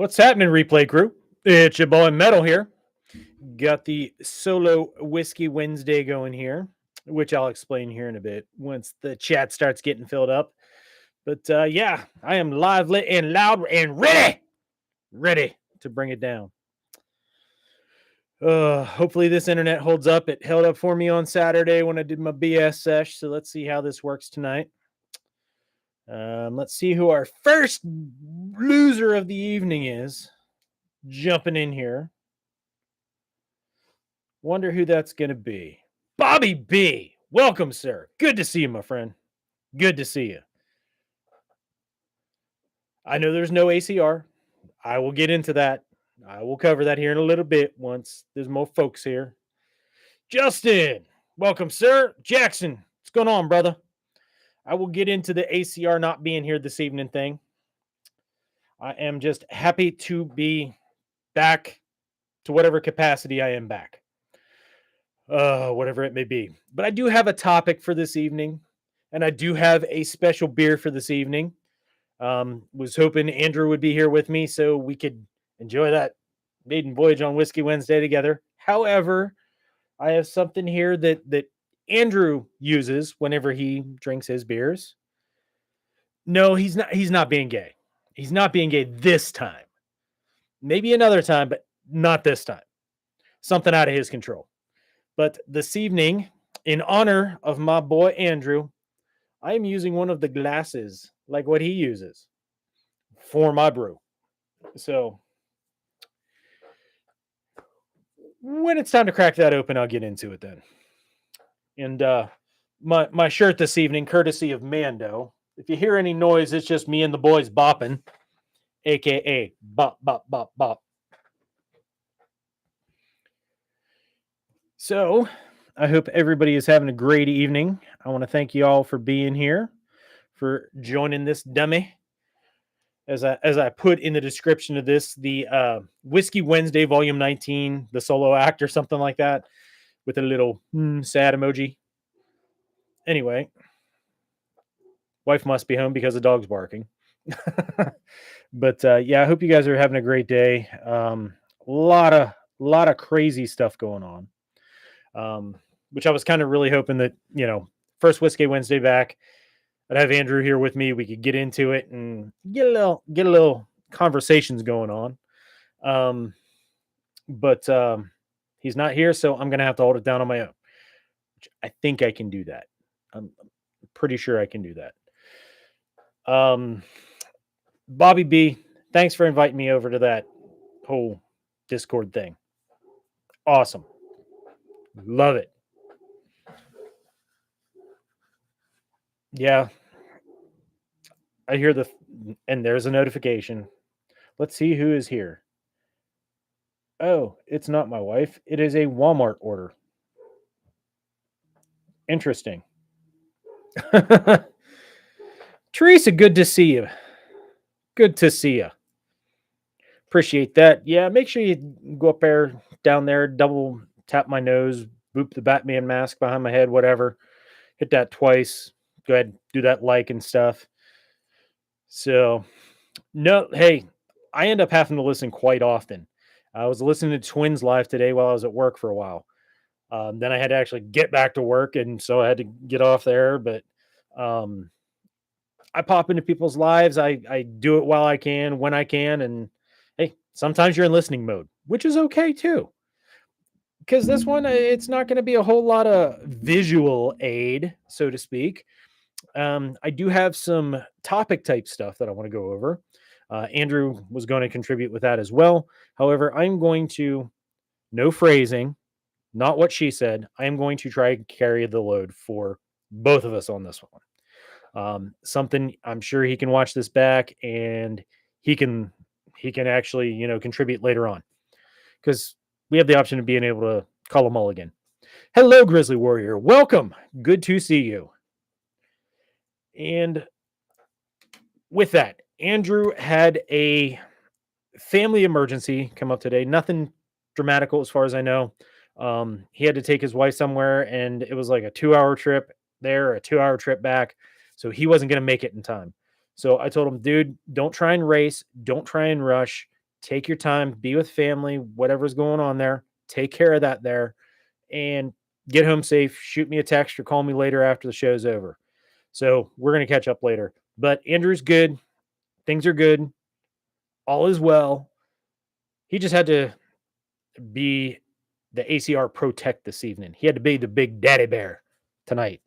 What's happening, replay crew? It's your boy Metal here. Got the solo Whiskey Wednesday going here, which I'll explain here in a bit once the chat starts getting filled up. But yeah, I am live, lit, and loud, and ready to bring it down. Hopefully this internet holds up. It held up for me on Saturday when I did my BS sesh. So let's see how this works tonight. Let's see who our first loser of the evening is. Jumping in here. Wonder who that's going to be. Bobby B. Welcome, sir. Good to see you, my friend. Good to see you. I know there's no ACR. I will get into that. I will cover that here in a little bit once there's more folks here. Justin. Welcome, sir. Jackson. What's going on, brother? I will get into the ACR not being here this evening thing. I am just happy to be back to whatever capacity I am back. Whatever it may be. But I do have a topic for this evening, and I do have a special beer for this evening. Was hoping Andrew would be here with me so we could enjoy that maiden voyage on Whiskey Wednesday together. However, I have something here that Andrew uses whenever he drinks his beers. No, he's not being gay. He's not being gay this time. Maybe another time, but not this time. Something out of his control. But this evening, in honor of my boy Andrew, I am using one of the glasses like what he uses for my brew. So when it's time to crack that open, I'll get into it then. And my shirt this evening, courtesy of Mando. If you hear any noise, it's just me and the boys bopping, aka bop, bop, bop, bop. So I hope everybody is having a great evening. I want to thank you all for being here, for joining this dummy. As I put in the description of this, the Whiskey Wednesday Volume 19, the solo act or something like that, with a little sad emoji. Anyway, wife must be home because the dog's barking. But yeah, I hope you guys are having a great day. A lot of crazy stuff going on. Which I was kind of really hoping that, first Whiskey Wednesday back, I'd have Andrew here with me. We could get into it and get a little conversations going on. But he's not here, so I'm going to have to hold it down on my own. Which I think I can do that. I'm pretty sure I can do that. Bobby B, thanks for inviting me over to that whole Discord thing. Awesome. Love it. Yeah. I hear and there's a notification. Let's see who is here. Oh, it's not my wife. It is a Walmart order. Interesting. Teresa, good to see you. Good to see you. Appreciate that. Yeah, make sure you go up there, down there, double tap my nose, boop the Batman mask behind my head, whatever. Hit that twice. Go ahead, do that like and stuff. So, no, hey, I end up having to listen quite often. I was listening to Twins live today while I was at work for a while. Then I had to actually get back to work, and so I had to get off there. But I pop into people's lives. I do it while I can, when I can. And hey, sometimes you're in listening mode, which is okay too. Because this one, it's not going to be a whole lot of visual aid, so to speak. I do have some topic type stuff that I want to go over. Andrew was going to contribute with that as well. However, I'm going to, no phrasing, not what she said. I am going to try and carry the load for both of us on this one. Something I'm sure he can watch this back and he can actually, contribute later on. Because we have the option of being able to call a mulligan. Hello, Grizzly Warrior. Welcome. Good to see you. And with that, Andrew had a family emergency come up today. Nothing dramatical as far as I know. He had to take his wife somewhere, and it was like a 2-hour trip there, a 2-hour trip back. So he wasn't going to make it in time. So I told him, dude, don't try and race. Don't try and rush. take your time, be with family, whatever's going on there, take care of that there, and get home safe. Shoot me a text or call me later after the show's over. So we're going to catch up later. But Andrew's good. Things are good. All is well. He just had to be the Acrprotect this evening. He had to be the big daddy bear tonight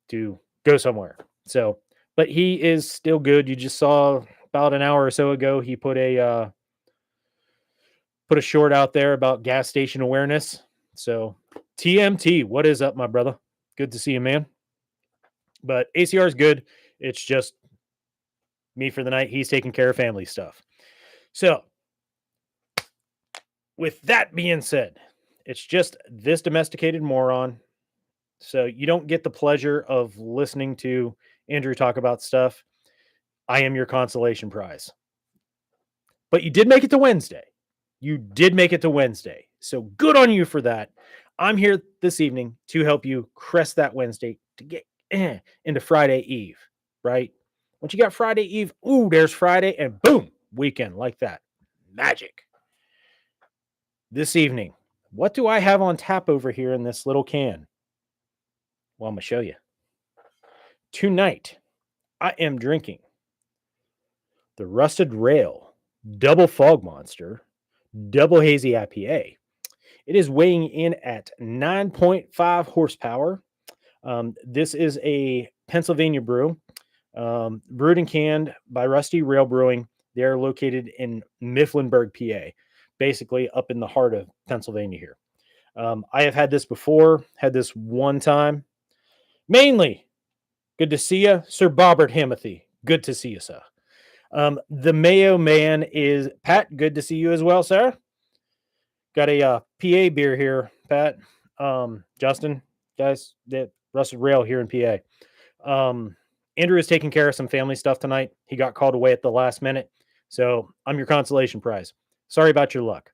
to go somewhere. So, but he is still good. You just saw about an hour or so ago, he put a short out there about gas station awareness. So, TMT, what is up, my brother? Good to see you, man. But ACR is good. It's just me for the night. He's taking care of family stuff. So, with that being said, it's just this domesticated moron. So, you don't get the pleasure of listening to Andrew talk about stuff. I am your consolation prize. But you did make it to Wednesday. You did make it to Wednesday. So good on you for that. I'm here this evening to help you crest that Wednesday to get into Friday Eve, right? Once you got Friday Eve, ooh, there's Friday, and boom, weekend like that. Magic. This evening, what do I have on tap over here in this little can? Well, I'm going to show you. Tonight, I am drinking the Rusted Rail Double Fog Monster Double Hazy IPA. It is weighing in at 9.5 horsepower. This is a Pennsylvania brew, brewed and canned by Rusty Rail Brewing. They're located in Mifflinburg, PA, basically up in the heart of Pennsylvania here. I have had this before, had this one time. Mainly, good to see you, Sir Bobbert Hamothy. Good to see you, sir. The Mayo Man is Pat. Good to see you as well, sir. Got a PA beer here, Pat. Justin, guys, the Rusted Rail here in PA. Andrew is taking care of some family stuff tonight. He got called away at the last minute. So I'm your consolation prize. Sorry about your luck.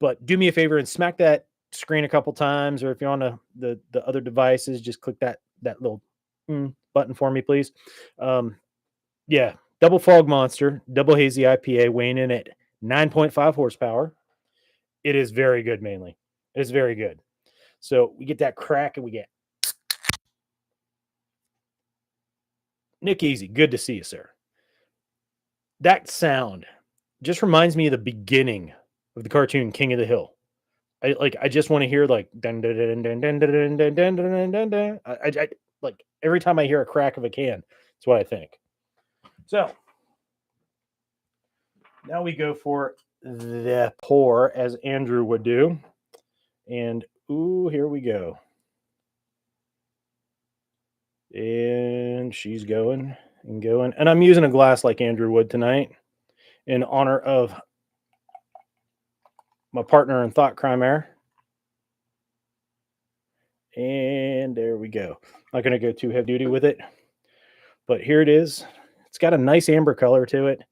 But do me a favor and smack that screen a couple times, or if you're on the other devices, just click that little button for me, please. Yeah, Double Fog Monster, Double Hazy IPA, weighing in at 9.5 horsepower. It is very good, mainly. It's very good. So we get that crack and we get Nick Easy. Good to see you, sir. That sound just reminds me of the beginning of the cartoon King of the Hill. I just want to hear like dun dun dun dun dun dun dun dun dun dun dun. I like every time I hear a crack of a can, that's what I think. So now we go for the pour as Andrew would do. And ooh, here we go. And she's going and going. And I'm using a glass like Andrew would tonight in honor of my partner in Thought Crime Air. And there we go. Not going to go too heavy duty with it. But here it is. It's got a nice amber color to it.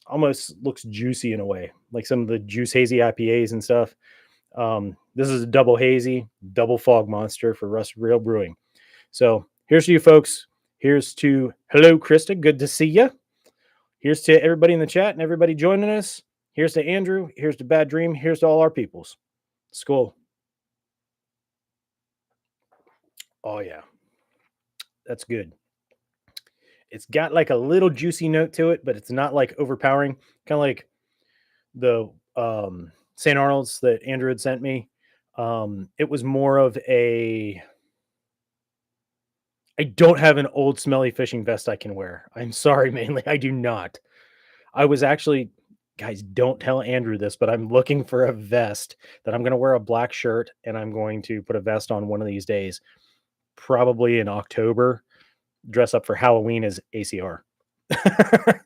Almost looks juicy in a way, like some of the Juice Hazy IPAs and stuff. This is a double hazy, double fog monster for Rusted Rail Brewing. So here's to you folks. Here's to hello, Krista. Good to see you. Here's to everybody in the chat and everybody joining us. Here's to Andrew. Here's to Bad Dream. Here's to all our peoples. Skull. Oh, yeah. That's good. It's got like a little juicy note to it, but it's not like overpowering. Kind of like the St. Arnold's that Andrew had sent me. It was more of a... I don't have an old smelly fishing vest I can wear. I'm sorry, mainly. I do not. I was actually... Guys, don't tell Andrew this, but I'm looking for a vest that I'm going to wear a black shirt and I'm going to put a vest on one of these days. Probably in October. Dress up for Halloween as ACR. I'm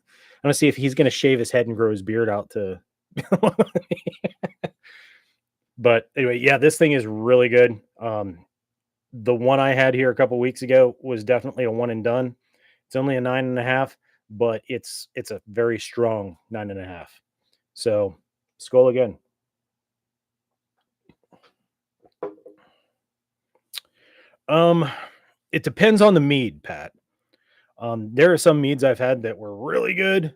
gonna see if he's gonna shave his head and grow his beard out to. But anyway, yeah, this thing is really good. The one I had here a couple weeks ago was definitely a one and done. It's only a 9.5, but it's a very strong 9.5. So skull again. It depends on the mead, Pat. There are some meads I've had that were really good.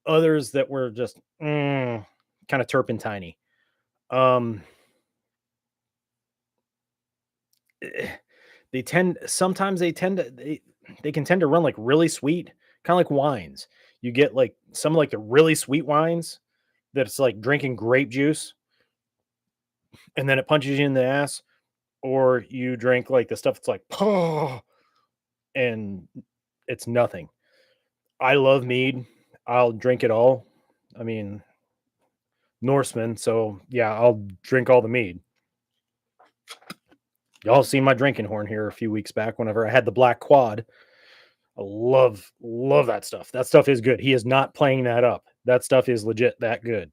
others that were just kind of turpentiny. Um, eh, they can tend to run like really sweet, kind of like wines. You get like some like the really sweet wines that's like drinking grape juice, and then it punches you in the ass, or you drink like the stuff that's like and it's nothing. I love mead. I'll drink it all. I mean, Norseman, so yeah, I'll drink all the mead. Y'all seen my drinking horn here a few weeks back whenever I had the black quad. I love that stuff. That stuff is good. He is not playing that up. That stuff is legit that good.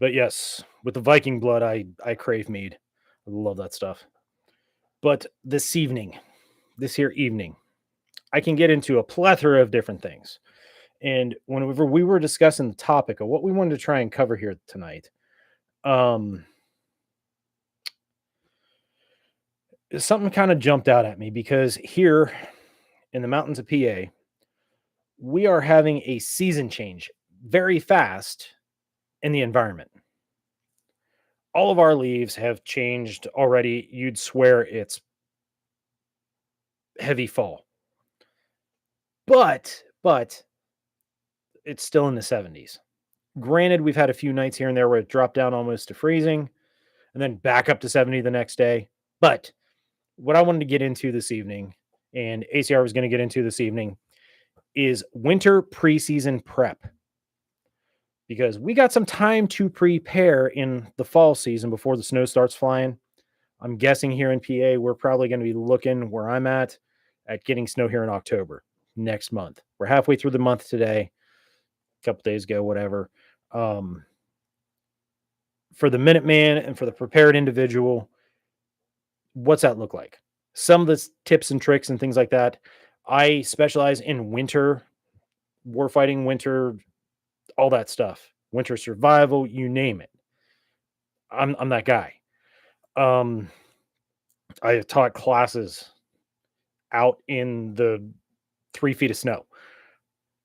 But yes, with the Viking blood, I crave mead. I love that stuff. But this here evening, I can get into a plethora of different things. And whenever we were discussing the topic of what we wanted to try and cover here tonight, um, something kind of jumped out at me because here in the mountains of PA, we are having a season change very fast in the environment. All of our leaves have changed already. You'd swear it's heavy fall, but it's still in the 70s. Granted, we've had a few nights here and there where it dropped down almost to freezing and then back up to 70 the next day. But what I wanted to get into this evening, and ACR was going to get into this evening, is winter preseason prep. Because we got some time to prepare in the fall season before the snow starts flying. I'm guessing here in PA, we're probably going to be looking where I'm at getting snow here in October next month. We're halfway through the month today, a couple days ago, whatever. Um, for the Minuteman and for the prepared individual, what's that look like? Some of the tips and tricks and things like that. I specialize in winter warfighting, winter, all that stuff, winter survival, you name it. I'm that guy. Um, I have taught classes out in the 3 feet of snow.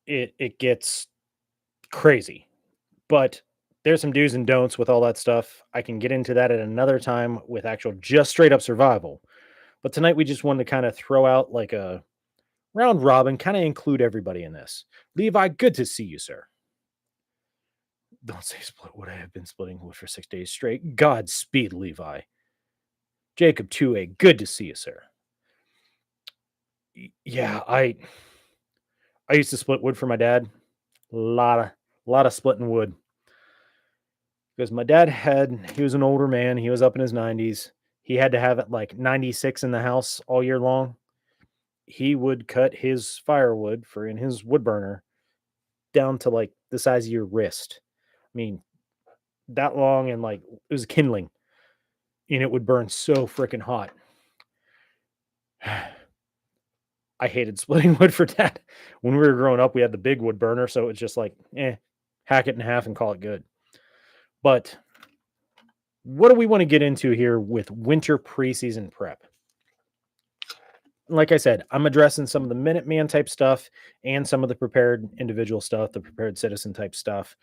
It gets crazy, but there's some do's and don'ts with all that stuff. I can get into that at another time with actual just straight up survival. But tonight we just wanted to kind of throw out like a round robin, kind of include everybody in this. Levi, good to see you, sir. Don't say split wood. I have been splitting wood for 6 days straight. Godspeed, Levi. Jacob 2A, good to see you, sir. Yeah, I used to split wood for my dad. A lot of splitting wood. Because my dad he was an older man. He was up in his 90s. He had to have it like 96 in the house all year long. He would cut his firewood for in his wood burner down to like the size of your wrist. I mean, that long, and like it was kindling and it would burn so freaking hot. I hated splitting wood for that. When we were growing up, we had the big wood burner, so it was just like, hack it in half and call it good. But what do we want to get into here with winter preseason prep? Like I said, I'm addressing some of the Minuteman type stuff and some of the prepared individual stuff, the prepared citizen type stuff.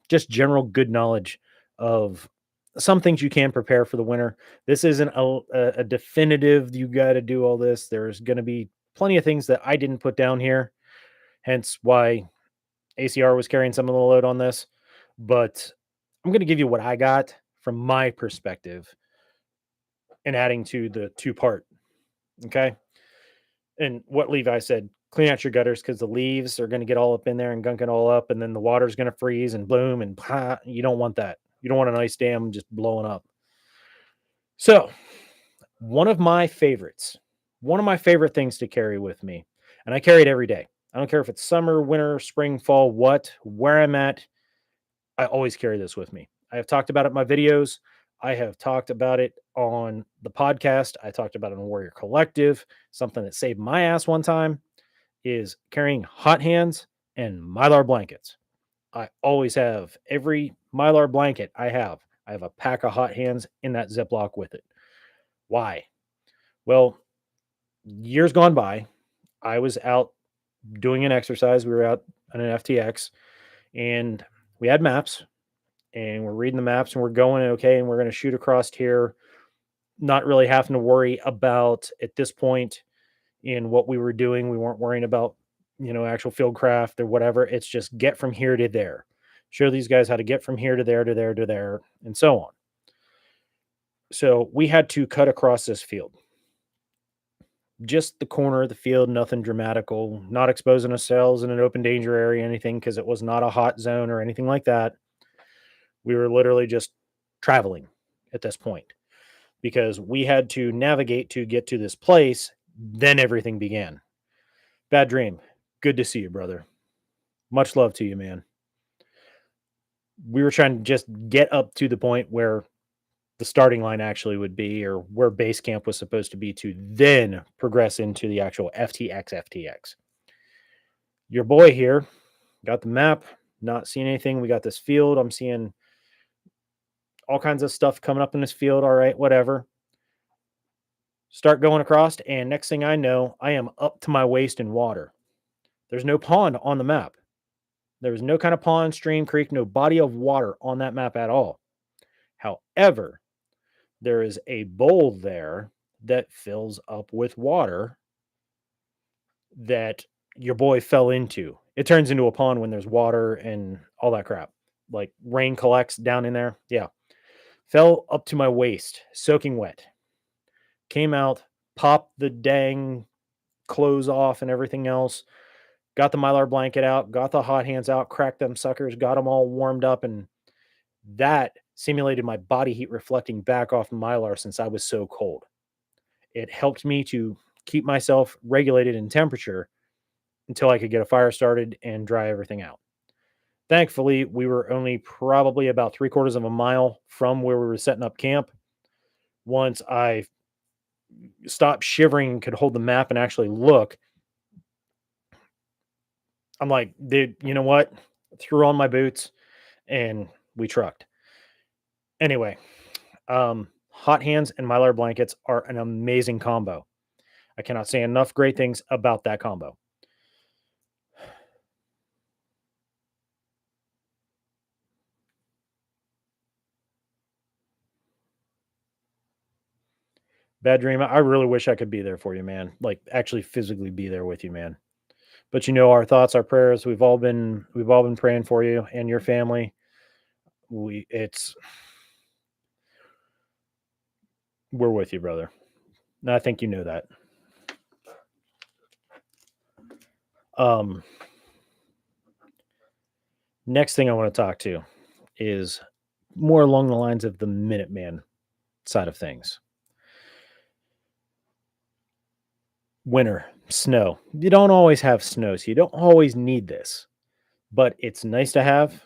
Just general good knowledge of some things you can prepare for the winter. This isn't a definitive, you got to do all this. There's going to be plenty of things that I didn't put down here, hence why ACR was carrying some of the load on this. But I'm going to give you what I got from my perspective and adding to the two-part. Okay. And what Levi said, clean out your gutters because the leaves are going to get all up in there and gunk it all up. And then the water's going to freeze and bloom. And you don't want that. You don't want an ice dam just blowing up. So, one of my favorite things to carry with me, and I carry it every day. I don't care if it's summer, winter, spring, fall, where I'm at, I always carry this with me. I have talked about it in my videos. I have talked about it on the podcast. I talked about it on Warrior Collective. Something that saved my ass one time is carrying hot hands and Mylar blankets. I always have every Mylar blanket I have a pack of hot hands in that Ziploc with it. Why? Well, years gone by, I was out doing an exercise. We were out on an FTX, and we had maps, and we're reading the maps, and we're going okay, and we're going to shoot across here, not really having to worry about at this point in what we were doing. We weren't worrying about, actual field craft or whatever. It's just get from here to there. Show these guys how to get from here to there to there to there, and so on. So we had to cut across this field, just the corner of the field, nothing dramatical, not exposing ourselves in an open danger area, anything, because it was not a hot zone or anything like that. We were literally just traveling at this point because we had to navigate to get to this place. Then everything began. Bad dream. Good to see you, brother. Much love to you, man. We were trying to just get up to the point where the starting line actually would be, or where base camp was supposed to be, to then progress into the actual FTX. Your boy here got the map, not seeing anything. We got this field. I'm seeing all kinds of stuff coming up in this field. All right, whatever. Start going across, and next thing I know, I am up to my waist in water. There's no pond on the map. There was no kind of pond, stream, creek, no body of water on that map at all. However, there is a bowl there that fills up with water that your boy fell into. It turns into a pond when there's water and all that crap. Like rain collects down in there. Yeah. Fell up to my waist, soaking wet. Came out, popped the dang clothes off and everything else. Got the Mylar blanket out, got the hot hands out, cracked them suckers, got them all warmed up, and that simulated my body heat reflecting back off the Mylar since I was so cold. It helped me to keep myself regulated in temperature until I could get a fire started and dry everything out. Thankfully, we were only probably about 3/4 of a mile from where we were setting up camp. Once I stopped shivering, could hold the map and actually look, I'm like, dude, you know what? Threw on my boots and we trucked. Anyway, hot hands and Mylar blankets are an amazing combo. I cannot say enough great things about that combo. Bad dream. I really wish I could be there for you, man. Like actually physically be there with you, man. But our thoughts, our prayers, we've all been praying for you and your family. We're with you, brother. And I think you know that. Um Next thing I want to talk to is more along the lines of the Minuteman side of things. Winter, snow. You don't always have snow, so you don't always need this. But it's nice to have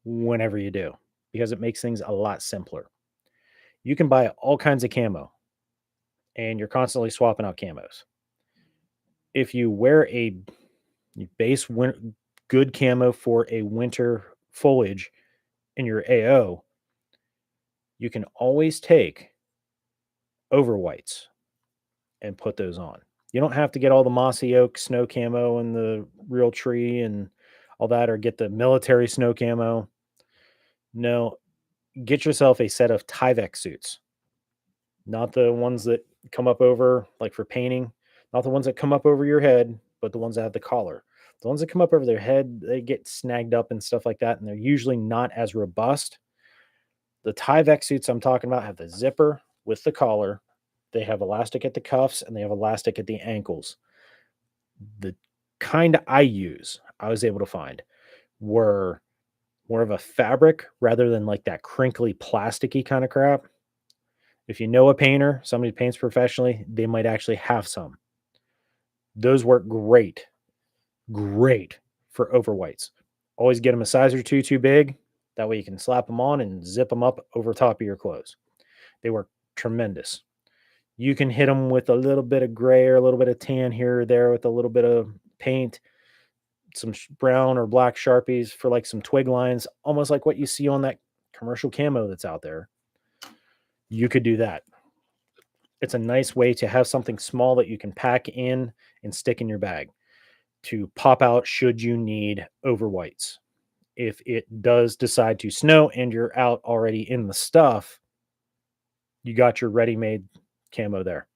whenever you do because it makes things a lot simpler. You can buy all kinds of camo and you're constantly swapping out camos. If you wear a base good camo for a winter foliage in your AO, you can always take over whites and put those on. You don't have to get all the mossy oak snow camo and the real tree and all that, or get the military snow camo. No, get yourself a set of Tyvek suits, not the ones that come up over, like for painting, not the ones that come up over your head, but the ones that have the collar. The ones that come up over their head, they get snagged up and stuff like that, and they're usually not as robust. The Tyvek suits I'm talking about have the zipper with the collar. They have elastic at the cuffs and they have elastic at the ankles. The kind I was able to find were more of a fabric rather than like that crinkly plasticky kind of crap. If you know a painter, somebody who paints professionally, they might actually have some. Those work great for over whites. Always get them a size or two too big. That way you can slap them on and zip them up over top of your clothes. They work tremendous. You can hit them with a little bit of gray or a little bit of tan here or there with a little bit of paint, some brown or black Sharpies for like some twig lines, almost like what you see on that commercial camo that's out there. You could do that. It's a nice way to have something small that you can pack in and stick in your bag. to pop out should you need over whites. If it does decide to snow and you're out already in the stuff, you got your ready-made camo there.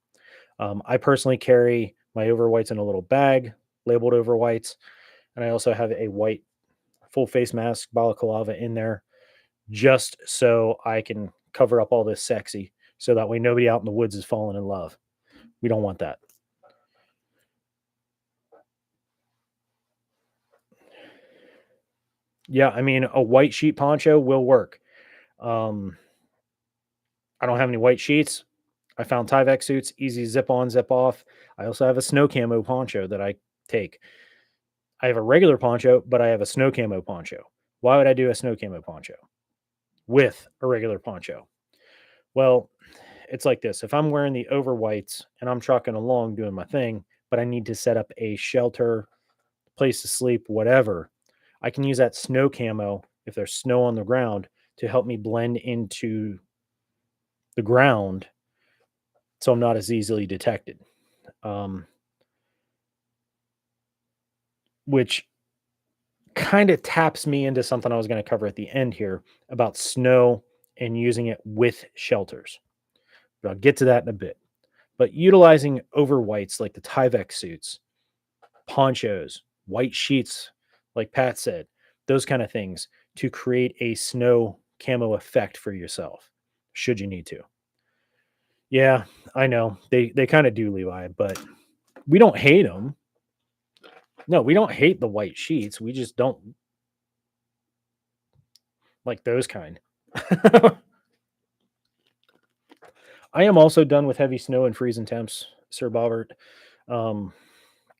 I personally carry my over whites in a little bag labeled over whites, and I also have a white full face mask balaclava in there just so I can cover up all this sexy, so that way nobody out in the woods is falling in love. We don't want that. Yeah, I mean, a white sheet poncho will work. Um, I don't have any white sheets. I found Tyvek suits, easy zip on, zip off. I also have a snow camo poncho that I take. I have a regular poncho, but I have a snow camo poncho. Why would I do a snow camo poncho with a regular poncho? Well, it's like this. If I'm wearing the over whites and I'm trucking along doing my thing, but I need to set up a shelter, place to sleep, whatever, I can use that snow camo if there's snow on the ground to help me blend into the ground so I'm not as easily detected. Um, which kind of taps me into something I was going to cover at the end here about snow and using it with shelters. But I'll get to that in a bit. But utilizing over whites like the Tyvek suits, ponchos, white sheets, like Pat said, those kind of things to create a snow camo effect for yourself, should you need to. Yeah, I know they kind of do, Levi, but we don't hate them. No, we don't hate the white sheets. We just don't like those kind. I am also done with heavy snow and freezing temps, Sir Bobbert. Um,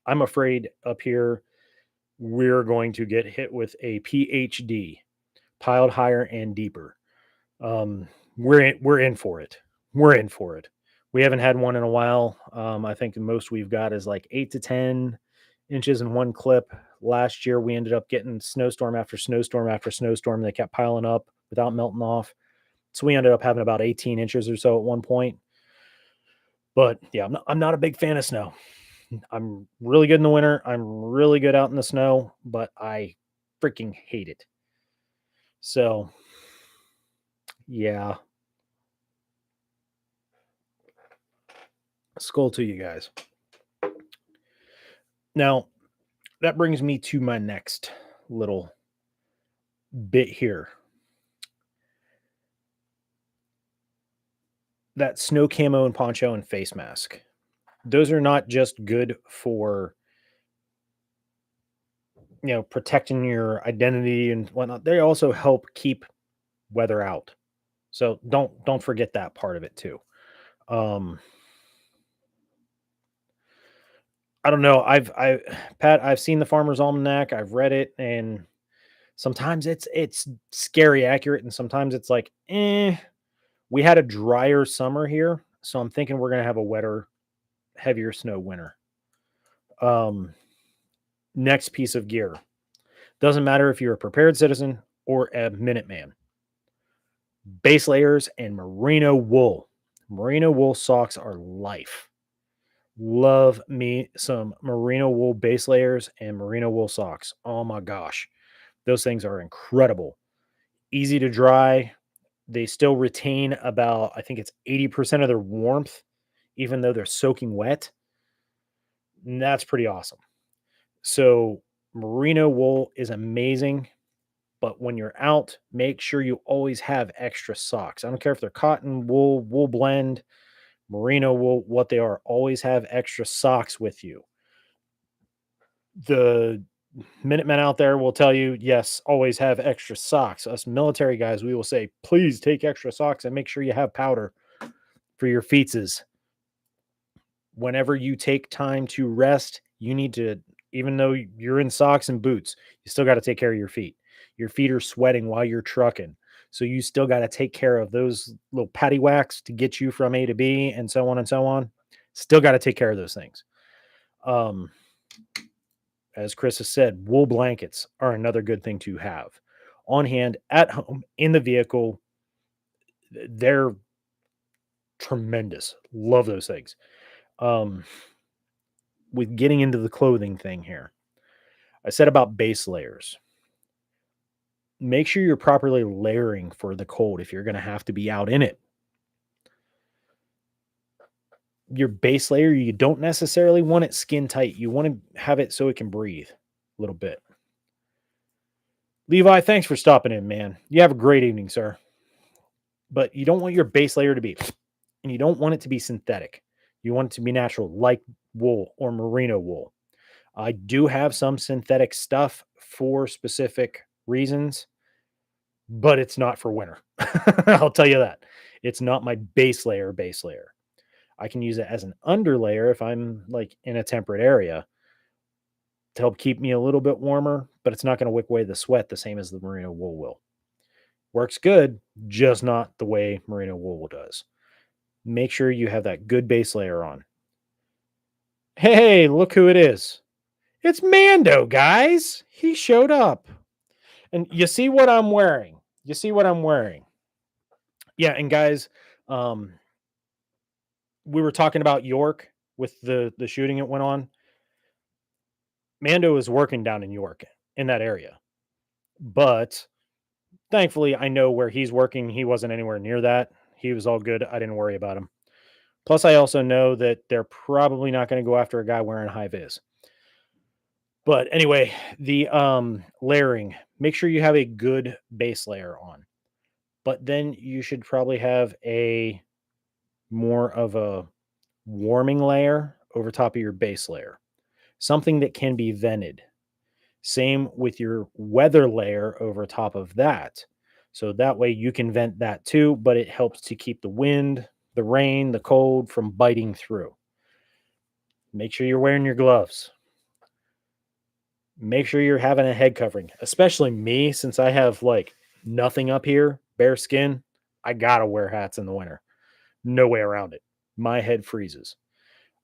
I'm afraid up here we're going to get hit with a PhD, piled higher and deeper. We're in for it. We're in for it. We haven't had one in a while. I think the most we've got is like 8 to 10 inches in one clip. Last year we ended up getting snowstorm after snowstorm after snowstorm. They kept piling up without melting off. So we ended up having about 18 inches or so at one point. But yeah, I'm not a big fan of snow. I'm really good in the winter. I'm really good out in the snow, but I freaking hate it. So yeah, skull to you guys. Now, that brings me to my next little bit here. That snow camo and poncho and face mask. Those are not just good for, protecting your identity and whatnot. They also help keep weather out. So don't forget that part of it too. Um, I don't know. Pat, I've seen the Farmer's Almanac. I've read it, and sometimes it's scary accurate, and sometimes it's like, eh. We had a drier summer here, so I'm thinking we're gonna have a wetter, heavier snow winter. Um, Next piece of gear. Doesn't matter if you're a prepared citizen or a Minuteman. Base layers and merino wool. Merino wool socks are life. Love me some merino wool base layers and merino wool socks. Oh my gosh. Those things are incredible. Easy to dry. They still retain about, I think it's 80% of their warmth, even though they're soaking wet. And that's pretty awesome. So, merino wool is amazing. But when you're out, make sure you always have extra socks. I don't care if they're cotton, wool blend, merino wool, what they are. Always have extra socks with you. The Minutemen out there will tell you, yes, always have extra socks. Us military guys, we will say, please take extra socks and make sure you have powder for your feetses. Whenever you take time to rest, you need to, even though you're in socks and boots, you still got to take care of your feet. Your feet are sweating while you're trucking. So you still got to take care of those little patty whacks to get you from A to B and so on and so on. Still got to take care of those things. Um, as Chris has said, wool blankets are another good thing to have on hand at home in the vehicle. They're tremendous. Love those things. Um, with getting into the clothing thing here. I said about base layers. Make sure you're properly layering for the cold if you're going to have to be out in it. Your base layer, you don't necessarily want it skin tight. You want to have it so it can breathe a little bit. Levi, thanks for stopping in, man. You have a great evening, sir. But you don't want your base layer to be, and you don't want it to be synthetic. You want it to be natural, like wool or merino wool. I do have some synthetic stuff for specific reasons, but it's not for winter. I'll tell you that. It's not my base layer. I can use it as an underlayer if I'm like in a temperate area to help keep me a little bit warmer, but it's not going to wick away the sweat the same as the merino wool will. Works good, just not the way merino wool does. Make sure you have that good base layer on. Hey, look who it is. It's Mando, guys. He showed up. And you see what I'm wearing. Yeah, and guys, we were talking about York with the shooting that went on. Mando is working down in York in that area. But thankfully, I know where he's working. He wasn't anywhere near that. He was all good. I didn't worry about him. Plus, I also know that they're probably not going to go after a guy wearing high vis. But anyway, the layering, make sure you have a good base layer on. But then you should probably have a more of a warming layer over top of your base layer. Something that can be vented. Same with your weather layer over top of that. So that way you can vent that too, but it helps to keep the wind, the rain, the cold from biting through. Make sure you're wearing your gloves. Make sure you're having a head covering, especially me, since I have like nothing up here, bare skin. I gotta wear hats in the winter. No way around it. My head freezes.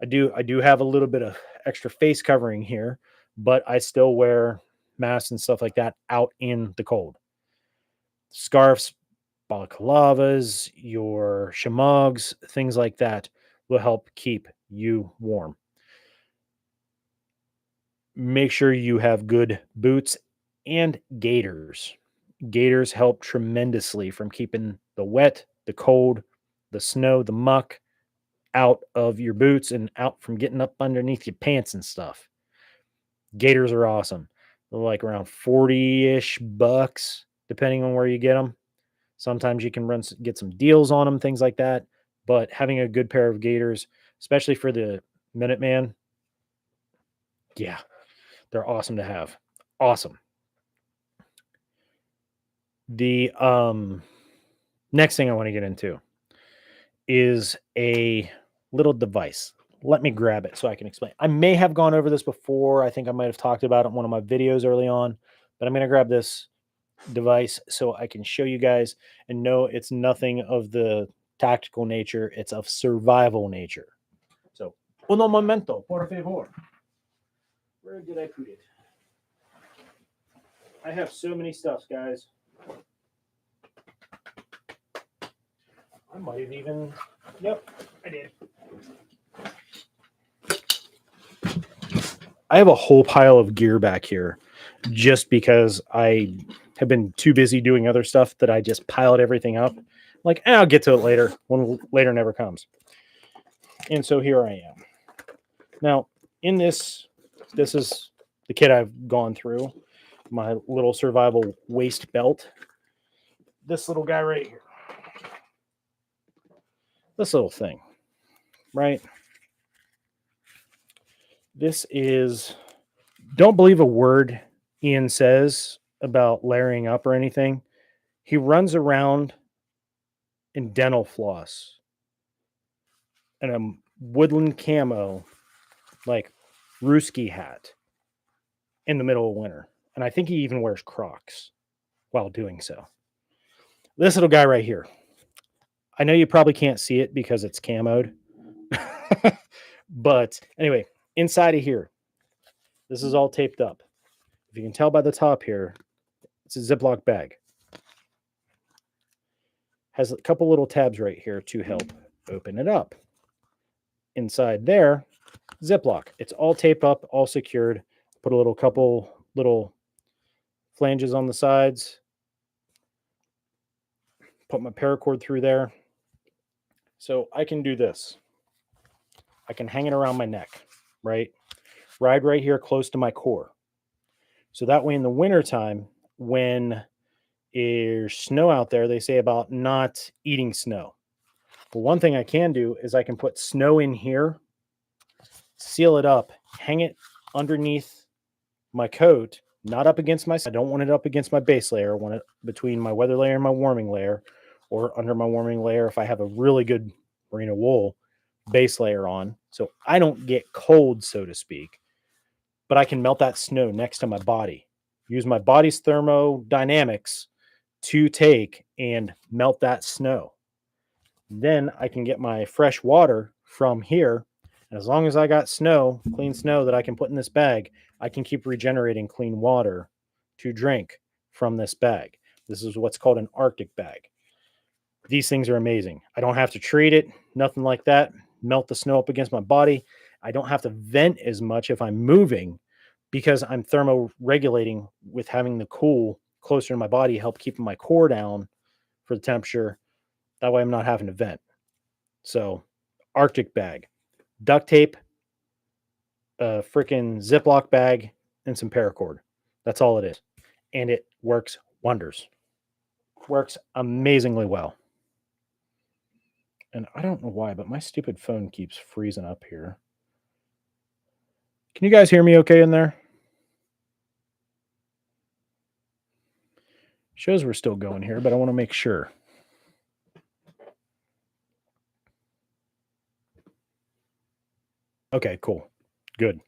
I do have a little bit of extra face covering here, but I still wear masks and stuff like that out in the cold. Scarves, balaclavas, your shamogs, things like that will help keep you warm. Make sure you have good boots and gaiters. Gaiters help tremendously from keeping the wet, the cold, the snow, the muck out of your boots and out from getting up underneath your pants and stuff. Gaiters are awesome. They're like around 40-ish bucks, depending on where you get them. Sometimes you can get some deals on them, things like that. But having a good pair of gaiters, especially for the Minuteman, yeah, they're awesome to have. Awesome. The next thing I want to get into is a little device. Let me grab it so I can explain. I may have gone over this before. I think I might have talked about it in one of my videos early on, but I'm going to grab this device so I can show you guys and know it's nothing of the tactical nature. It's of survival nature. So, uno momento, por favor. Where did I put it? I have so many stuffs, guys. I might have even... Yep, I did. I have a whole pile of gear back here just because I have been too busy doing other stuff that I just piled everything up. Like, I'll get to it later when later never comes. And so here I am. Now, in this is the kit I've gone through. My little survival waist belt. This little guy right here. This little thing, right? This is, don't believe a word Ian says about layering up or anything. He runs around in dental floss and a woodland camo, like Ruski hat in the middle of winter. And I think he even wears Crocs while doing so. This little guy right here. I know you probably can't see it because it's camoed. But anyway, inside of here, this is all taped up. If you can tell by the top here, it's a Ziploc bag. Has a couple little tabs right here to help open it up. Inside there, Ziploc. It's all taped up, all secured. Put a little couple little flanges on the sides. Put my paracord through there. So I can do this. I can hang it around my neck, right? Ride right here close to my core. So that way in the wintertime, when there's snow out there, they say about not eating snow. But one thing I can do is I can put snow in here, seal it up, hang it underneath my coat, not up against my, I don't want it up against my base layer. I want it between my weather layer and my warming layer, or under my warming layer if I have a really good merino wool base layer on. So I don't get cold, so to speak, but I can melt that snow next to my body. Use my body's thermodynamics to take and melt that snow. Then I can get my fresh water from here. And as long as I got snow, clean snow that I can put in this bag, I can keep regenerating clean water to drink from this bag. This is what's called an Arctic bag. These things are amazing. I don't have to treat it, nothing like that. Melt the snow up against my body. I don't have to vent as much if I'm moving because I'm thermoregulating with having the cool closer to my body, help keeping my core down for the temperature. That way I'm not having to vent. So, Arctic bag, duct tape, a freaking Ziploc bag, and some paracord. That's all it is. And it works wonders. Works amazingly well. And I don't know why, but my stupid phone keeps freezing up here. Can you guys hear me okay in there? Shows we're still going here, but I want to make sure. Okay, cool. Good.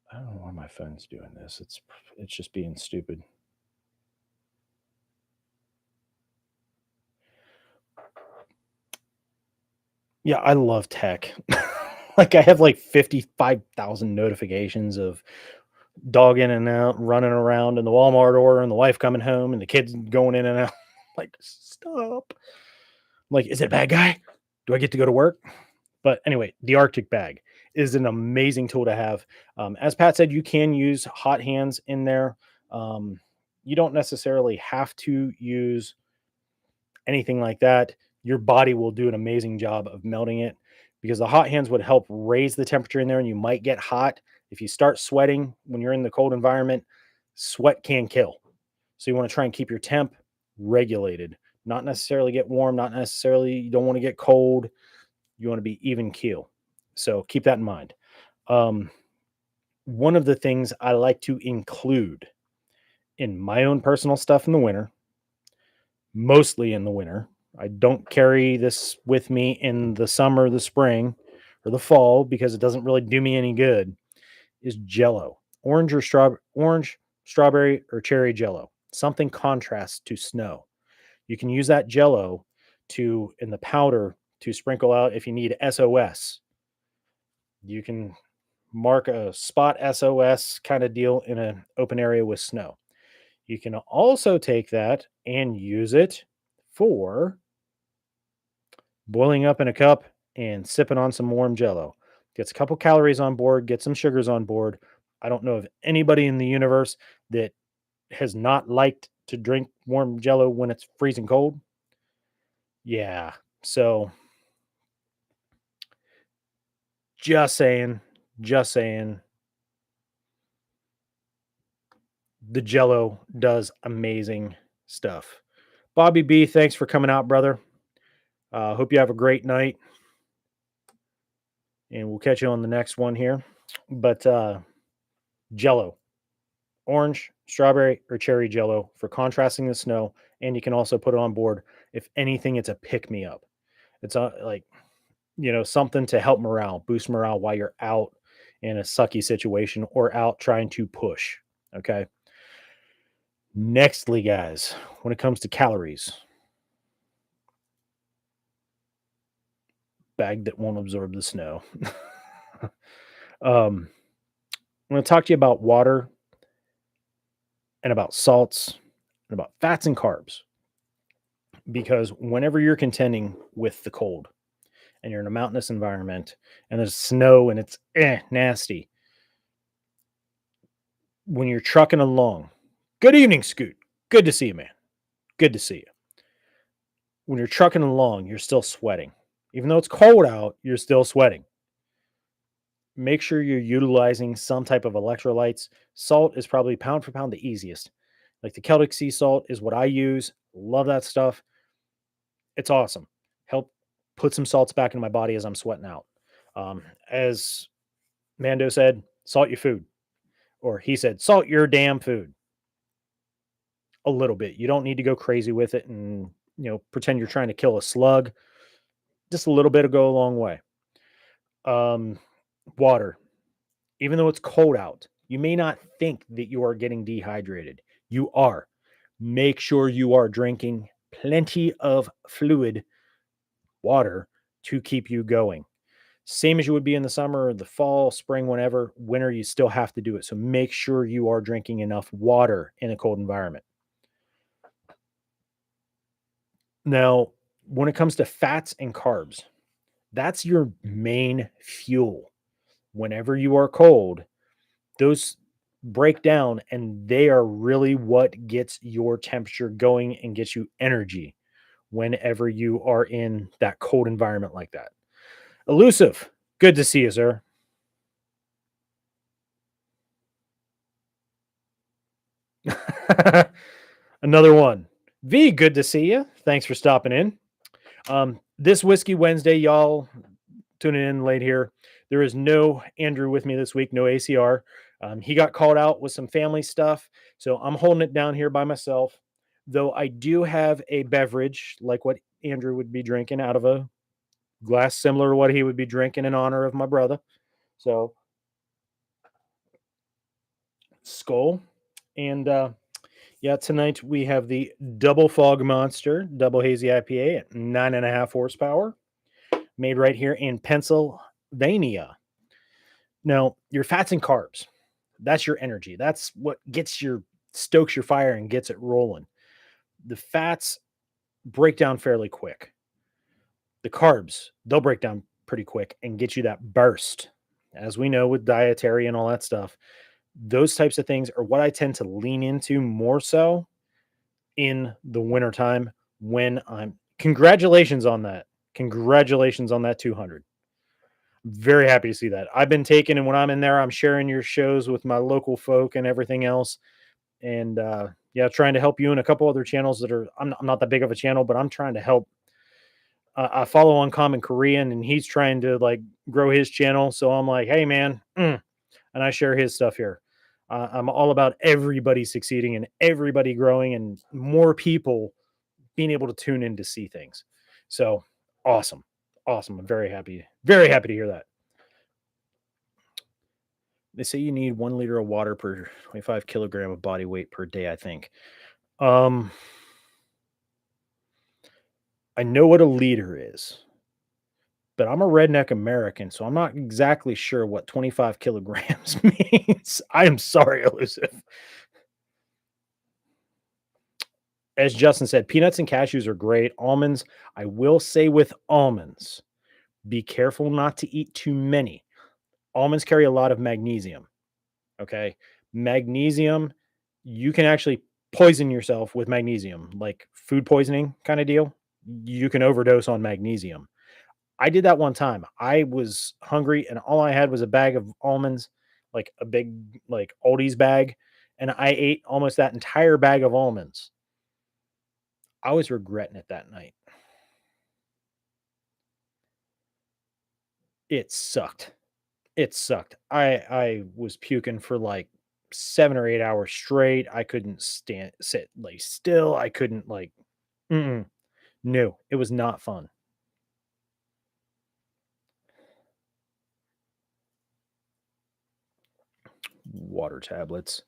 I don't know why my phone's doing this. It's just being stupid. Yeah, I love tech. Like I have like 55,000 notifications of dog in and out, running around in the Walmart order, and the wife coming home, and the kids going in and out. Like, stop. I'm like, is it a bad guy? Do I get to go to work? But anyway, the Arctic bag is an amazing tool to have. As Pat said, you can use hot hands in there. You don't necessarily have to use anything like that. Your body will do an amazing job of melting it because the hot hands would help raise the temperature in there, and you might get hot. If you start sweating when you're in the cold environment, sweat can kill. So you want to try and keep your temp regulated, not necessarily get warm, not necessarily, you don't want to get cold. You want to be even keel. So keep that in mind. Um, One of the things I like to include in my own personal stuff in the winter, mostly in the winter, I don't carry this with me in the summer, the spring, or the fall because it doesn't really do me any good, is Jello. Orange, strawberry, or cherry Jello. Something contrasts to snow. You can use that Jello to in the powder to sprinkle out if you need SOS. You can mark a spot SOS kind of deal in an open area with snow. You can also take that and use it for boiling up in a cup and sipping on some warm Jello. Gets a couple calories on board, get some sugars on board. I don't know of anybody in the universe that has not liked to drink warm Jello when it's freezing cold. Yeah. So just saying, just saying, the Jello does amazing stuff. Bobby B, thanks for coming out, brother. Hope you have a great night, and we'll catch you on the next one here. But Jello, orange, strawberry, or cherry Jello for contrasting the snow, and you can also put it on board. If anything, it's a pick me up. It's like something to help morale, boost morale while you're out in a sucky situation or out trying to push. Okay. Nextly, guys, when it comes to calories, bag that won't absorb the snow. I'm going to talk to you about water and about salts and about fats and carbs. because whenever you're contending with the cold and you're in a mountainous environment and there's snow and it's nasty, when you're trucking along, good evening, Scoot. Good to see you, man. Good to see you. When you're trucking along, you're still sweating. Even though it's cold out, you're still sweating. Make sure you're utilizing some type of electrolytes. Salt is probably pound for pound the easiest. Like the Celtic sea salt is what I use. Love that stuff. It's awesome. Help put some salts back in my body as I'm sweating out. As Mando said, salt your food. Or he said, salt your damn food. A little bit. You don't need to go crazy with it and pretend you're trying to kill a slug. Just a little bit will go a long way. Water. Even though it's cold out, you may not think that you are getting dehydrated. You are. Make sure you are drinking plenty of fluid water to keep you going. Same as you would be in the summer, the fall, spring, whenever, winter, you still have to do it. So make sure you are drinking enough water in a cold environment. Now, when it comes to fats and carbs, that's your main fuel. Whenever you are cold, those break down and they are really what gets your temperature going and gets you energy whenever you are in that cold environment like that. Elusive, good to see you, sir. Another one. V, good to see you. Thanks for stopping in. This Whiskey Wednesday, y'all tuning in late here. There is no Andrew with me this week, no ACR. He got called out with some family stuff, so I'm holding it down here by myself. Though I do have a beverage like what Andrew would be drinking out of a glass similar to what he would be drinking in honor of my brother. So, skull. And yeah, tonight we have the Double Fog Monster, Double Hazy IPA at 9.5 horsepower, made right here in Pennsylvania. Now, your fats and carbs, that's your energy. That's what stokes your fire and gets it rolling. The fats break down fairly quick. The carbs, they'll break down pretty quick and get you that burst. As we know with dietary and all that stuff, those types of things are what I tend to lean into more so in the wintertime when congratulations on that. Congratulations on that 200. Very happy to see that. I've been taking, and when I'm in there, I'm sharing your shows with my local folk and everything else. And yeah, trying to help you and a couple other channels that are, I'm not that big of a channel, but I'm trying to help. I follow Uncommon Korean and he's trying to like grow his channel. So I'm like, hey, man. And I share his stuff here. I'm all about everybody succeeding and everybody growing and more people being able to tune in to see things. So awesome. Awesome. I'm very happy to hear that. They say you need 1 liter of water per 25 kilogram of body weight per day, I think. Um, I know what a liter is, but I'm a redneck American, so I'm not exactly sure what 25 kilograms means. I am sorry, Elusive. As Justin said, peanuts and cashews are great. Almonds, I will say with almonds, be careful not to eat too many. Almonds carry a lot of magnesium. Okay. Magnesium, you can actually poison yourself with magnesium, like food poisoning kind of deal. You can overdose on magnesium. I did that one time. I was hungry and all I had was a bag of almonds, like a big, like Aldi's bag. And I ate almost that entire bag of almonds. I was regretting it that night. It sucked. It sucked. I was puking for like 7 or 8 hours straight. I couldn't lay still. I couldn't like no, it was not fun. Water tablets.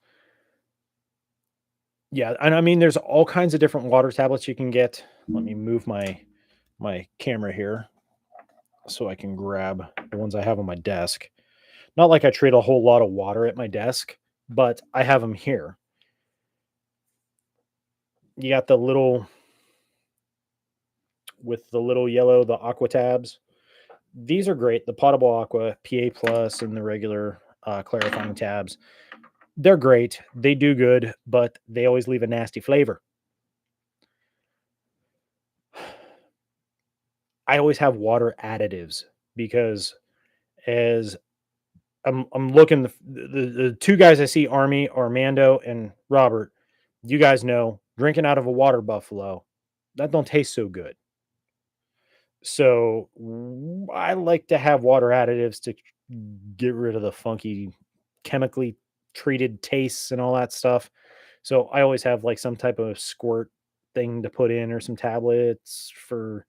Yeah, and I mean there's all kinds of different water tablets you can get. Let me move my camera here so I can grab the ones I have on my desk. Not like I trade a whole lot of water at my desk, but I have them here. You got the little with the little yellow, the aqua tabs. These are great. The potable aqua, PA plus, and the regular clarifying tabs. They're great. They do good, but they always leave a nasty flavor. I always have water additives because as I'm looking, the two guys I see, Army, Armando, and Robert, you guys know, drinking out of a water buffalo, that don't taste so good. So I like to have water additives to get rid of the funky chemically treated tastes and all that stuff. So I always have like some type of squirt thing to put in or some tablets for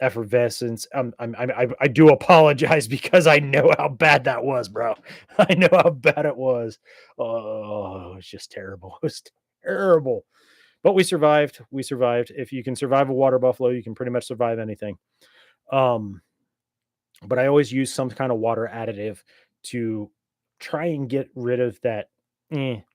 effervescence. I do apologize because I know how bad that was, bro. I know how bad it was. Oh, it's just terrible. It was terrible. But we survived. We survived. If you can survive a water buffalo, you can pretty much survive anything. Um, but I always use some kind of water additive to try and get rid of that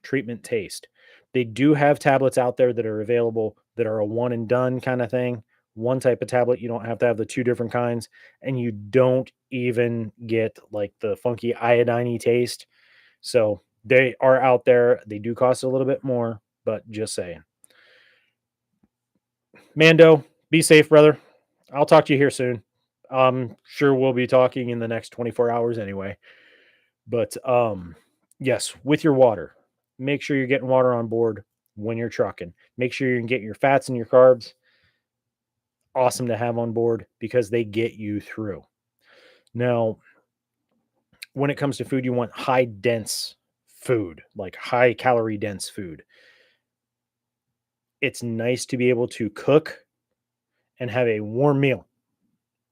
treatment taste. They do have tablets out there that are available that are a one and done kind of thing. One type of tablet, you don't have to have the two different kinds, and you don't even get like the funky iodine taste. So they are out there. They do cost a little bit more, but just saying. Mando, be safe, brother. I'll talk to you here soon. I'm sure we'll be talking in the next 24 hours anyway. But yes, with your water, make sure you're getting water on board when you're trucking. Make sure you can get your fats and your carbs. Awesome to have on board because they get you through. Now, when it comes to food, you want high dense food, like high calorie dense food. It's nice to be able to cook and have a warm meal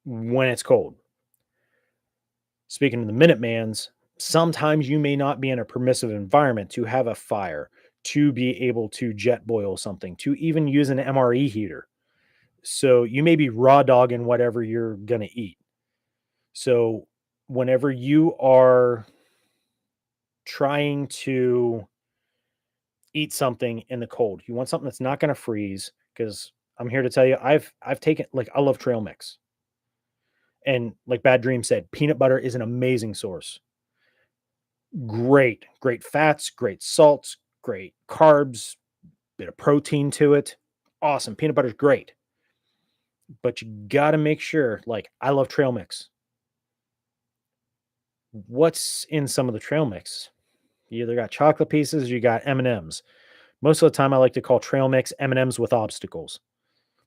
when it's cold. Speaking of the Minutemans, sometimes you may not be in a permissive environment to have a fire, to be able to jet boil something, to even use an MRE heater. So you may be raw dogging whatever you're going to eat. So whenever you are trying to eat something in the cold, you want something that's not going to freeze, because I'm here to tell you, I've taken, like, I love trail mix. And like Bad Dream said, peanut butter is an amazing source. Great fats, great salts, great carbs, bit of protein to it. Awesome. Peanut butter's great. But you got to make sure, like, I love trail mix. What's in some of the trail mix? You either got chocolate pieces, you got M&Ms. Most of the time I like to call trail mix M&Ms with obstacles,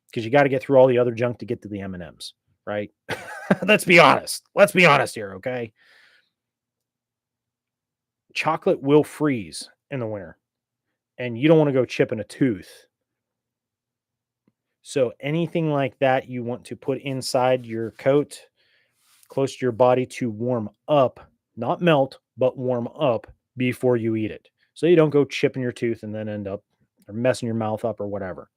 because you got to get through all the other junk to get to the M&Ms, right? Let's be honest. Let's be honest here, okay? Chocolate will freeze in the winter, and you don't want to go chipping a tooth. So anything like that you want to put inside your coat, close to your body, to warm up, not melt, but warm up before you eat it. So you don't go chipping your tooth and then end up or messing your mouth up or whatever.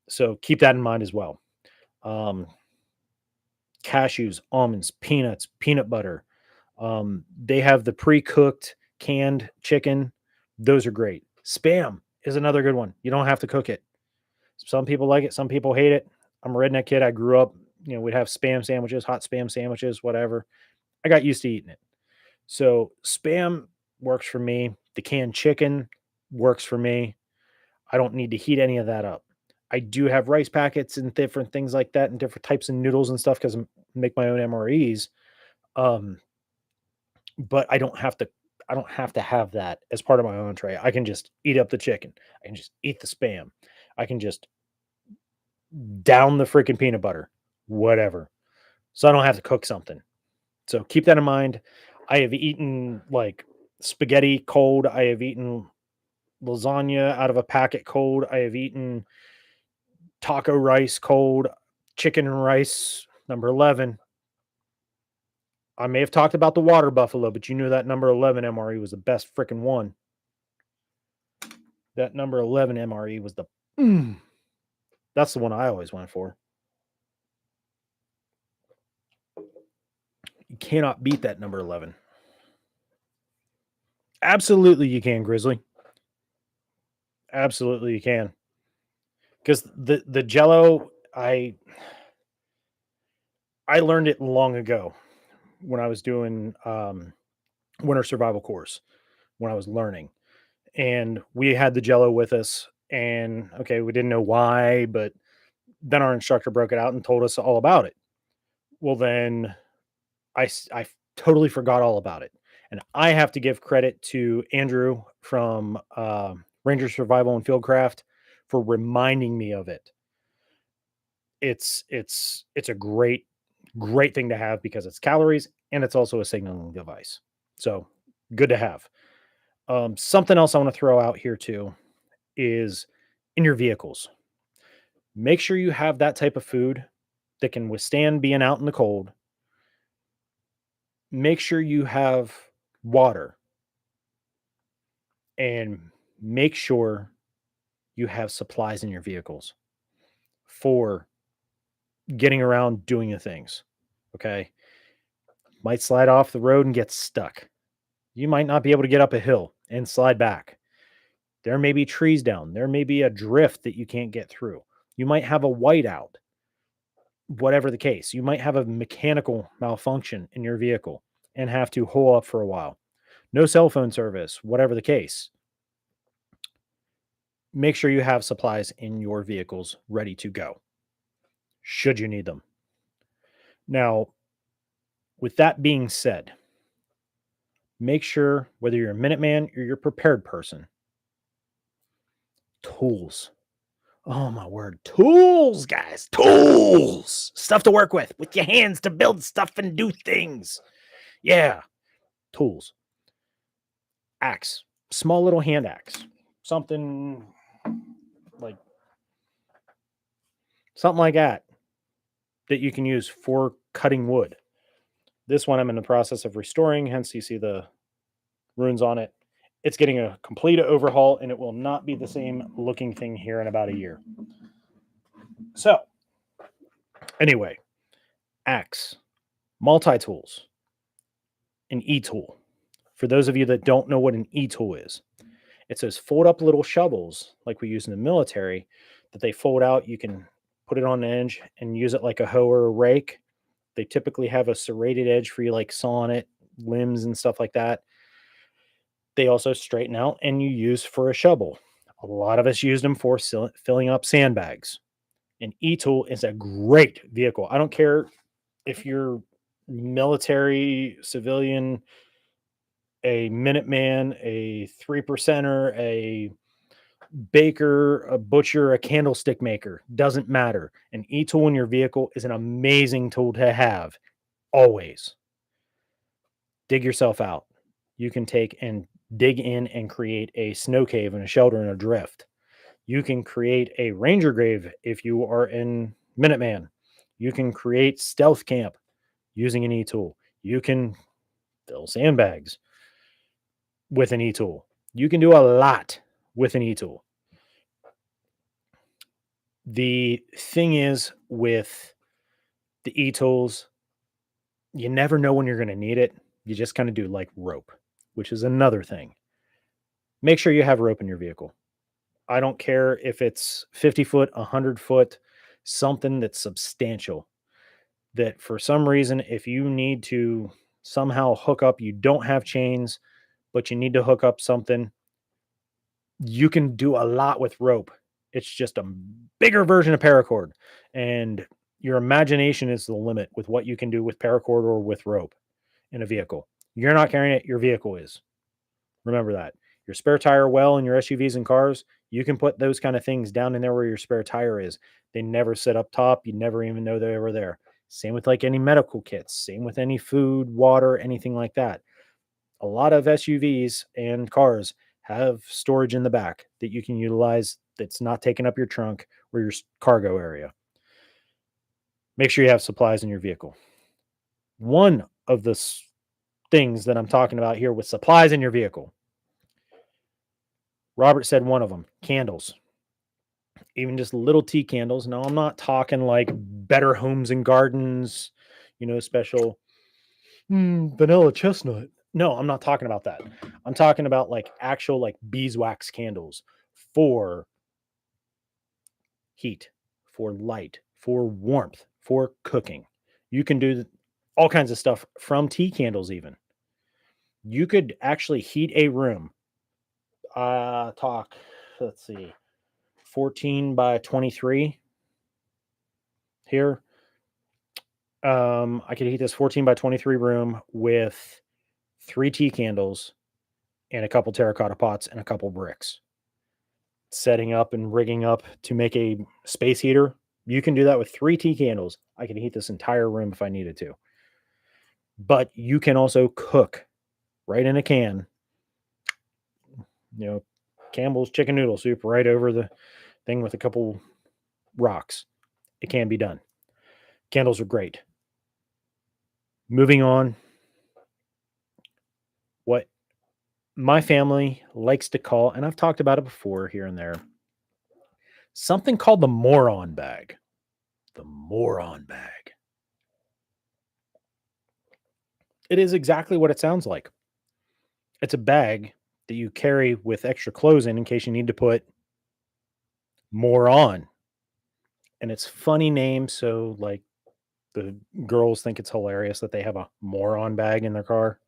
So keep that in mind as well. Um, Cashews, almonds, peanuts, peanut butter. They have the pre-cooked canned chicken. Those are great. Spam is another good one. You don't have to cook it. Some people like it, some people hate it. I'm a redneck kid. I grew up, we'd have spam sandwiches, hot spam sandwiches, whatever. I got used to eating it. So spam works for me. The canned chicken works for me. I don't need to heat any of that up. I do have rice packets and different things like that and different types of noodles and stuff because I make my own MREs. Um, but I don't have to have that as part of my entree. I can just eat up the chicken. I can just eat the spam. I can just down the freaking peanut butter, whatever. So I don't have to cook something. So keep that in mind. I have eaten like spaghetti cold. I have eaten lasagna out of a packet cold. I have eaten taco rice cold, chicken and rice number 11. I may have talked about the water buffalo, but you knew that number 11 MRE was the best freaking one. That number 11 MRE was that's the one I always went for. You cannot beat that number 11. Absolutely you can, Grizzly. Absolutely you can. Because the Jello I learned it long ago when I was doing winter survival course when I was learning, and we had the Jello with us. And okay, we didn't know why, but then our instructor broke it out and told us all about it. Well, then I totally forgot all about it, and I have to give credit to Andrew from Ranger Survival and Fieldcraft for reminding me of it. It's a great thing to have because it's calories and it's also a signaling device. So good to have. Something else I want to throw out here too is in your vehicles. Make sure you have that type of food that can withstand being out in the cold. Make sure you have water, and make sure you have supplies in your vehicles for getting around doing the things. Okay. Might slide off the road and get stuck. You might not be able to get up a hill and slide back. There may be trees down. There may be a drift that you can't get through. You might have a whiteout, whatever the case. You might have a mechanical malfunction in your vehicle and have to hole up for a while. No cell phone service, whatever the case. Make sure you have supplies in your vehicles ready to go should you need them. Now, with that being said, make sure whether you're a Minuteman or you're a prepared person, tools. Oh my word. Tools, guys. Tools. Stuff to work with your hands to build stuff and do things. Yeah. Tools. Axe. Small little hand axe. Something like that you can use for cutting wood. This one I'm in the process of restoring, hence you see the runes on it. It's getting a complete overhaul and it will not be the same looking thing here in about a year. So, anyway, axe, multi-tools, an e-tool. For those of you that don't know what an e-tool is, it's those fold up little shovels like we use in the military that they fold out. You can put it on the edge and use it like a hoe or a rake. They typically have a serrated edge for you, like sawing it, limbs and stuff like that. They also straighten out and you use for a shovel. A lot of us use them for filling up sandbags. An e-tool is a great vehicle. I don't care if you're military, civilian, a Minuteman, a 3%er, a baker, a butcher, a candlestick maker, doesn't matter. An e-tool in your vehicle is an amazing tool to have always. Dig yourself out. You can take and dig in and create a snow cave and a shelter and a drift. You can create a ranger grave if you are in Minuteman. You can create stealth camp using an e-tool. You can fill sandbags with an e-tool. You can do a lot with an e-tool. The thing is with the e-tools, you never know when you're going to need it. You just kind of do like rope, which is another thing. Make sure you have rope in your vehicle. I don't care if it's 50 foot, 100 foot, something that's substantial. That for some reason, if you need to somehow hook up, you don't have chains, but you need to hook up something, you can do a lot with rope. It's just a bigger version of paracord. And your imagination is the limit with what you can do with paracord or with rope in a vehicle. You're not carrying it, your vehicle is. Remember that. Your spare tire well in your SUVs and cars, you can put those kind of things down in there where your spare tire is. They never sit up top. You never even know they were there. Same with like any medical kits, same with any food, water, anything like that. A lot of SUVs and cars have storage in the back that you can utilize that's not taking up your trunk or your cargo area. Make sure you have supplies in your vehicle. One of the things that I'm talking about here with supplies in your vehicle, Robert said one of them, candles. Even just little tea candles. Now, I'm not talking like Better Homes and Gardens, special vanilla chestnut. No, I'm not talking about that. I'm talking about like actual like beeswax candles for heat, for light, for warmth, for cooking. You can do all kinds of stuff from tea candles, even. You could actually heat a room. Let's see, 14 by 23 here. I could heat this 14 by 23 room with 3 tea candles and a couple terracotta pots and a couple bricks. Setting up and rigging up to make a space heater. You can do that with 3 tea candles. I can heat this entire room if I needed to. But you can also cook right in a can. Campbell's chicken noodle soup right over the thing with a couple rocks. It can be done. Candles are great. Moving on. What my family likes to call, and I've talked about it before here and there, something called the moron bag. The moron bag. It is exactly what it sounds like. It's a bag that you carry with extra clothes in case you need to put more on. And it's funny name, so like the girls think it's hilarious that they have a moron bag in their car.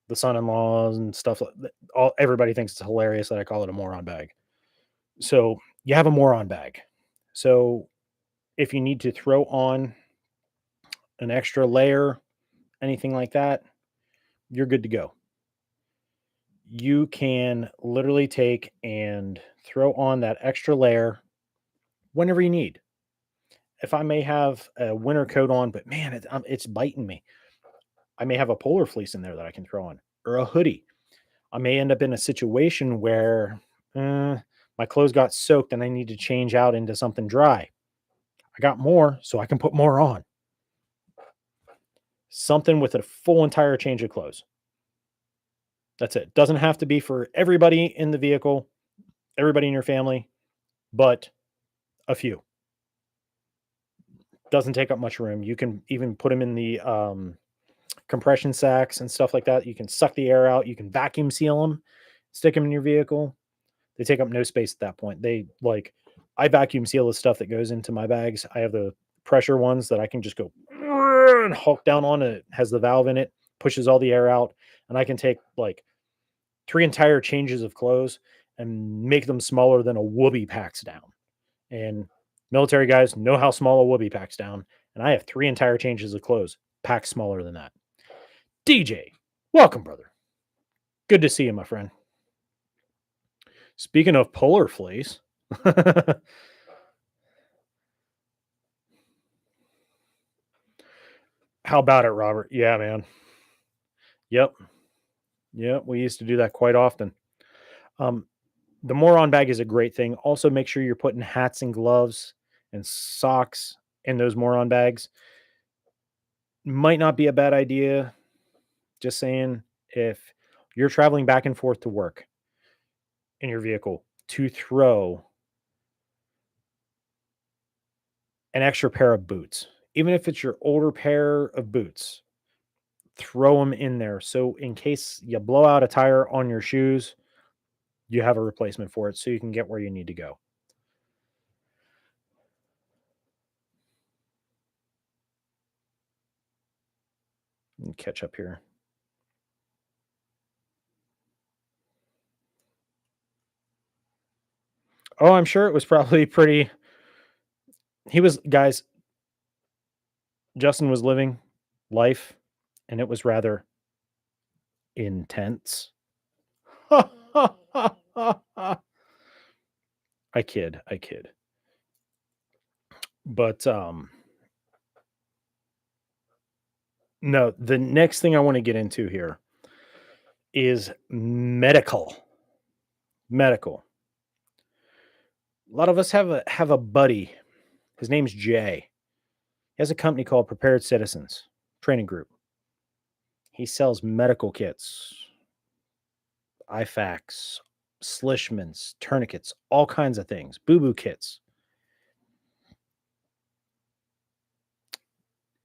The son-in-laws and stuff like that, everybody thinks it's hilarious that I call it a moron bag. So you have a moron bag. So if you need to throw on an extra layer, anything like that, you're good to go. You can literally take and throw on that extra layer whenever you need. If I may have a winter coat on, but man, it's biting me. I may have a polar fleece in there that I can throw on, or a hoodie. I may end up in a situation where my clothes got soaked and I need to change out into something dry. I got more, so I can put more on. Something with a full entire change of clothes. That's it. Doesn't have to be for everybody in the vehicle, everybody in your family, but a few. Doesn't take up much room. You can even put them in the compression sacks and stuff like that. You can suck the air out. You can vacuum seal them, stick them in your vehicle. They take up no space at that point. I vacuum seal the stuff that goes into my bags. I have the pressure ones that I can just go and hulk down on. It has the valve in it, pushes all the air out, and I can take like 3 entire changes of clothes and make them smaller than a whoopee packs down. And military guys know how small a whoopee packs down, and I have 3 entire changes of clothes packed smaller than that. DJ, welcome, brother. Good to see you, my friend. Speaking of polar fleece, how about it, Robert? Yeah, man. Yep. We used to do that quite often. The moron bag is a great thing. Also, make sure you're putting hats and gloves and socks in those moron bags. Might not be a bad idea. Just saying, if you're traveling back and forth to work in your vehicle, to throw an extra pair of boots, even if it's your older pair of boots, throw them in there. So in case you blow out a tire on your shoes, you have a replacement for it so you can get where you need to go. Let me catch up here. Oh, I'm sure it was probably pretty. Guys, Justin was living life and it was rather intense. I kid. But no, the next thing I want to get into here is medical. Medical. A lot of us have a buddy. His name's Jay. He has a company called Prepared Citizens Training Group. He sells medical kits, IFAKs, Slishmans, tourniquets, all kinds of things, boo-boo kits.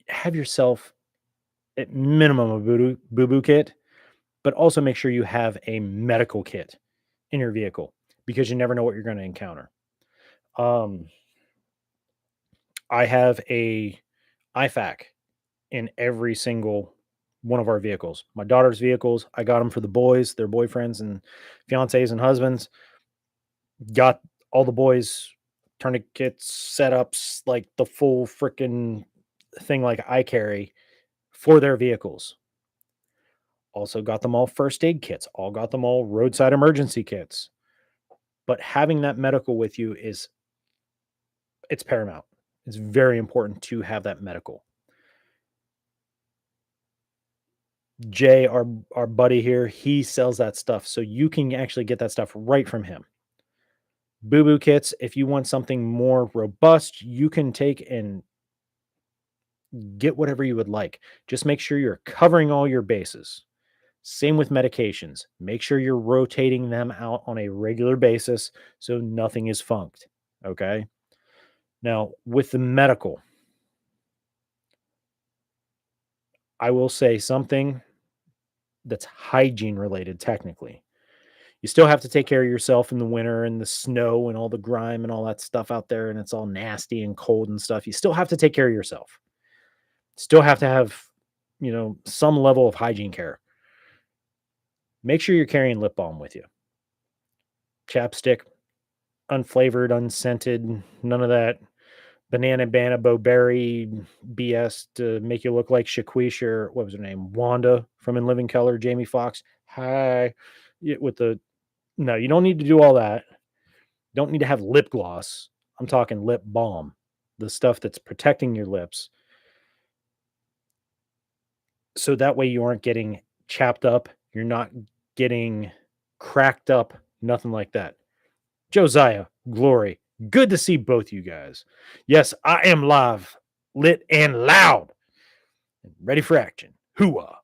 Have yourself at minimum a boo-boo kit, but also make sure you have a medical kit in your vehicle because you never know what you're going to encounter. I have a IFAC in every single one of our vehicles. My daughter's vehicles, I got them for the boys, their boyfriends and fiancés and husbands. Got all the boys tourniquets, setups, like the full freaking thing like I carry for their vehicles. Also got them all first aid kits, all got them all roadside emergency kits. But having that medical with you it's paramount. It's very important to have that medical. Jay, our buddy here, he sells that stuff, so you can actually get that stuff right from him. Boo boo kits, if you want something more robust, you can take and get whatever you would like. Just make sure you're covering all your bases. Same with medications. Make sure you're rotating them out on a regular basis so nothing is funked. Okay. Now, with the medical, I will say something that's hygiene related, technically. You still have to take care of yourself in the winter and the snow and all the grime and all that stuff out there, and it's all nasty and cold and stuff. You still have to take care of yourself. Still have to have, some level of hygiene care. Make sure you're carrying lip balm with you. Chapstick, unflavored, unscented, none of that banana berry BS to make you look like Shaquish or what was her name? Wanda from In Living Color, Jamie Foxx. Hi. No, you don't need to do all that. Don't need to have lip gloss. I'm talking lip balm, the stuff that's protecting your lips. So that way you aren't getting chapped up. You're not getting cracked up, nothing like that. Josiah, Glory, good to see both you guys. Yes, I am live, lit, and loud, and ready for action. Hooah.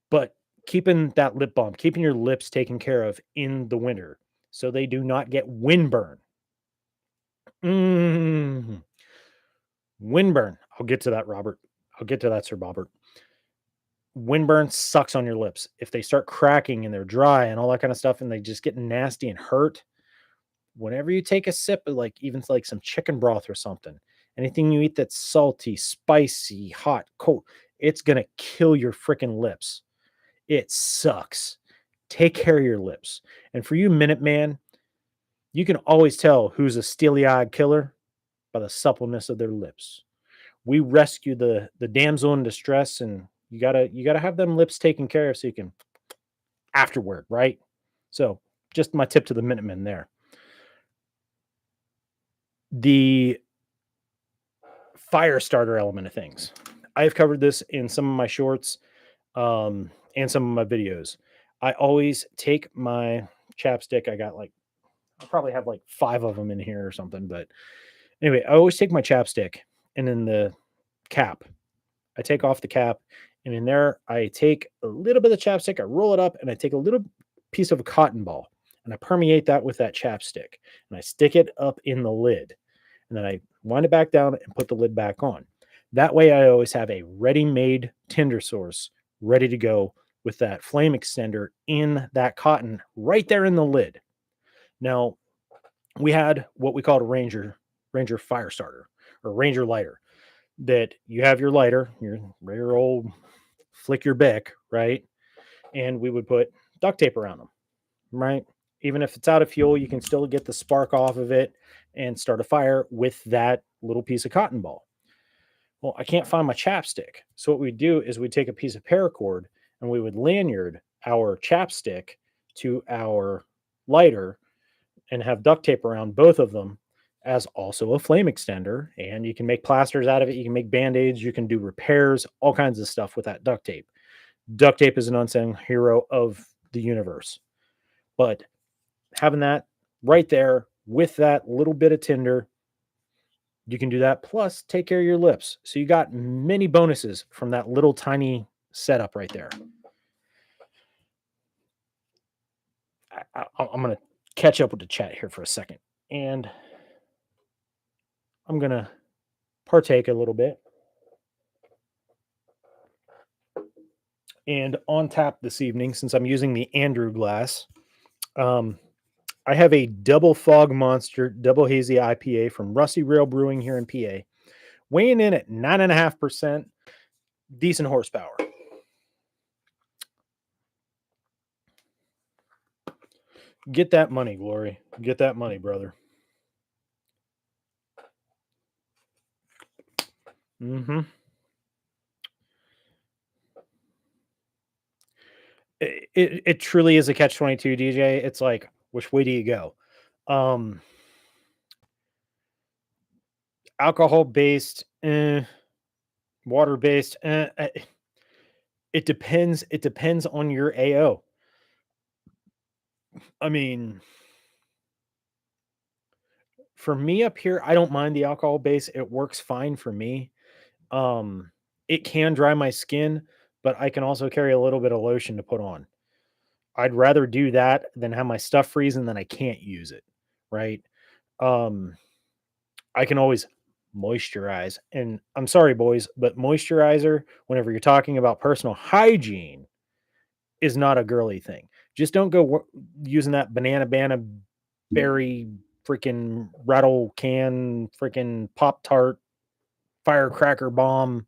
But keeping that lip balm, keeping your lips taken care of in the winter so they do not get windburn. Windburn. I'll get to that, Robert. I'll get to that, Sir Bobbert. Windburn sucks on your lips. If they start cracking and they're dry and all that kind of stuff and they just get nasty and hurt, whenever you take a sip of even like some chicken broth or something, anything you eat that's salty, spicy, hot, cold, it's going to kill your freaking lips. It sucks. Take care of your lips. And for you Minuteman, you can always tell who's a steely-eyed killer by the suppleness of their lips. We rescue the damsel in distress, and you gotta have them lips taken care of so you can afterward, right? So just my tip to the Minutemen there. The fire starter element of things. I've covered this in some of my shorts and some of my videos. I always take my chapstick. I probably have 5 of them in here or something. But anyway, I always take my chapstick and then the cap. I take off the cap, and in there, I take a little bit of chapstick, I roll it up, and I take a little piece of a cotton ball, and I permeate that with that chapstick, and I stick it up in the lid, and then I wind it back down and put the lid back on. That way, I always have a ready-made tinder source ready to go with that flame extender in that cotton right there in the lid. Now, we had what we called a Ranger fire starter or Ranger lighter. That you have your lighter, your old flick your bick, right? And we would put duct tape around them, right? Even if it's out of fuel, you can still get the spark off of it and start a fire with that little piece of cotton ball. Well, I can't find my chapstick. So what we do is we take a piece of paracord and we would lanyard our chapstick to our lighter and have duct tape around both of them as also a flame extender. And you can make plasters out of it. You can make band-aids. You can do repairs, all kinds of stuff with that duct tape. Duct tape is an unsung hero of the universe. But having that right there with that little bit of tinder, you can do that. Plus, take care of your lips. So you got many bonuses from that little tiny setup right there. I'm going to catch up with the chat here for a second. And I'm going to partake a little bit. And on tap this evening, since I'm using the Andrew glass, I have a Double Fog Monster Double Hazy IPA from Rusty Rail Brewing here in PA. weighing in at 9.5%, decent horsepower. Get that money, Glory. Get that money, brother. Mm-hmm. It truly is a catch-22, DJ. It's like, which way do you go? Alcohol-based, water-based, it depends. It depends on your AO. I mean, for me up here, I don't mind the alcohol base. It works fine for me. Um, it can dry my skin, but I can also carry a little bit of lotion to put on. I'd rather do that than have my stuff freeze and then I can't use it, right? Um, I can always moisturize. And I'm sorry, boys, but moisturizer, whenever you're talking about personal hygiene, is not a girly thing. Just don't go using that banana berry freaking rattle can freaking Pop Tart firecracker bomb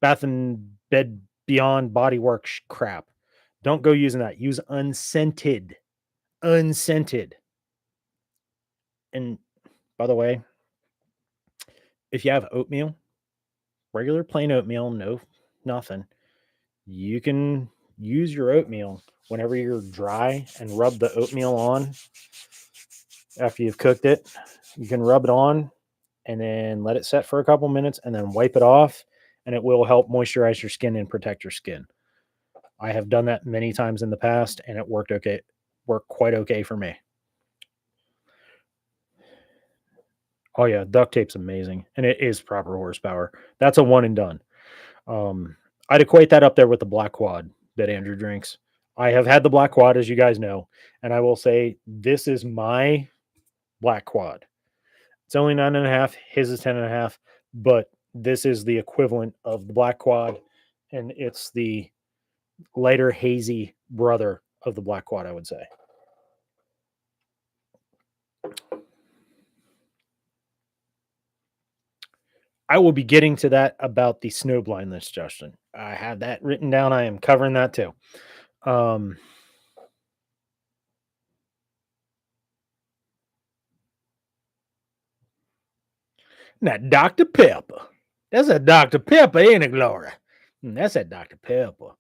Bath and Bed Beyond Bodywork crap. Don't go using that. Use unscented. Unscented. And by the way, if you have oatmeal, regular plain oatmeal, no nothing, you can use your oatmeal whenever you're dry and rub the oatmeal on after you've cooked it. You can rub it on and then let it set for a couple minutes and then wipe it off, and it will help moisturize your skin and protect your skin. I have done that many times in the past and it worked okay. Worked quite okay for me. Oh yeah, duct tape's amazing, and it is proper horsepower. That's a one and done. Um, I'd equate that up there with the black quad that Andrew drinks. I have had the black quad, as you guys know, and I will say this is my black quad. It's only 9.5. His is 10.5, but this is the equivalent of the black quad, and it's the lighter hazy brother of the black quad, I would say. I will be getting to that about the snow blindness, Justin. I have that written down. I am covering that too. Um, now, Dr. Pepper. That's a Dr. Pepper, ain't it, Gloria? That's a Dr. Pepper.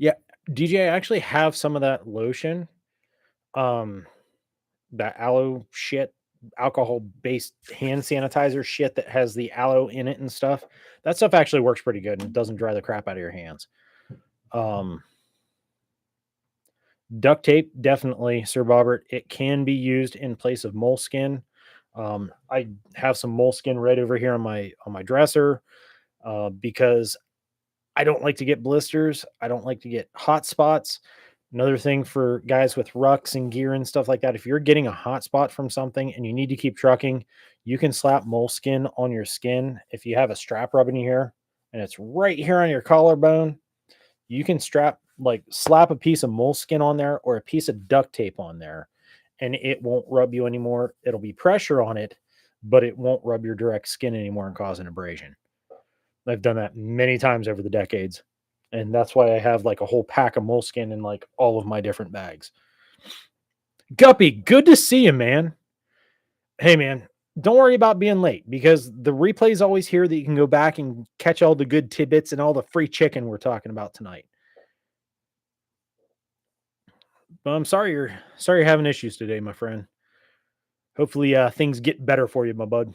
Yeah, DJ, I actually have some of that lotion. Um, that aloe shit, alcohol based hand sanitizer shit that has the aloe in it and stuff. That stuff actually works pretty good and doesn't dry the crap out of your hands. Duct tape, definitely, Sir Bobbert. It can be used in place of moleskin. I have some moleskin right over here on my dresser because I don't like to get blisters. I don't like to get hot spots. Another thing for guys with rucks and gear and stuff like that, if you're getting a hot spot from something and you need to keep trucking, you can slap moleskin on your skin. If you have a strap rubbing you here and it's right here on your collarbone, you can slap a piece of moleskin on there or a piece of duct tape on there, and it won't rub you anymore. It'll be pressure on it, but it won't rub your direct skin anymore and cause an abrasion. I've done that many times over the decades. And that's why I have like a whole pack of moleskin in like all of my different bags. Guppy, good to see you, man. Hey, man, don't worry about being late because the replay is always here that you can go back and catch all the good tidbits and all the free chicken we're talking about tonight. But I'm sorry you're having issues today, my friend. Hopefully things get better for you, my bud.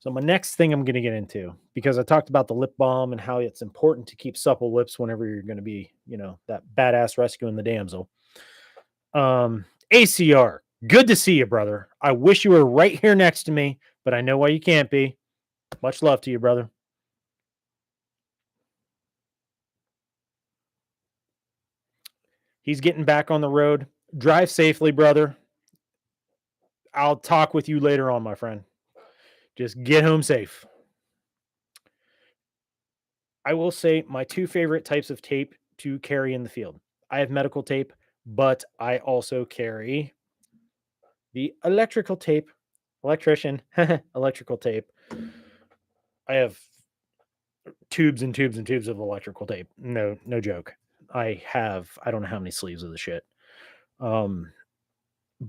So my next thing I'm going to get into, because I talked about the lip balm and how it's important to keep supple lips whenever you're going to be, that badass rescuing the damsel. ACR, good to see you, brother. I wish you were right here next to me, but I know why you can't be. Much love to you, brother. He's getting back on the road. Drive safely, brother. I'll talk with you later on, my friend. Just get home safe. I will say my two favorite types of tape to carry in the field. I have medical tape, but I also carry The electrical tape, electrician, electrical tape. I have tubes and tubes and tubes of electrical tape. No, no joke. I don't know how many sleeves of the shit. Um,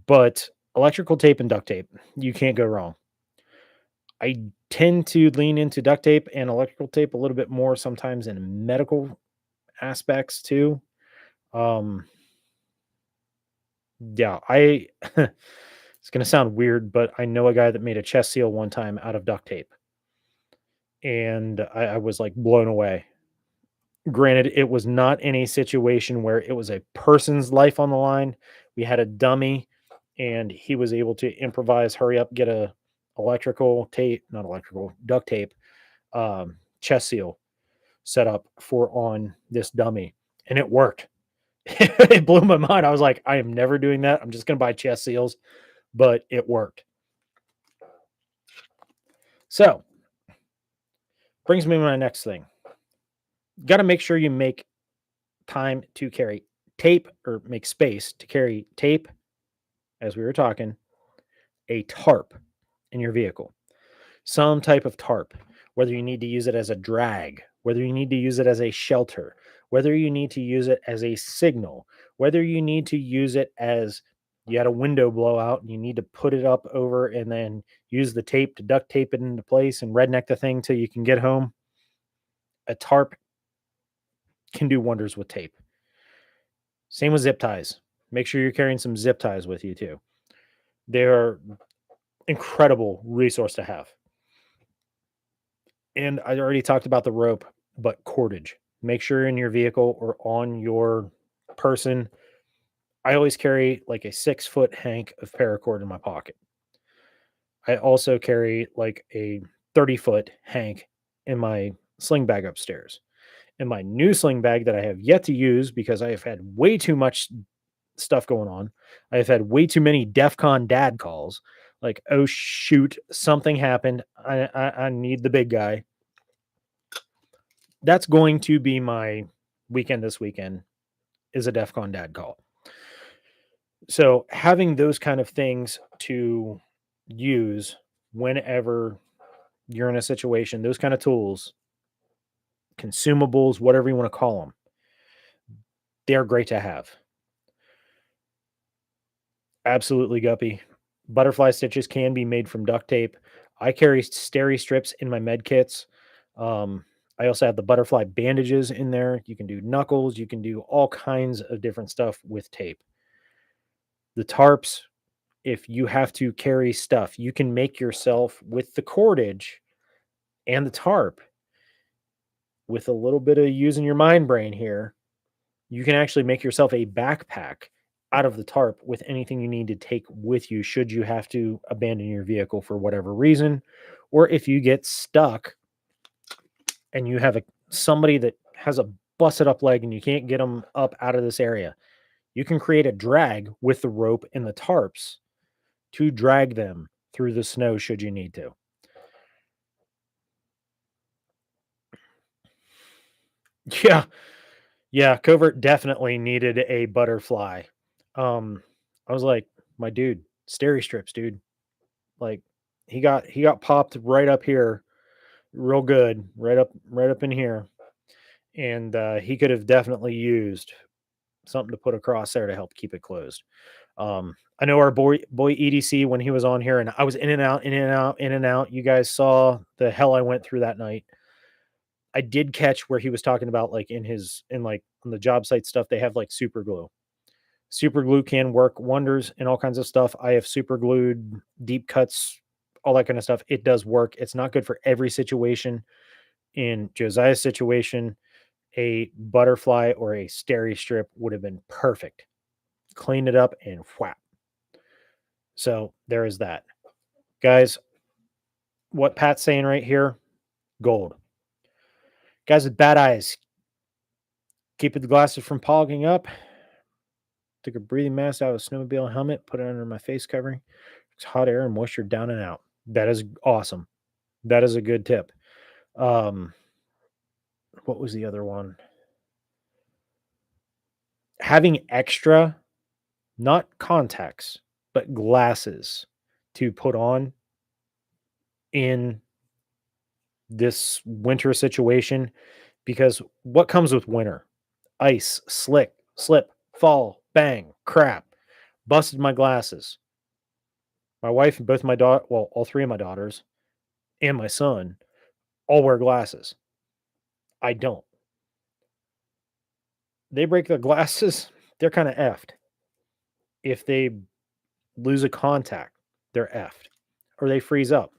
but electrical tape and duct tape, you can't go wrong. I tend to lean into duct tape and electrical tape a little bit more sometimes in medical aspects too. Um, yeah, I it's gonna sound weird, but I know a guy that made a chest seal one time out of duct tape, and I was like blown away. Granted, it was not in a situation where it was a person's life on the line. We had a dummy, and he was able to improvise, hurry up, get a electrical tape, not electrical, duct tape, chest seal set up for on this dummy, and it worked. It blew my mind. I was like, I am never doing that. I'm just gonna buy chest seals, but it worked. So brings me to my next thing. Got to make sure you make time to carry tape or make space to carry tape, as we were talking, a tarp in your vehicle, some type of tarp, whether you need to use it as a drag, whether you need to use it as a shelter, whether you need to use it as a signal, whether you need to use it as you had a window blowout and you need to put it up over and then use the tape to duct tape it into place and redneck the thing till you can get home. A tarp can do wonders with tape. Same with zip ties. Make sure you're carrying some zip ties with you too. They're incredible resource to have. And I already talked about the rope, but cordage. Make sure in your vehicle or on your person. I always carry like a 6-foot hank of paracord in my pocket. I also carry like a 30-foot hank in my sling bag upstairs. In my new sling bag that I have yet to use because I have had way too much stuff going on. I have had way too many DEF CON dad calls. Like, oh shoot, something happened. I need the big guy. That's going to be my weekend this weekend is a DEF CON dad call. So having those kind of things to use whenever you're in a situation, those kind of tools, consumables, whatever you want to call them, they're great to have. Absolutely, Guppy. Butterfly stitches can be made from duct tape. I carry steri strips in my med kits. I also have the butterfly bandages in there. You can do knuckles. You can do all kinds of different stuff with tape. The tarps, if you have to carry stuff, you can make yourself with the cordage and the tarp with a little bit of using your mind brain here. You can actually make yourself a backpack out of the tarp with anything you need to take with you should you have to abandon your vehicle for whatever reason, or if you get stuck and you have somebody that has a busted up leg and you can't get them up out of this area, you can create a drag with the rope and the tarps to drag them through the snow should you need to. Yeah, yeah, Covert definitely needed a butterfly. I was like, my dude, steri strips, dude. Like he got popped right up here, real good, right up in here, and he could have definitely used something to put across there to help keep it closed. I know our boy EDC when he was on here, and I was in and out, in and out, in and out. You guys saw the hell I went through that night. I did catch where he was talking about like in like on the job site stuff, they have like super glue. Super glue can work wonders in all kinds of stuff. I have super glued deep cuts, all that kind of stuff. It does work. It's not good for every situation. In Josiah's situation, a butterfly or a steri strip would have been perfect. Clean it up and whap. So there is that. Guys, what Pat's saying right here, gold. Guys with bad eyes, keep the glasses from fogging up. Took a breathing mask out of a snowmobile helmet, put it under my face covering. It's hot air and moisture down and out. That is awesome. That is a good tip. What was the other one? Having extra, not contacts, but glasses to put on in this winter situation, because what comes with winter? Ice, slick, slip, fall, bang, crap. Busted my glasses. My wife and both my daughter, well, all three of my daughters and my son all wear glasses. I don't. They break their glasses, they're kind of effed. If they lose a contact, they're effed. Or they freeze up.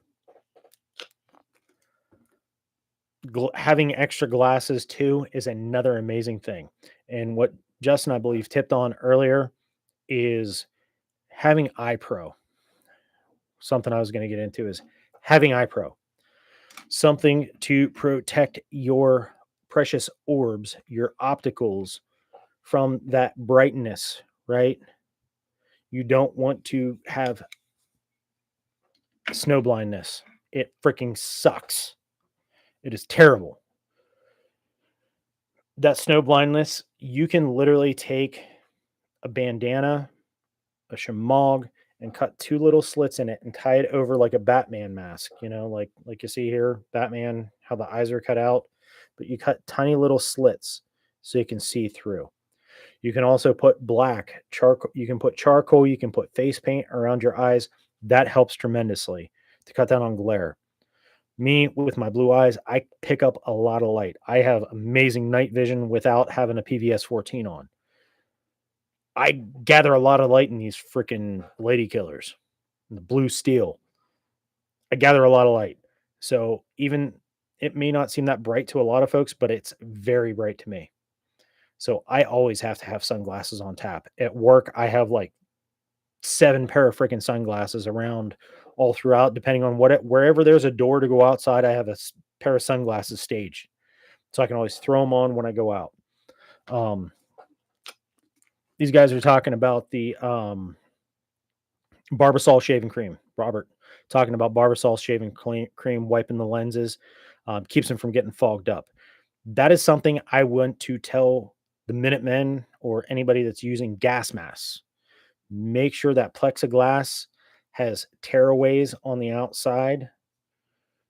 Having extra glasses too is another amazing thing. And what Justin, I believe, tipped on earlier is having eye pro. Something I was going to get into is having eye pro, something to protect your precious orbs, your opticals from that brightness, right? You don't want to have snow blindness. It freaking sucks. It is terrible. That snow blindness, you can literally take a bandana, a shamog, and cut two little slits in it and tie it over like a Batman mask, like you see here, Batman, how the eyes are cut out, but you cut tiny little slits so you can see through. You can also put black charcoal, you can put charcoal, you can put face paint around your eyes. That helps tremendously to cut down on glare. Me with my blue eyes, I pick up a lot of light. I have amazing night vision without having a PVS 14 on. I gather a lot of light in these freaking lady killers, the blue steel. I gather a lot of light. So even it may not seem that bright to a lot of folks, but it's very bright to me. So I always have to have sunglasses on tap. At work, I have like 7 pair of freaking sunglasses around all throughout, depending on wherever there's a door to go outside, I have a pair of sunglasses staged. So I can always throw them on when I go out. Um, these guys are talking about the Barbasol shaving cream. Robert talking about Barbasol shaving cream, wiping the lenses, keeps them from getting fogged up. That is something I want to tell the Minutemen or anybody that's using gas masks. Make sure that plexiglass has tearaways on the outside.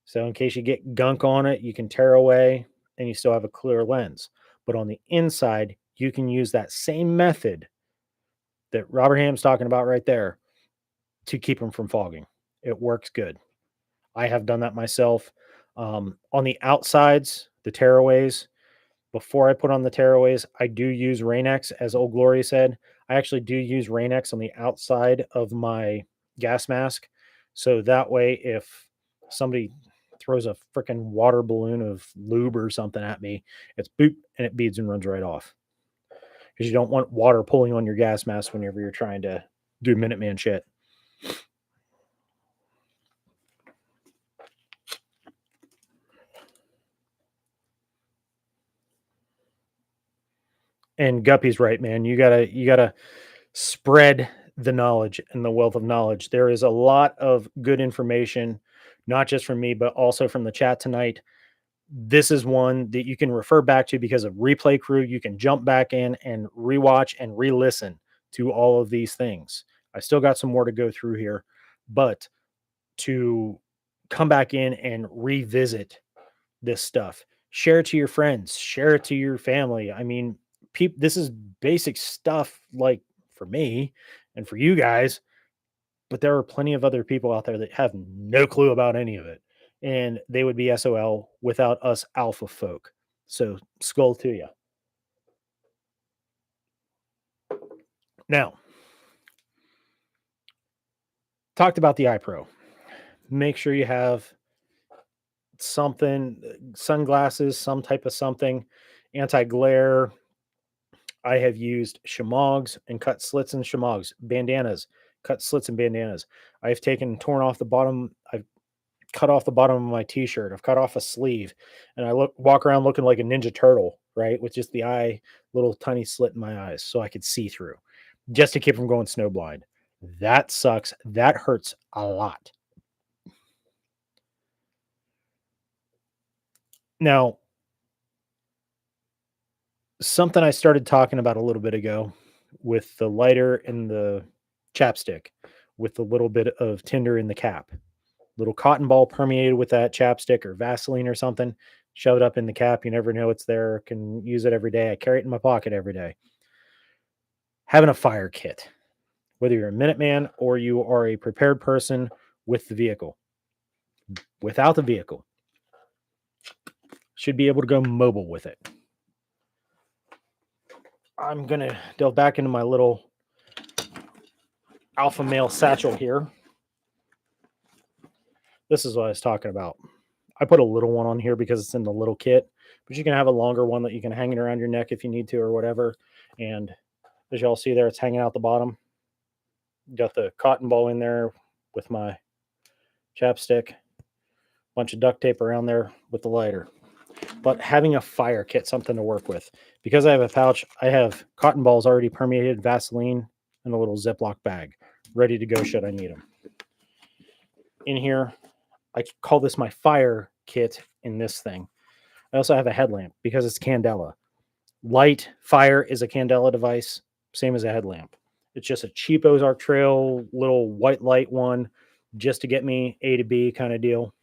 So in case you get gunk on it, you can tear away and you still have a clear lens. But on the inside, you can use that same method that Robert Ham's talking about right there to keep them from fogging. It works good. I have done that myself. On the outsides, the tearaways, before I put on the tearaways, I do use Rain-X, as Old Glory said. I actually do use Rain-X on the outside of my gas mask. So that way, if somebody throws a freaking water balloon of lube or something at me, it's boop and it beads and runs right off. Because you don't want water pulling on your gas mask whenever you're trying to do Minuteman shit. And Guppy's right, man. You gotta spread the knowledge and the wealth of knowledge. There is a lot of good information, not just from me, but also from the chat tonight. This is one that you can refer back to because of Replay Crew. You can jump back in and rewatch and re-listen to all of these things. I still got some more to go through here, but to come back in and revisit this stuff, share it to your friends, share it to your family. I mean, this is basic stuff, like for me and for you guys, but there are plenty of other people out there that have no clue about any of it, and they would be SOL without us alpha folk. So skull to you. Now, talked about the iPro. Make sure you have something, sunglasses, some type of something, anti-glare. I have used shamogs and cut slits in shamogs, bandanas, cut slits and bandanas. I've taken torn off the bottom. I've cut off the bottom of my t-shirt. I've cut off a sleeve, and I walk around looking like a ninja turtle, right, with just the little tiny slit in my eyes, so I could see through, just to keep from going snowblind. That sucks. That hurts a lot. Now, something I started talking about a little bit ago with the lighter and the chapstick, with a little bit of tinder in the cap. Little cotton ball permeated with that chapstick or Vaseline or something. Shove it up in the cap. You never know it's there. Can use it every day. I carry it in my pocket every day. Having a fire kit, whether you're a Minuteman or you are a prepared person with the vehicle. Without the vehicle, should be able to go mobile with it. I'm going to delve back into my little alpha male satchel here. This is what I was talking about. I put a little one on here because it's in the little kit, but you can have a longer one that you can hang it around your neck if you need to or whatever. And as y'all see there, it's hanging out the bottom. Got the cotton ball in there with my chapstick, bunch of duct tape around there with the lighter. But having a fire kit, something to work with. Because I have a pouch, I have cotton balls already permeated, Vaseline, and a little Ziploc bag ready to go should I need them. In here, I call this my fire kit in this thing. I also have a headlamp because it's candela. Light fire is a candela device, same as a headlamp. It's just a cheap Ozark Trail little white light one just to get me A to B kind of deal.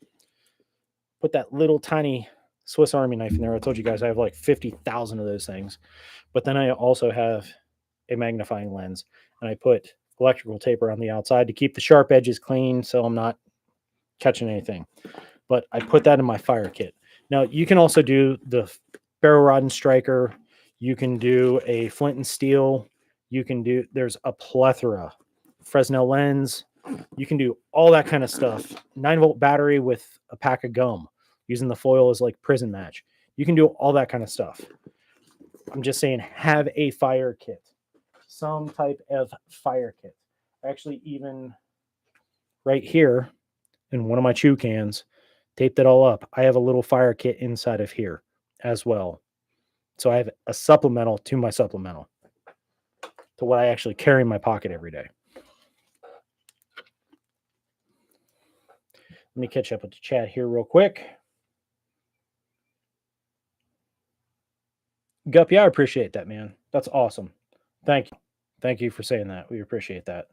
Put that little tiny Swiss Army knife in there. I told you guys I have like 50,000 of those things. But then I also have a magnifying lens, and I put electrical tape around the outside to keep the sharp edges clean so I'm not catching anything. But I put that in my fire kit. Now, you can also do the barrel rod and striker. You can do a flint and steel. You can do, there's a plethora. Fresnel lens. You can do all that kind of stuff. 9-volt battery with a pack of gum, using the foil as like prison match. You can do all that kind of stuff. I'm just saying, have a fire kit. Some type of fire kit. Actually, even right here in one of my chew cans, taped it all up. I have a little fire kit inside of here as well. So I have a supplemental to my supplemental to what I actually carry in my pocket every day. Let me catch up with the chat here real quick. Gup, yeah, I appreciate that, man. That's awesome. Thank you. Thank you for saying that. We appreciate that.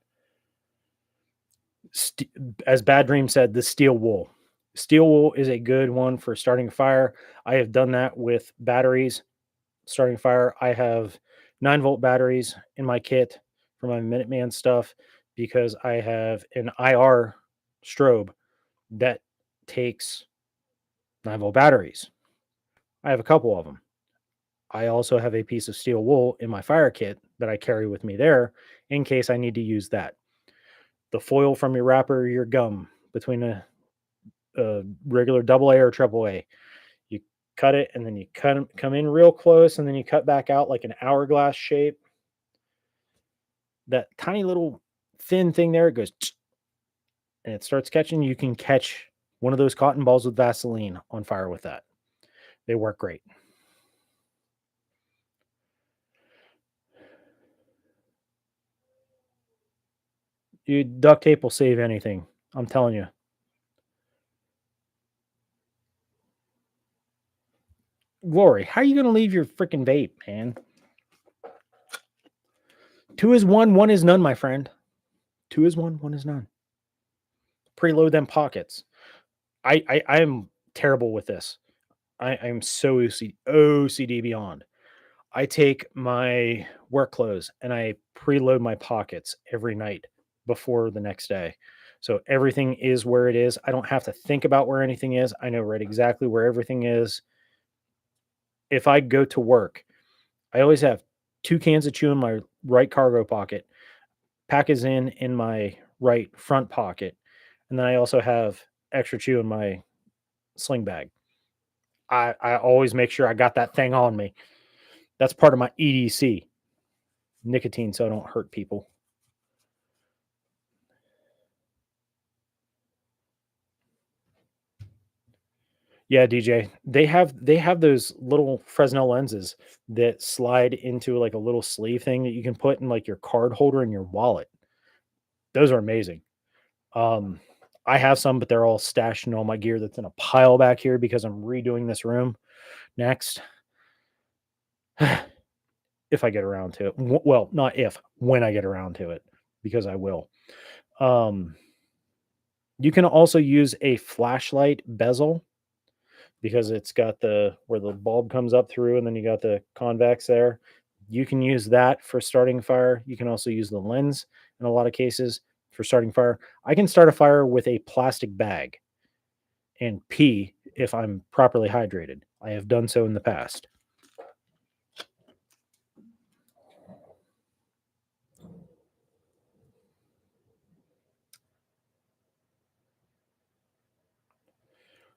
As Bad Dream said, the steel wool. Steel wool is a good one for starting a fire. I have done that with batteries. Starting fire, I have 9-volt batteries in my kit for my Minuteman stuff because I have an IR strobe that takes 9-volt batteries. I have a couple of them. I also have a piece of steel wool in my fire kit that I carry with me there in case I need to use that. The foil from your wrapper, your gum between a regular AA or AAA. You cut it and then you come in real close and then you cut back out like an hourglass shape. That tiny little thin thing there, it goes and it starts catching. You can catch one of those cotton balls with Vaseline on fire with that. They work great. Duct tape will save anything. I'm telling you. Glory, how are you going to leave your freaking vape, man? 2 is 1, 1 is none, my friend. 2 is 1, 1 is none. Preload them pockets. I am terrible with this. I'm so OCD beyond. I take my work clothes and I preload my pockets every night before the next day. So everything is where it is. I don't have to think about where anything is. I know right exactly where everything is. If I go to work, I always have 2 cans of chew in my right cargo pocket, pack is in my right front pocket, and then I also have extra chew in my sling bag. I always make sure I got that thing on me. That's part of my EDC, nicotine, so I don't hurt people. Yeah, DJ. They have those little Fresnel lenses that slide into like a little sleeve thing that you can put in like your card holder in your wallet. Those are amazing. I have some, but they're all stashed in all my gear that's in a pile back here because I'm redoing this room next. If I get around to it. Well, not if, when I get around to it, because I will. You can also use a flashlight bezel because it's got the where the bulb comes up through and then you got the convex there. You can use that for starting fire. You can also use the lens in a lot of cases for starting fire. I can start a fire with a plastic bag and pee if I'm properly hydrated. I have done so in the past.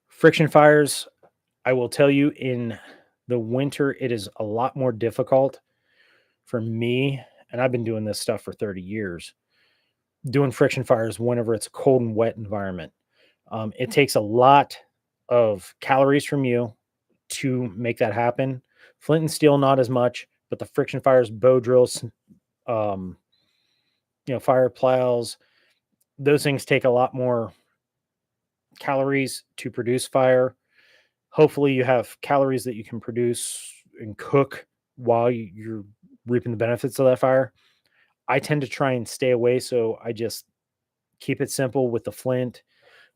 Friction fires, I will tell you, in the winter, it is a lot more difficult for me. And I've been doing this stuff for 30 years, doing friction fires whenever it's a cold and wet environment. It takes a lot of calories from you to make that happen. Flint and steel, not as much, but the friction fires, bow drills, um, fire plows, those things take a lot more calories to produce fire. Hopefully, you have calories that you can produce and cook while you're reaping the benefits of that fire. I tend to try and stay away, so I just keep it simple with the flint,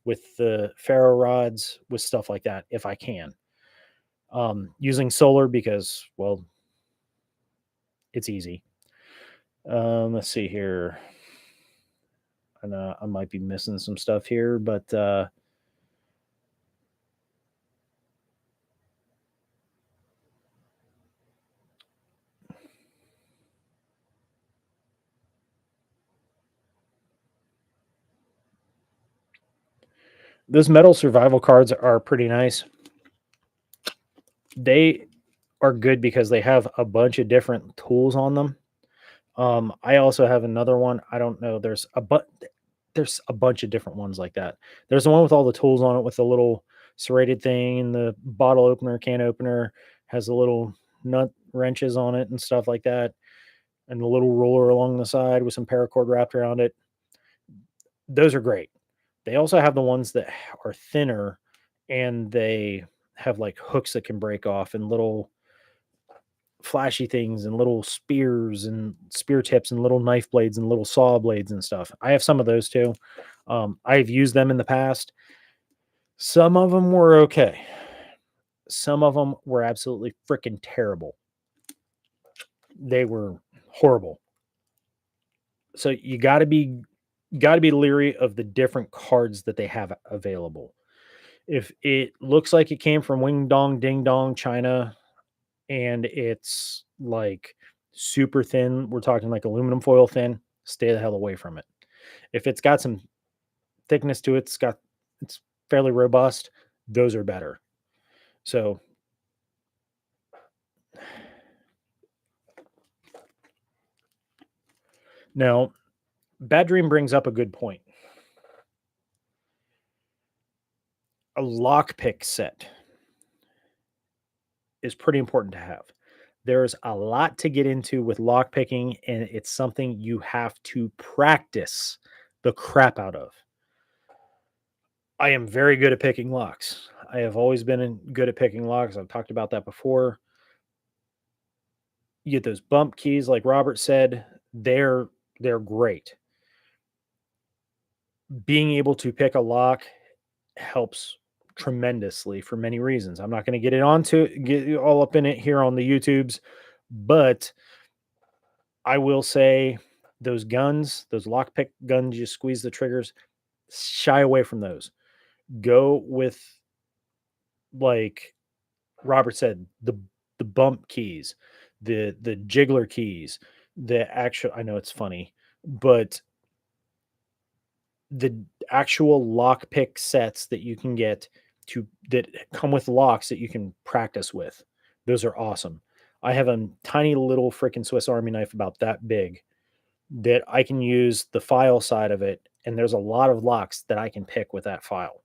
with the ferro rods, with stuff like that if I can. Using solar because, well, it's easy. Let's see here. I know I might be missing some stuff here, but those metal survival cards are pretty nice. They are good because they have a bunch of different tools on them. I also have another one. I don't know. There's a bunch of different ones like that. There's the one with all the tools on it with the little serrated thing and the bottle opener, can opener has the little nut wrenches on it and stuff like that, and the little roller along the side with some paracord wrapped around it. Those are great. They also have the ones that are thinner and they have like hooks that can break off and little flashy things and little spears and spear tips and little knife blades and little saw blades and stuff. I have some of those too. I've used them in the past. Some of them were okay. Some of them were absolutely freaking terrible. They were horrible. So you got to be leery of the different cards that they have available. If it looks like it came from Wing Dong Ding Dong China and it's like super thin, we're talking like aluminum foil thin, stay the hell away from it. If it's got some thickness to it, it's fairly robust, those are better. So now Bad Dream brings up a good point. A lockpick set is pretty important to have. There's a lot to get into with lockpicking, and it's something you have to practice the crap out of. I am very good at picking locks. I have always been good at picking locks. I've talked about that before. You get those bump keys, like Robert said, they're great. Being able to pick a lock helps tremendously for many reasons. I'm not going to get all up in it here on the YouTubes, but I will say those guns, those lockpick guns, you squeeze the triggers, shy away from those. Go with, like Robert said, the bump keys, the jiggler keys, the actual. I know it's funny, but the actual lockpick sets that you can get that come with locks that you can practice with. Those are awesome. I have a tiny little freaking Swiss Army knife about that big that I can use the file side of it, and there's a lot of locks that I can pick with that file.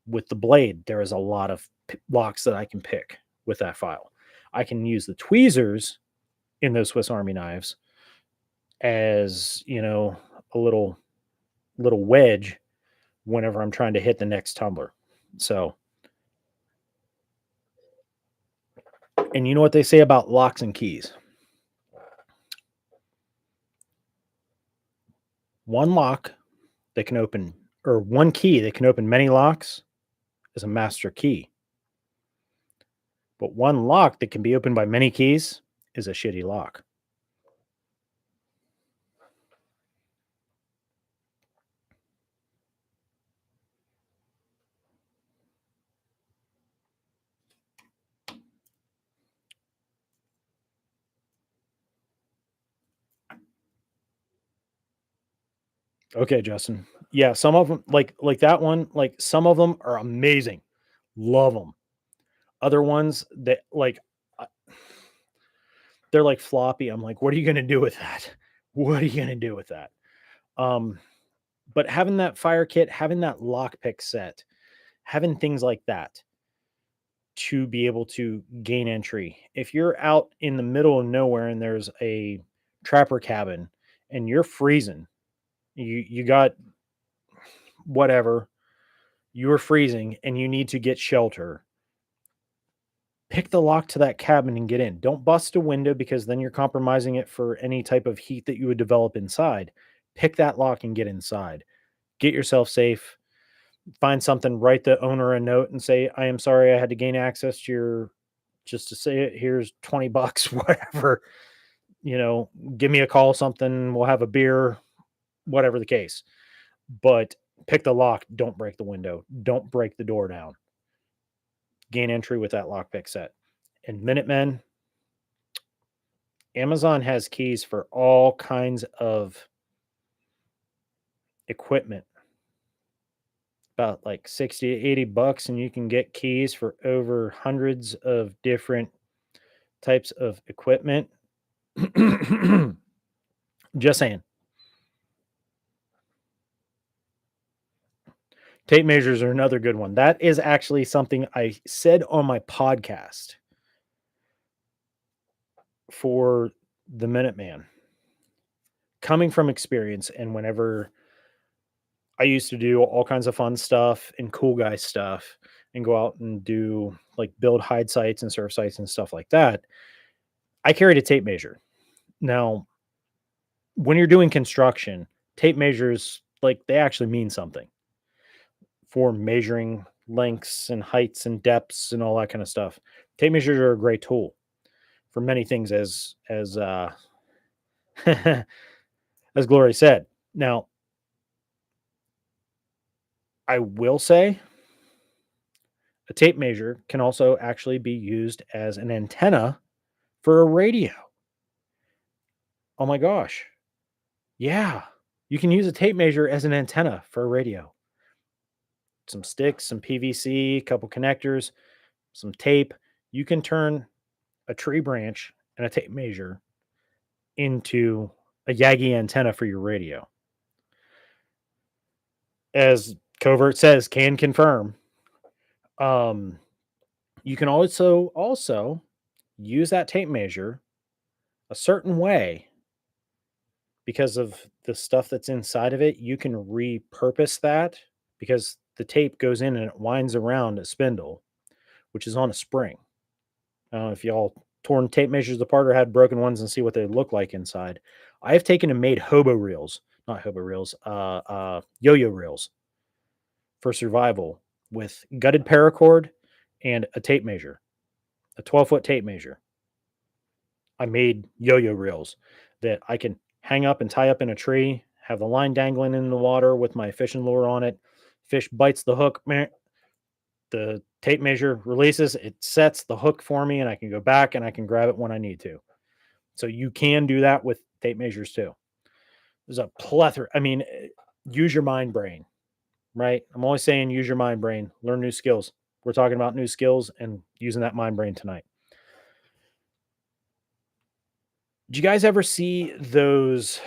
With the blade, there is a lot of locks that I can pick with that file. I can use the tweezers in those Swiss Army knives as, a little wedge whenever I'm trying to hit the next tumbler. So, and you know what they say about locks and keys? One lock that can open, or one key that can open many locks is a master key. But one lock that can be opened by many keys is a shitty lock. Okay, Justin. Yeah, some of them, like that one, like some of them are amazing. Love them. Other ones that like uh, they're like floppy. I'm like, what are you going to do with that? What are you going to do with that? Um, but having that fire kit, having that lockpick set, having things like that to be able to gain entry. If you're out in the middle of nowhere and there's a trapper cabin and you're freezing, you got whatever, you're freezing and you need to get shelter. Pick the lock to that cabin and get in. Don't bust a window because then you're compromising it for any type of heat that you would develop inside. Pick that lock and get inside. Get yourself safe. Find something, write the owner a note and say, I am sorry I had to gain access to your, just to say it, here's 20 bucks, whatever. Give me a call, something, we'll have a beer, whatever the case. But pick the lock, don't break the window, don't break the door down. Gain entry with that lockpick set. And Minutemen, Amazon has keys for all kinds of equipment. About like 60 to 80 bucks, and you can get keys for over hundreds of different types of equipment. Just saying. Tape measures are another good one. That is actually something I said on my podcast for the Minuteman. Coming from experience, and whenever I used to do all kinds of fun stuff and cool guy stuff and go out and do like build hide sites and surf sites and stuff like that, I carried a tape measure. Now, when you're doing construction, tape measures, like, they actually mean something for measuring lengths and heights and depths and all that kind of stuff. Tape measures are a great tool for many things, as as Glory said. Now, I will say a tape measure can also actually be used as an antenna for a radio. Oh my gosh. Yeah. You can use a tape measure as an antenna for a radio. Some sticks, some PVC, a couple connectors, some tape. You can turn a tree branch and a tape measure into a Yagi antenna for your radio. As Covert says, can confirm. You can also use that tape measure a certain way because of the stuff that's inside of it. You can repurpose that because the tape goes in and it winds around a spindle, which is on a spring. I don't know if y'all torn tape measures apart or had broken ones and see what they look like inside. I have taken and made hobo reels, not hobo reels, yo-yo reels for survival with gutted paracord and a tape measure, a 12-foot tape measure. I made yo-yo reels that I can hang up and tie up in a tree, have the line dangling in the water with my fishing lure on it. Fish bites the hook, the tape measure releases, it sets the hook for me, and I can go back and I can grab it when I need to. So you can do that with tape measures too. There's a plethora. I mean, use your mind brain, right? I'm always saying use your mind brain, learn new skills. We're talking about new skills and using that mind brain tonight. Did you guys ever see those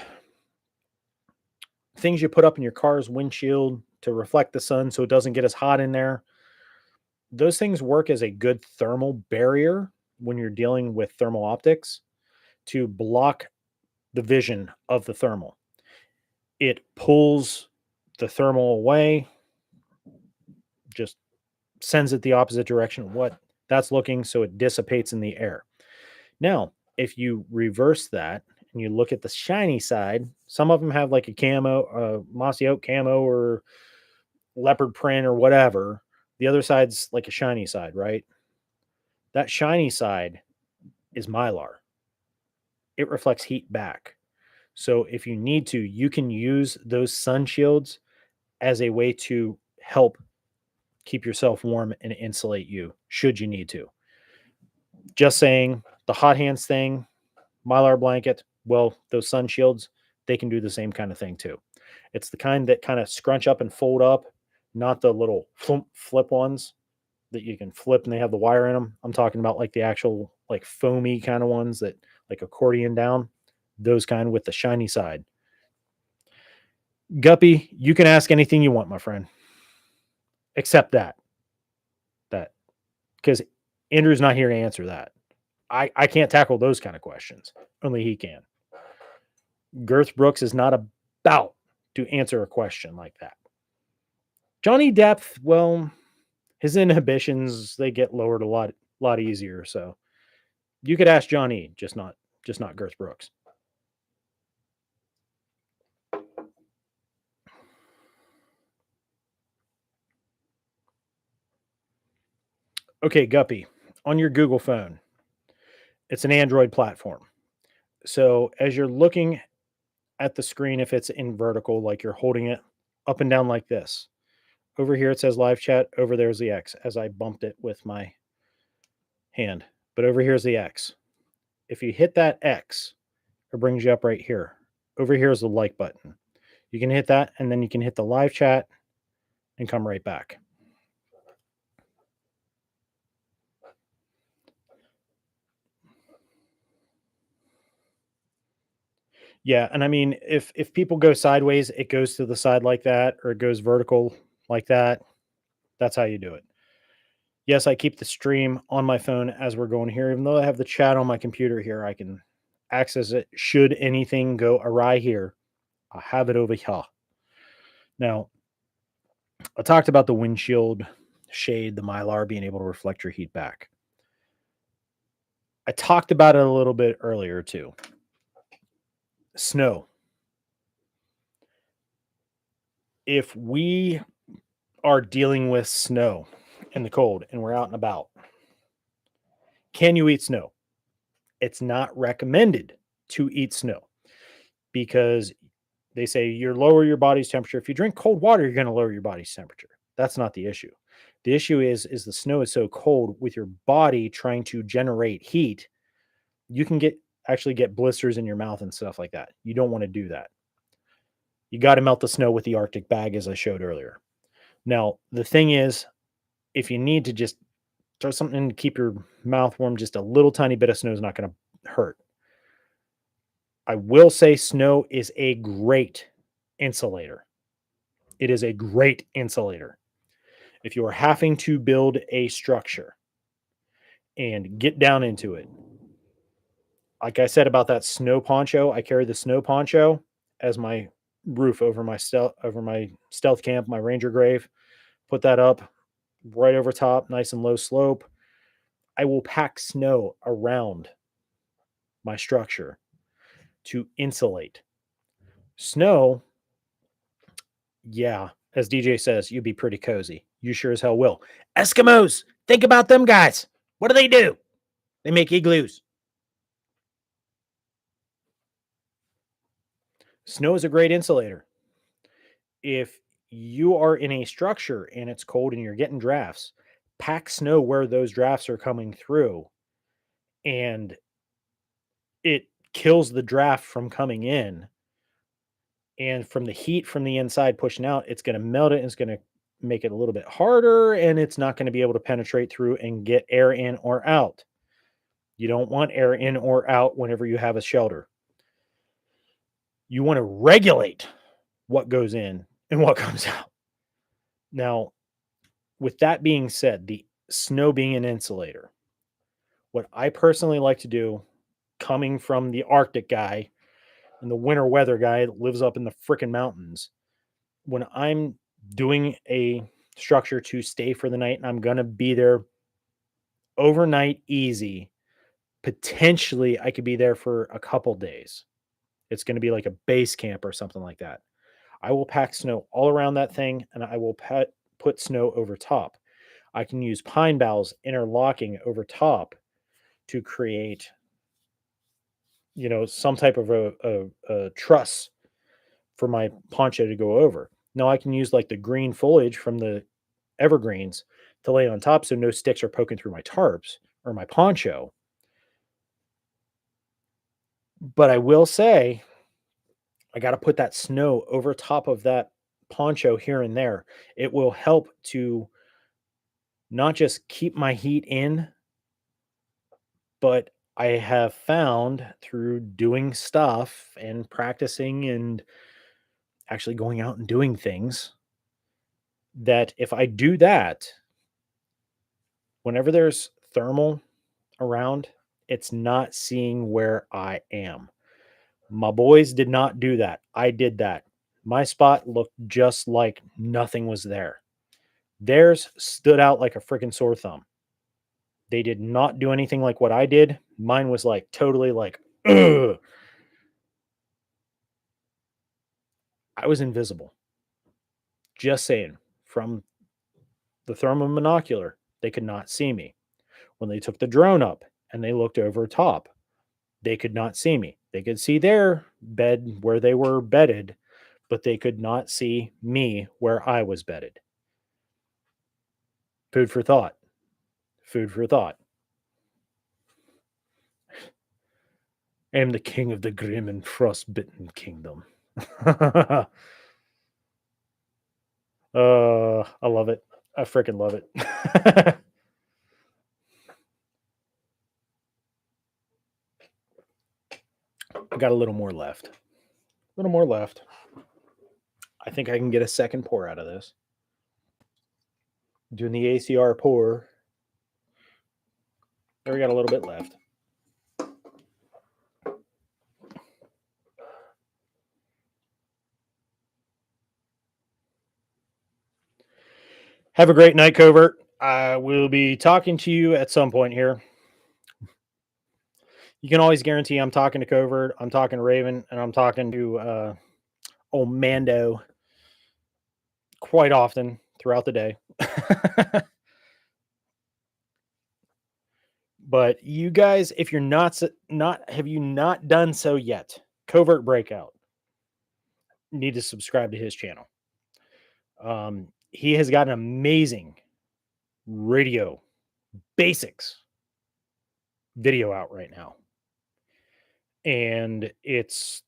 things you put up in your car's windshield to reflect the sun so it doesn't get as hot in there? Those things work as a good thermal barrier when you're dealing with thermal optics to block the vision of the thermal. It pulls the thermal away, just sends it the opposite direction of what that's looking, so it dissipates in the air. Now, if you reverse that and you look at the shiny side, some of them have like a camo, mossy oak camo or leopard print or whatever. The other side's like a shiny side, right? That shiny side is mylar. It reflects heat back. So if you need to, you can use those sun shields as a way to help keep yourself warm and insulate you should you need to. Just saying, the hot hands thing, mylar blanket, well, those sun shields, they can do the same kind of thing too. It's the kind that kind of scrunch up and fold up, not the little flip ones that you can flip and they have the wire in them. I'm talking about like the actual like foamy kind of ones that like accordion down, those kind with the shiny side. Guppy, you can ask anything you want, my friend, except that because Andrew's not here to answer that. I can't tackle those kind of questions. Only he can. Girth Brooks is not about to answer a question like that. Johnny Depth, well, his inhibitions they get lowered a lot easier. So you could ask Johnny, just not Girth Brooks. Okay, Guppy, on your Google phone, it's an Android platform. So as you're looking at the screen, if it's in vertical, like you're holding it up and down like this, over here it says live chat. Over there's the X as I bumped it with my hand. But over here's the X. If you hit that X, it brings you up right here. Over here is the like button. You can hit that and then you can hit the live chat and come right back. Yeah, and I mean if people go sideways, it goes to the side like that or it goes vertical like that. That's how you do it. Yes, I keep the stream on my phone as we're going here. Even though I have the chat on my computer here, I can access it. Should anything go awry here, I have it over here. Now, I talked about the windshield shade, the mylar being able to reflect your heat back. I talked about it a little bit earlier too. Snow. If we are dealing with snow in the cold and we're out and about, can you eat snow? It's not recommended to eat snow because they say you lower your body's temperature. If you drink cold water, you're going to lower your body's temperature. That's not the issue. The issue is the snow is so cold with your body trying to generate heat, you can actually get blisters in your mouth and stuff like that. You don't want to do that. You got to melt the snow with the Arctic bag, as I showed earlier. Now, the thing is, if you need to just throw something in to keep your mouth warm, just a little tiny bit of snow is not going to hurt. I will say snow is a great insulator. It is a great insulator. If you are having to build a structure and get down into it, like I said about that snow poncho, I carry the snow poncho as my roof over my stealth camp, my ranger grave. Put that up right over top, nice and low slope. I will pack snow around my structure to insulate. Snow, yeah, as DJ says, you'd be pretty cozy. You sure as hell will. Eskimos, think about them guys. What do? They make igloos. Snow is a great insulator. If you are in a structure and it's cold and you're getting drafts, pack snow where those drafts are coming through and it kills the draft from coming in. And from the heat from the inside pushing out, it's going to melt it and it's going to make it a little bit harder and it's not going to be able to penetrate through and get air in or out. You don't want air in or out whenever you have a shelter. You want to regulate what goes in and what comes out. Now, with that being said, the snow being an insulator, what I personally like to do, coming from the Arctic guy and the winter weather guy that lives up in the freaking mountains, when I'm doing a structure to stay for the night and I'm going to be there overnight easy, potentially I could be there for a couple days. It's going to be like a base camp or something like that. I will pack snow all around that thing and I will put snow over top. I can use pine boughs interlocking over top to create, some type of a truss for my poncho to go over. Now I can use like the green foliage from the evergreens to lay on top so no sticks are poking through my tarps or my poncho. But I will say, I got to put that snow over top of that poncho here and there. It will help to not just keep my heat in, but I have found through doing stuff and practicing and actually going out and doing things that if I do that, whenever there's thermal around, it's not seeing where I am. My boys did not do that. I did that. My spot looked just like nothing was there. Theirs stood out like a freaking sore thumb. They did not do anything like what I did. Mine was like totally like, ugh. I was invisible. Just saying. From the thermal monocular, they could not see me. When they took the drone up and they looked over top, they could not see me. They could see their bed where they were bedded, but they could not see me where I was bedded. Food for thought. Food for thought. I am the king of the grim and frostbitten kingdom. I love it. I freaking love it. I got a little more left. A little more left. I think I can get a second pour out of this. Doing the ACR pour. There, we got a little bit left. Have a great night, Covert. I will be talking to you at some point here. You can always guarantee I'm talking to Covert, I'm talking to Raven, and I'm talking to old Mando quite often throughout the day. But you guys, if you're not have you not done so yet, Covert Breakout, need to subscribe to his channel. He has got an amazing radio basics video out right now. And it's,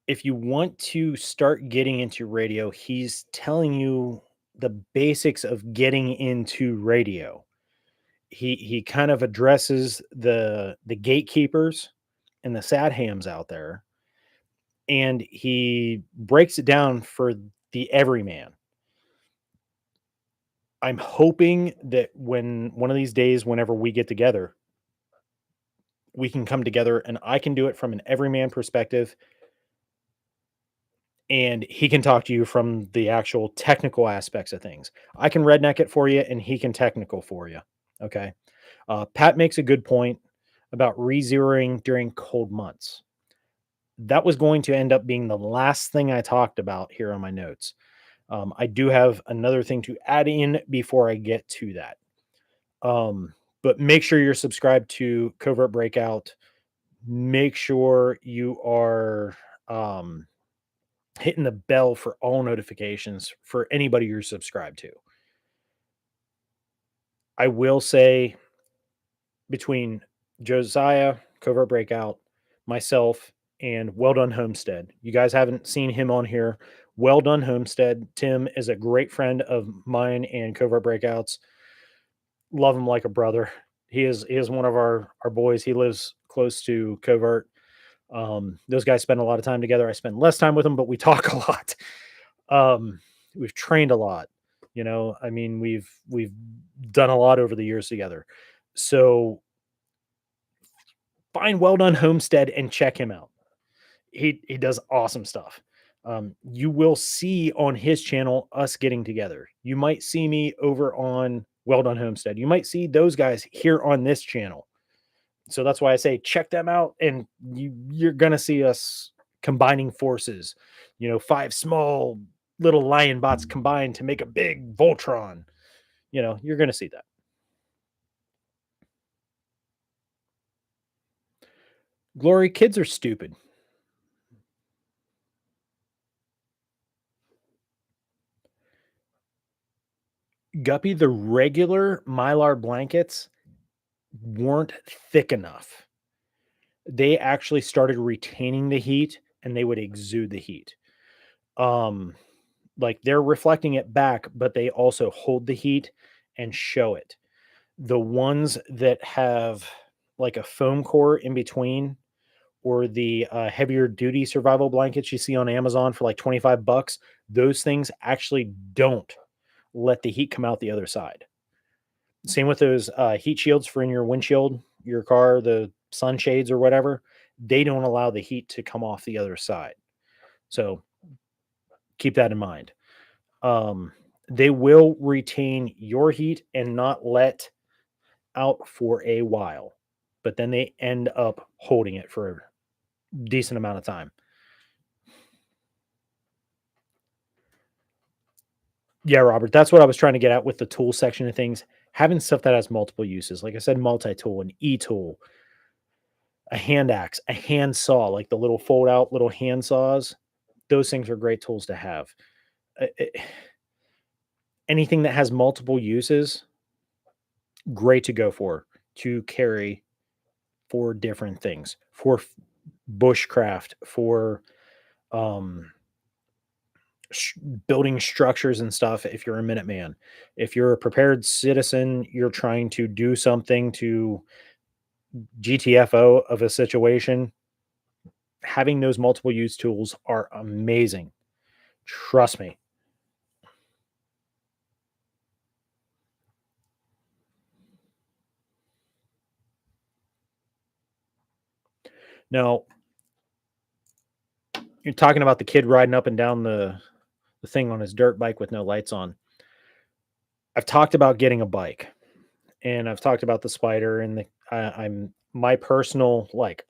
if you want to start getting into radio, he's telling you the basics of getting into radio. He kind of addresses the gatekeepers and the sad hams out there, and he breaks it down for the everyman. I'm hoping that when one of these days, whenever we get together, we can come together and I can do it from an everyman perspective and he can talk to you from the actual technical aspects of things. I can redneck it for you and he can technical for you. Okay. Pat makes a good point about re-zeroing during cold months. That was going to end up being the last thing I talked about here on my notes. I do have another thing to add in before I get to that. But make sure you're subscribed to Covert Breakout. Make sure you are hitting the bell for all notifications for anybody you're subscribed to. I will say, between Josiah, Covert Breakout, myself, and Well Done Homestead, you guys haven't seen him on here. Well Done Homestead, Tim is a great friend of mine and Covert Breakouts. Love him like a brother. He is one of our boys. He lives close to Covert. Those guys spend a lot of time together. I spend less time with them, but we talk a lot. We've trained a lot. I mean, we've done a lot over the years together. So find Well Done Homestead and check him out. He does awesome stuff. You will see on his channel us getting together. You might see me over on Well Done Homestead. You might see those guys here on this channel. So that's why I say check them out, and you're gonna see us combining forces. 5 small little lion bots combined to make a big Voltron. You're gonna see that. Glory, kids are stupid. Guppy, the regular Mylar blankets weren't thick enough. They actually started retaining the heat and they would exude the heat. Um, like they're reflecting it back, but they also hold the heat and show it. The ones that have like a foam core in between, or the heavier duty survival blankets you see on Amazon for like 25 bucks, those things actually don't let the heat come out the other side. Same with those heat shields for in your windshield, your car, the sunshades or whatever. They don't allow the heat to come off the other side. So keep that in mind. They will retain your heat and not let out for a while, but then they end up holding it for a decent amount of time. Yeah, Robert, that's what I was trying to get at with the tool section of things. Having stuff that has multiple uses, like I said, multi-tool, an e-tool, a hand axe, a hand saw, like the little fold out little hand saws. Those things are great tools to have. Uh, uh, Anything that has multiple uses, great to go for, to carry for different things, for bushcraft, for um, building structures and stuff. If you're a Minuteman, if you're a prepared citizen, you're trying to do something to GTFO of a situation, having those multiple use tools are amazing. Trust me. Now, you're talking about the kid riding up and down the thing on his dirt bike with no lights on. I've talked about getting a bike, and I've talked about the Spider, and I'm my personal like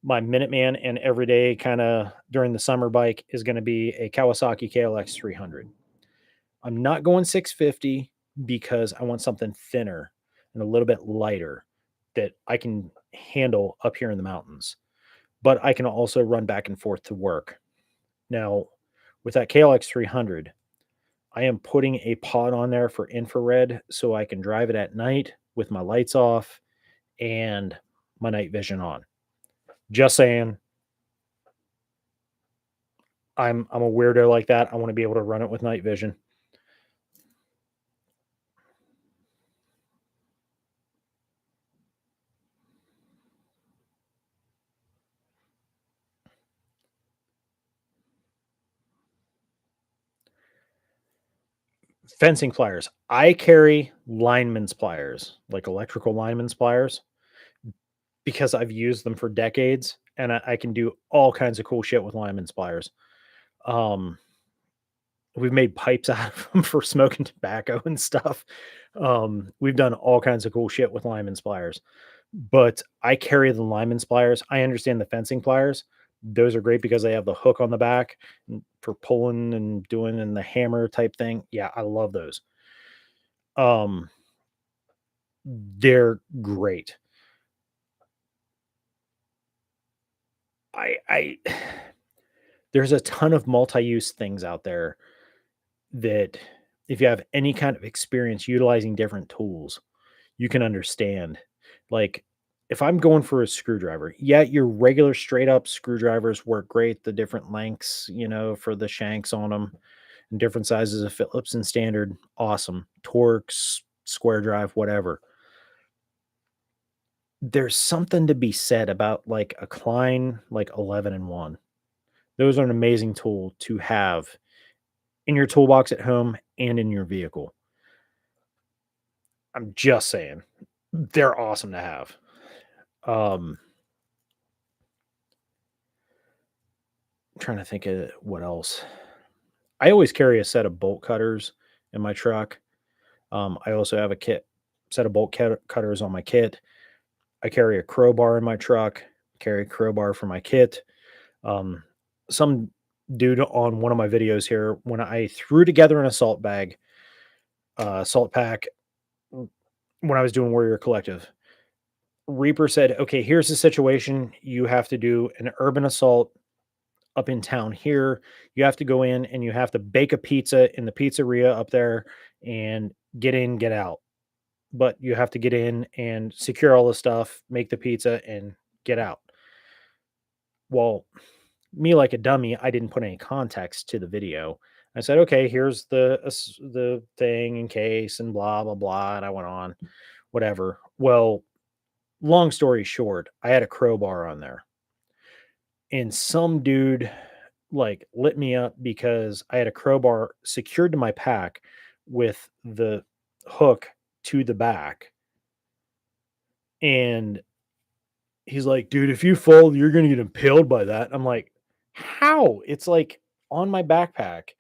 my Minuteman and everyday kind of during the summer bike is going to be a Kawasaki KLX 300. I'm not going 650 because I want something thinner and a little bit lighter that I can handle up here in the mountains, but I can also run back and forth to work. Now, with that KLX 300, I am putting a pod on there for infrared so I can drive it at night with my lights off and my night vision on. Just saying, I'm a weirdo like that. I want to be able to run it with night vision. Fencing pliers. I carry lineman's pliers, like electrical lineman's pliers, because I've used them for decades and I can do all kinds of cool shit with lineman's pliers. Um, we've made pipes out of them for smoking tobacco and stuff. We've done all kinds of cool shit with lineman's pliers, but I carry the lineman's pliers. I understand the fencing pliers. Those are great because they have the hook on the back for pulling and doing and the hammer type thing. Yeah, I love those. Um, they're great. I there's a ton of multi-use things out there that if you have any kind of experience utilizing different tools, you can understand. Like if I'm going for a screwdriver, yeah, your regular straight up screwdrivers work great. The different lengths, for the shanks on them and different sizes of Phillips and standard, awesome. Torx, square drive, whatever. There's something to be said about like a Klein, like 11 and 1. Those are an amazing tool to have in your toolbox at home and in your vehicle. I'm just saying, they're awesome to have. Um, I'm trying to think of what else. I always carry a set of bolt cutters in my truck. I also have a set of bolt cutters on my kit. I carry a crowbar in my truck, carry a crowbar for my kit. Some dude on one of my videos here, when I threw together an assault bag, assault pack, when I was doing Warrior Collective, Reaper said, okay, here's the situation. You have to do an urban assault up in town here. You have to go in and you have to bake a pizza in the pizzeria up there and get in, get out. But you have to get in and secure all the stuff, make the pizza, and get out. Well, me like a dummy, I didn't put any context to the video. I said, okay, here's the thing in case, and blah blah blah, and I went on, whatever. Well, long story short, I had a crowbar on there, and some dude like lit me up because I had a crowbar secured to my pack with the hook to the back, and he's like, dude, if you fall, you're gonna get impaled by that. I'm like, how? It's like on my backpack,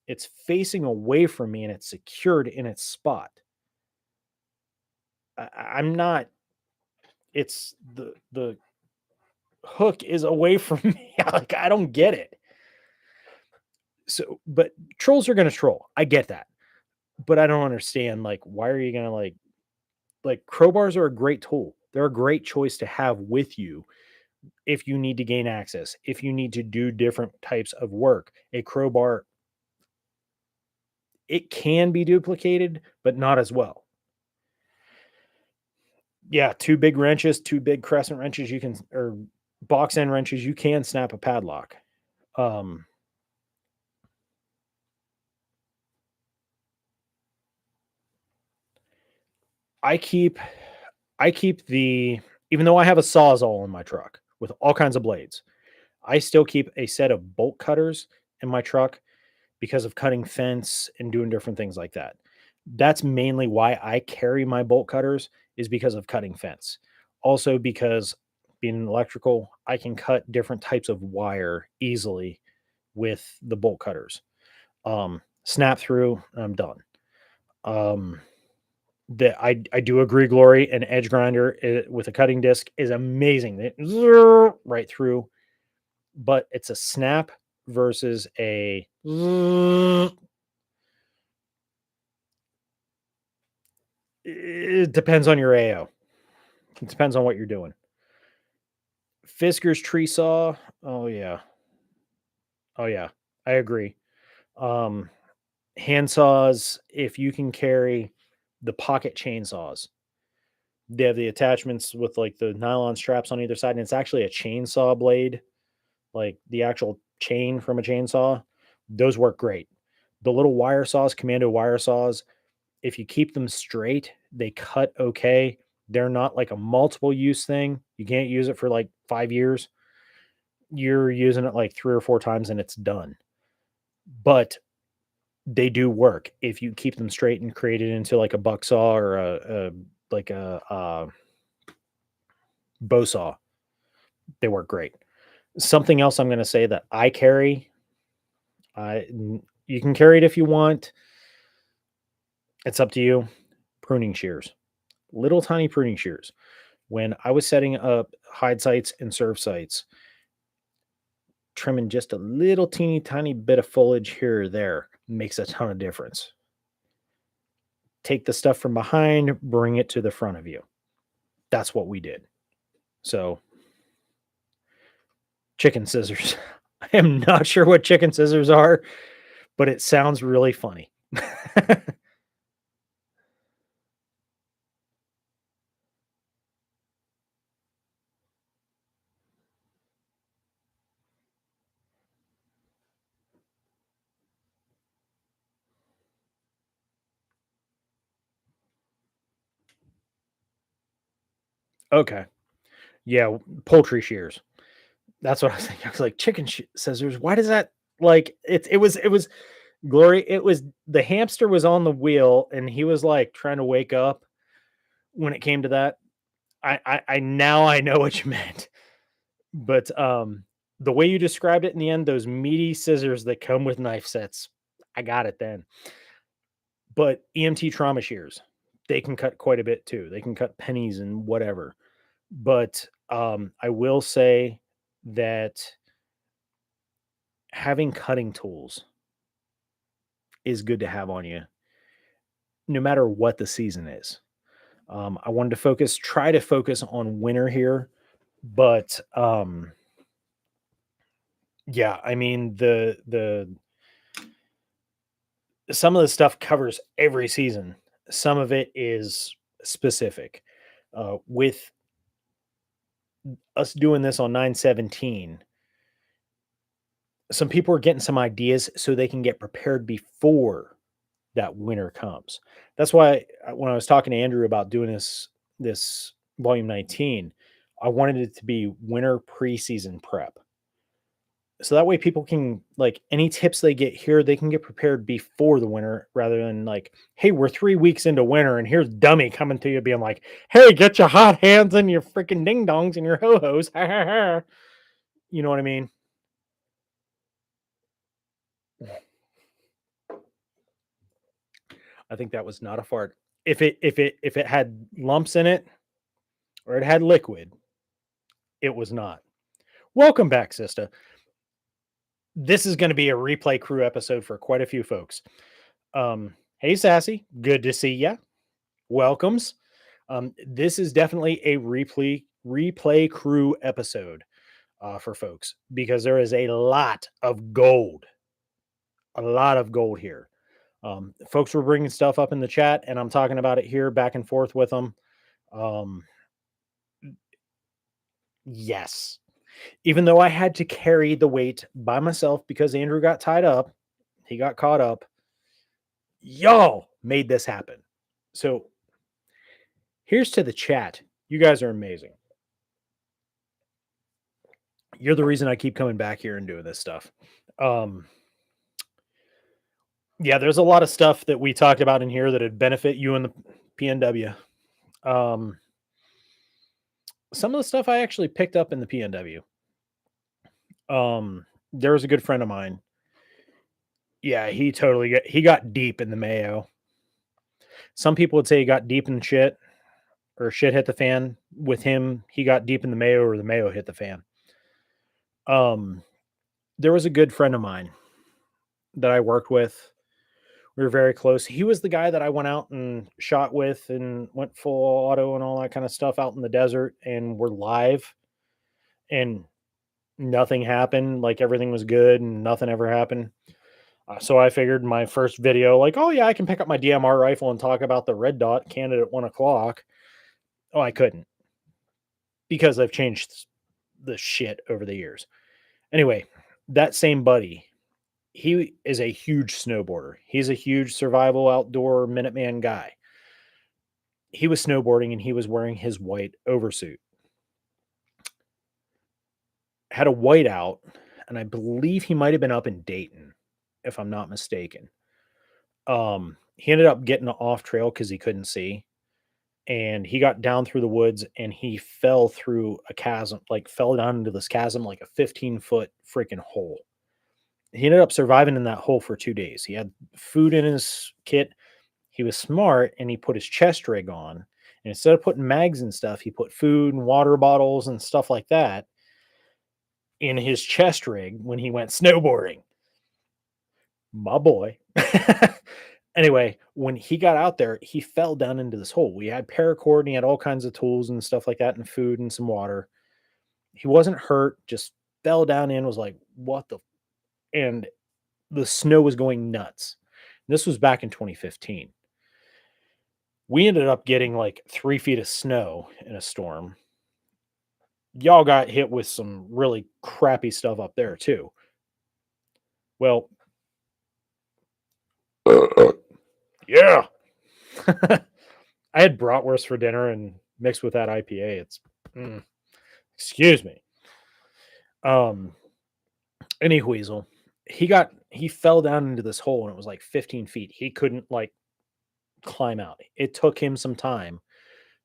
it's facing away from me and it's secured in its spot. I'm not, it's the hook is away from me. Like, I don't get it. So, but trolls are gonna troll. I get that. But I don't understand, like, why are you gonna like crowbars are a great tool. They're a great choice to have with you if you need to gain access, if you need to do different types of work. A crowbar, it can be duplicated, but not as well. Yeah, two big wrenches, two big crescent wrenches, you can, or box end wrenches, you can snap a padlock. Um, I keep I keep the even though I have a Sawzall in my truck with all kinds of blades, I still keep a set of bolt cutters in my truck because of cutting fence and doing different things like that. That's mainly why I carry my bolt cutters, is because of cutting fence. Also because being electrical, I can cut different types of wire easily with the bolt cutters. Snap through, I'm done. Um, that I do agree, Glory, an edge grinder with a cutting disc is amazing. Right through, but it's a snap versus a it depends on your AO. It depends on what you're doing. Fisker's tree saw. Oh yeah. Oh yeah. I agree. Um Hand saws, if you can carry the pocket chainsaws. They have the attachments with like the nylon straps on either side, and it's actually a chainsaw blade, like the actual chain from a chainsaw. Those work great. The little wire saws, commando wire saws, if you keep them straight, they cut okay. They're not like a multiple use thing. You can't use it for like 5 years. You're using it like 3 or 4 times and it's done. But they do work if you keep them straight and create it into like a buck saw or a bow saw. They work great. Something else I'm going to say that I carry, you can carry it if you want. It's up to you. Pruning shears, little tiny pruning shears. When I was setting up hide sites and serve sites, trimming just a little teeny tiny bit of foliage here or there makes a ton of difference. Take the stuff from behind, bring it to the front of you. That's what we did. So, chicken scissors. I am not sure what chicken scissors are, but it sounds really funny. Okay. Yeah, poultry shears. That's what I was thinking. I was like, chicken scissors. Why does that like it was Glory. It was the hamster was on the wheel and he was like trying to wake up when it came to that. I now I know what you meant. But the way you described it in the end, those meaty scissors that come with knife sets, I got it then. But EMT trauma shears, they can cut quite a bit too. They can cut pennies and whatever. But I will say that having cutting tools is good to have on you, no matter what the season is. I wanted to try to focus on winter here, but yeah, I mean the some of the stuff covers every season. Some of it is specific. With us doing this on 9/17, some people are getting some ideas so they can get prepared before that winter comes. That's why when I was talking to Andrew about doing this volume 19, I wanted it to be winter preseason prep. So that way people can, like, any tips they get here, they can get prepared before the winter rather than like, hey, we're 3 weeks into winter and here's dummy coming to you being like, hey, get your hot hands and your freaking ding dongs and your ho hos. You know what I mean? I think that was not a fart. If it had lumps in it or it had liquid, it was not. Welcome back, sister. This is going to be a replay crew episode for quite a few folks. Hey, Sassy, good to see ya. Welcomes. This is definitely a replay crew episode for folks because there is a lot of gold here. Folks were bringing stuff up in the chat, and I'm talking about it here back and forth with them. Yes, even though I had to carry the weight by myself because Andrew got tied up, he got caught up. Y'all made this happen. So here's to the chat. You guys are amazing. You're the reason I keep coming back here and doing this stuff. Yeah, there's a lot of stuff that we talked about in here that would benefit you and the PNW. Some of the stuff I actually picked up in the PNW. There was a good friend of mine. Yeah, he got deep in the mayo. Some people would say he got deep in shit or shit hit the fan. With him, he got deep in the mayo or the mayo hit the fan. There was a good friend of mine that I worked with. We were very close. He was the guy that I went out and shot with and went full auto and all that kind of stuff out in the desert, and we're live and nothing happened. Like everything was good and nothing ever happened. So I figured my first video, like, oh yeah, I can pick up my DMR rifle and talk about the red dot candid at 1 o'clock. Oh, I couldn't because I've changed the shit over the years. Anyway, that same buddy, he is a huge snowboarder. He's a huge survival outdoor Minuteman guy. He was snowboarding and he was wearing his white oversuit. Had a whiteout, and I believe he might have been up in Dayton, if I'm not mistaken. He ended up getting off trail because he couldn't see, and he got down through the woods and he fell through a chasm, like fell down into this chasm, like a 15-foot freaking hole. He ended up surviving in that hole for 2 days. He had food in his kit. He was smart and he put his chest rig on. And instead of putting mags and stuff, he put food and water bottles and stuff like that in his chest rig when he went snowboarding. My boy. Anyway, when he got out there, he fell down into this hole. We had paracord and he had all kinds of tools and stuff like that and food and some water. He wasn't hurt, just fell down in, was like, what the? And the snow was going nuts. This was back in 2015. We ended up getting like 3 feet of snow in a storm. Y'all got hit with some really crappy stuff up there too. Well, yeah. I had bratwurst for dinner and mixed with that IPA. It's excuse me. Any weasel. He fell down into this hole and it was like 15 feet. He couldn't like climb out. It took him some time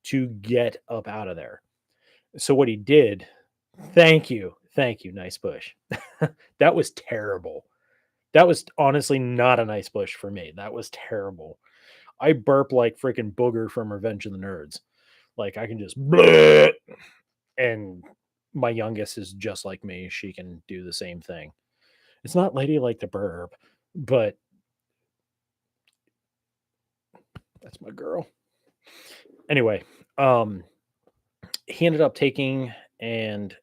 to get up out of there. So what he did, thank you, nice bush. That was terrible. That was honestly not a nice bush for me. That was terrible. I burp like freaking Booger from Revenge of the Nerds. Like I can just bleh, and my youngest is just like me. She can do the same thing. It's not Lady like the Burb, but that's my girl. Anyway, um, he ended up taking and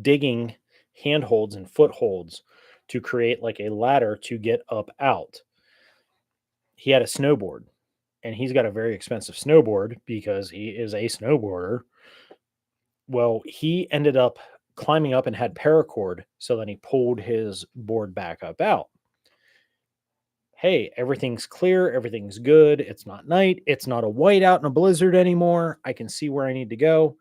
digging handholds and footholds to create like a ladder to get up out. He had a snowboard, and he's got a very expensive snowboard because he is a snowboarder. Well, he ended up climbing up and had paracord, so then he pulled his board back up out. Hey, everything's clear, everything's good. It's not night, it's not a whiteout in a blizzard anymore. I can see where I need to go.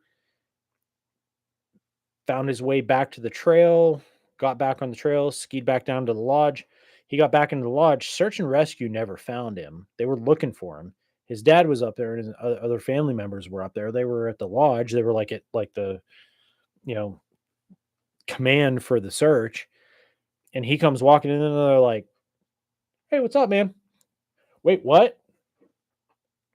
Found his way back to the trail, got back on the trail, skied back down to the lodge. He got back into the lodge. Search and rescue never found him. They were looking for him. His dad was up there, and his other family members were up there. They were at the lodge. They were like at like the you know command for the search. And he comes walking in, and they're like, "Hey, what's up, man?" Wait, what?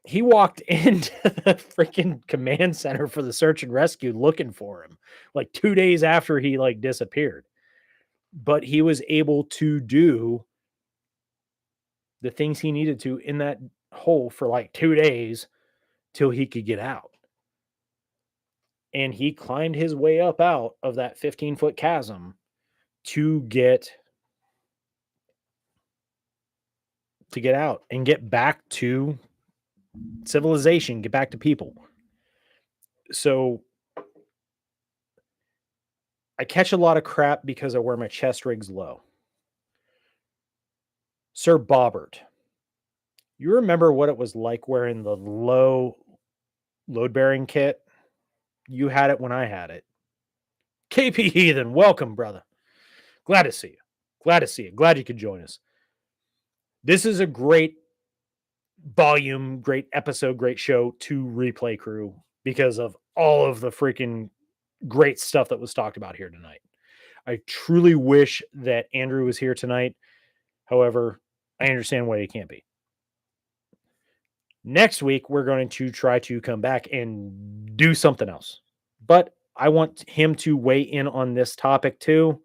He walked into the freaking command center for the search and rescue looking for him like 2 days after he like disappeared. But he was able to do the things he needed to in that hole for like 2 days till he could get out. And he climbed his way up out of that 15-foot chasm to get out and get back to civilization, get back to people. So I catch a lot of crap because I wear my chest rigs low. Sir Bobbert, you remember what it was like wearing the low load bearing kit? You had it when I had it. KP Heathen, welcome, brother. Glad to see you. Glad to see you. Glad you could join us. This is a great volume, great episode, great show to Replay Crew because of all of the freaking great stuff that was talked about here tonight. I truly wish that Andrew was here tonight. However, I understand why he can't be. Next week, we're going to try to come back and do something else. But I want him to weigh in on this topic too.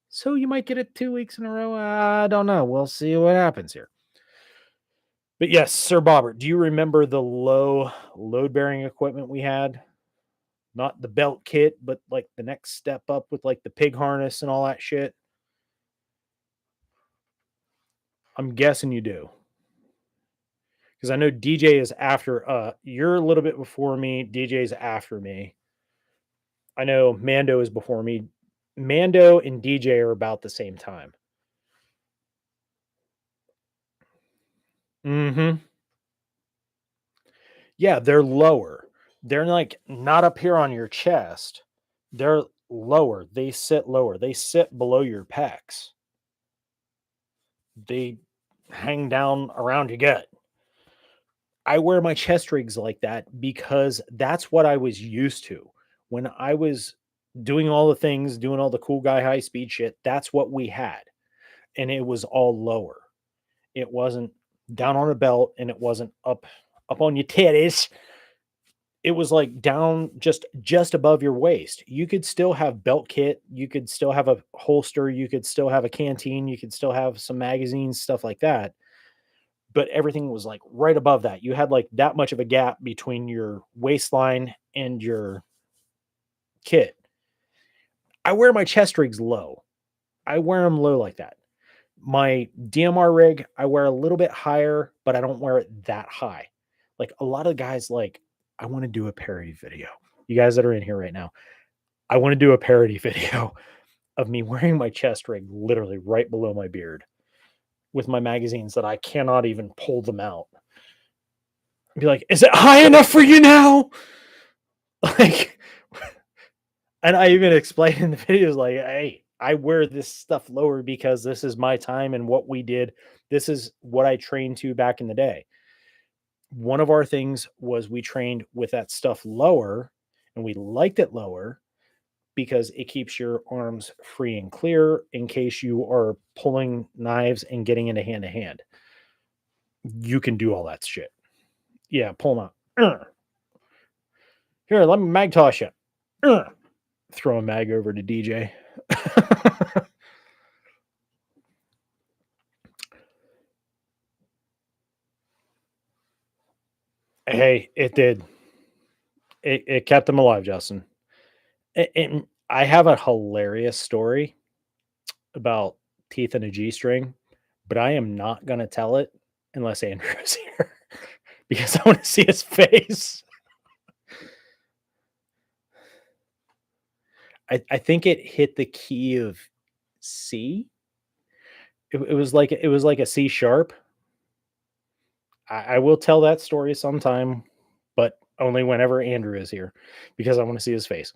So you might get it 2 weeks in a row. I don't know. We'll see what happens here. But yes, Sir Bobbert, do you remember the low load bearing equipment we had? Not the belt kit, but like the next step up with like the pig harness and all that shit. I'm guessing you do. Because I know DJ is after you're a little bit before me. DJ's after me. I know Mando is before me. Mando and DJ are about the same time. Mm-hmm. Yeah, they're lower. They're like not up here on your chest. They're lower. They sit lower. They sit below your pecs. They hang down around your gut. I wear my chest rigs like that because that's what I was used to. When I was doing all the things, doing all the cool guy high speed shit, that's what we had. And it was all lower. It wasn't down on a belt and it wasn't up on your titties. It was like down just above your waist. You could still have belt kit, you could still have a holster, you could still have a canteen, you could still have some magazines, stuff like that. But everything was like right above that. You had like that much of a gap between your waistline and your kit. I wear my chest rigs low. I wear them low like that. My DMR rig, I wear a little bit higher, but I don't wear it that high. Like a lot of guys, like, I want to do a parody video. You guys that are in here right now, I want to do a parody video of me wearing my chest rig literally right below my beard with my magazines that I cannot even pull them out. Be like, is it high enough for you now? Like, and I even explained in the videos, like, hey, I wear this stuff lower because this is my time and what we did. This is what I trained to back in the day. One of our things was we trained with that stuff lower, and we liked it lower because it keeps your arms free and clear in case you are pulling knives and getting into hand to hand. You can do all that shit. Yeah, pull them out. Here, let me mag toss you. Throw a mag over to DJ. Hey, it did. It kept them alive, Justin. And I have a hilarious story about teeth and a G string, but I am not going to tell it unless Andrew is here because I want to see his face. I think it hit the key of C. It was like a C sharp. I will tell that story sometime, but only whenever Andrew is here because I want to see his face.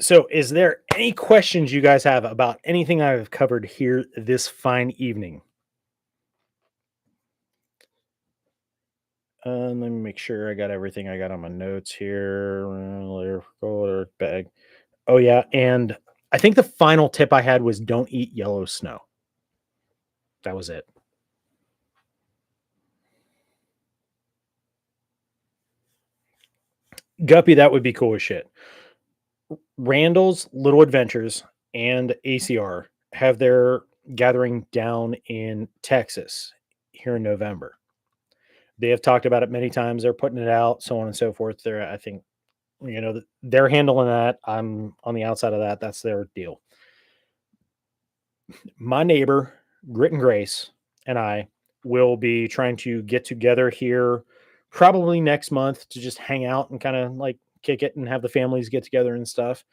So, is there any questions you guys have about anything I've covered here this fine evening? Let me make sure I got everything I got on my notes here. Bag. Oh yeah, and I think the final tip I had was don't eat yellow snow. That was it. Guppy, that would be cool as shit. Randall's Little Adventures and ACR have their gathering down in Texas here in November. They have talked about it many times. They're putting it out, so on and so forth. I think, they're handling that. I'm on the outside of that. That's their deal. My neighbor, Grit and Grace, and I will be trying to get together here probably next month to just hang out and kind of like kick it and have the families get together and stuff.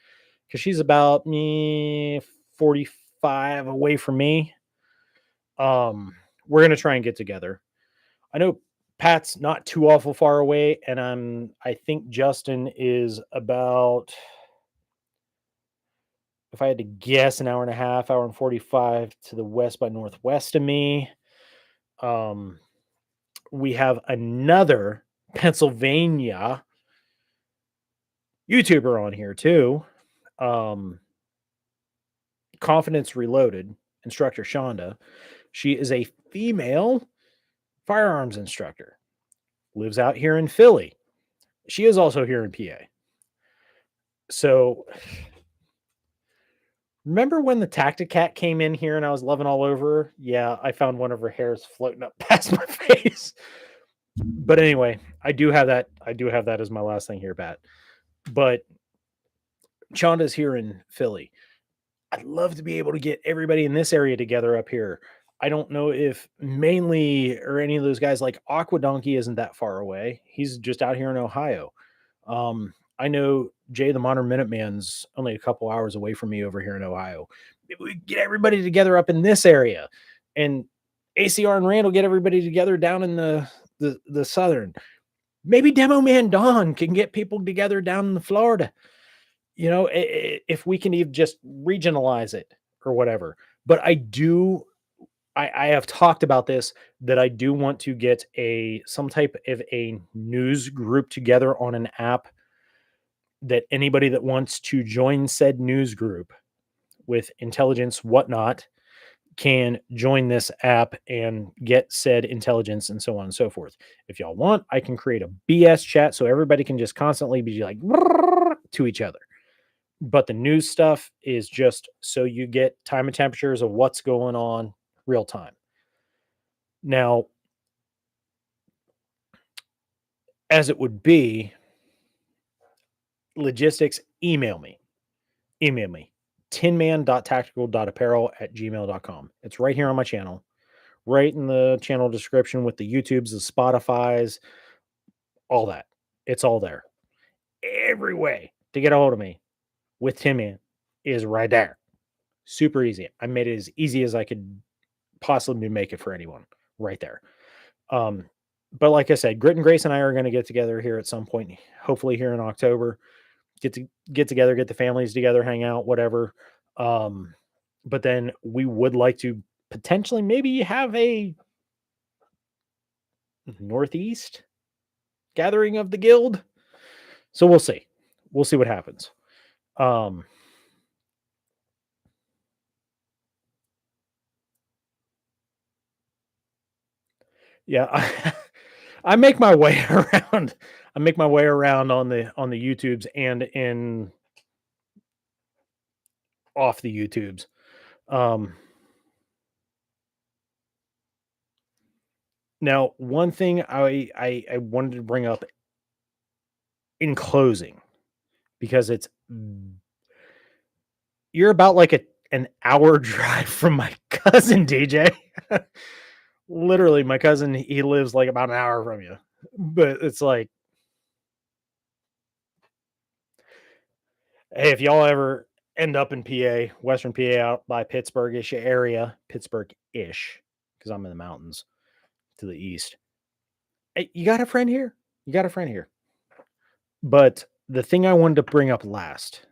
Because she's about 45 away from me. We're gonna try and get together. I know Pat's not too awful far away, and I think Justin is about, if I had to guess, an hour and a half, hour and 45 to the west by northwest of me. We have another Pennsylvania YouTuber on here too. Confidence Reloaded, instructor Shonda. She is a female firearms instructor, lives out here in Philly. She is also here in PA. So remember when the Tactic Cat came in here and I was loving all over her? Yeah, I found one of her hairs floating up past my face. But anyway, I do have that. I do have that as my last thing here, Pat. But Shonda's here in Philly. I'd love to be able to get everybody in this area together up here. I don't know if mainly or any of those guys like Aqua Donkey isn't that far away. He's just out here in Ohio. I know Jay the Modern Minuteman's only a couple hours away from me over here in Ohio. Maybe we get everybody together up in this area, and ACR and Randall get everybody together down in the southern. Maybe Demo Man Don can get people together down in the Florida. If we can even just regionalize it or whatever. But I have talked about this, that I do want to get some type of a news group together on an app, that anybody that wants to join said news group with intelligence, whatnot, can join this app and get said intelligence and so on and so forth. If y'all want, I can create a BS chat so everybody can just constantly be like to each other. But the news stuff is just so you get time and temperatures of what's going on real time. Now, as it would be, logistics, email me. tinman.tactical.apparel@gmail.com. It's right here on my channel, right in the channel description with the YouTubes, the Spotify's, all that. It's all there. Every way to get a hold of me with Tin Man is right there. Super easy. I made it as easy as I could possibly make it for anyone right there. But like I said, Grit and Grace and I are going to get together here at some point, hopefully here in October. Get together, get the families together, hang out, whatever. But then we would like to potentially maybe have a Northeast gathering of the guild. So we'll see. We'll see what happens. Um, Yeah, I make my way around. I make my way around on the YouTubes and in off the YouTubes. Um, Now, one thing I wanted to bring up in closing because you're about like an hour drive from my cousin DJ. Literally, my cousin, he lives like about an hour from you. But it's like, hey, if y'all ever end up in PA, Western PA, out by Pittsburgh-ish area, Pittsburgh-ish, because I'm in the mountains to the east. Hey, you got a friend here. You got a friend here. But the thing I wanted to bring up last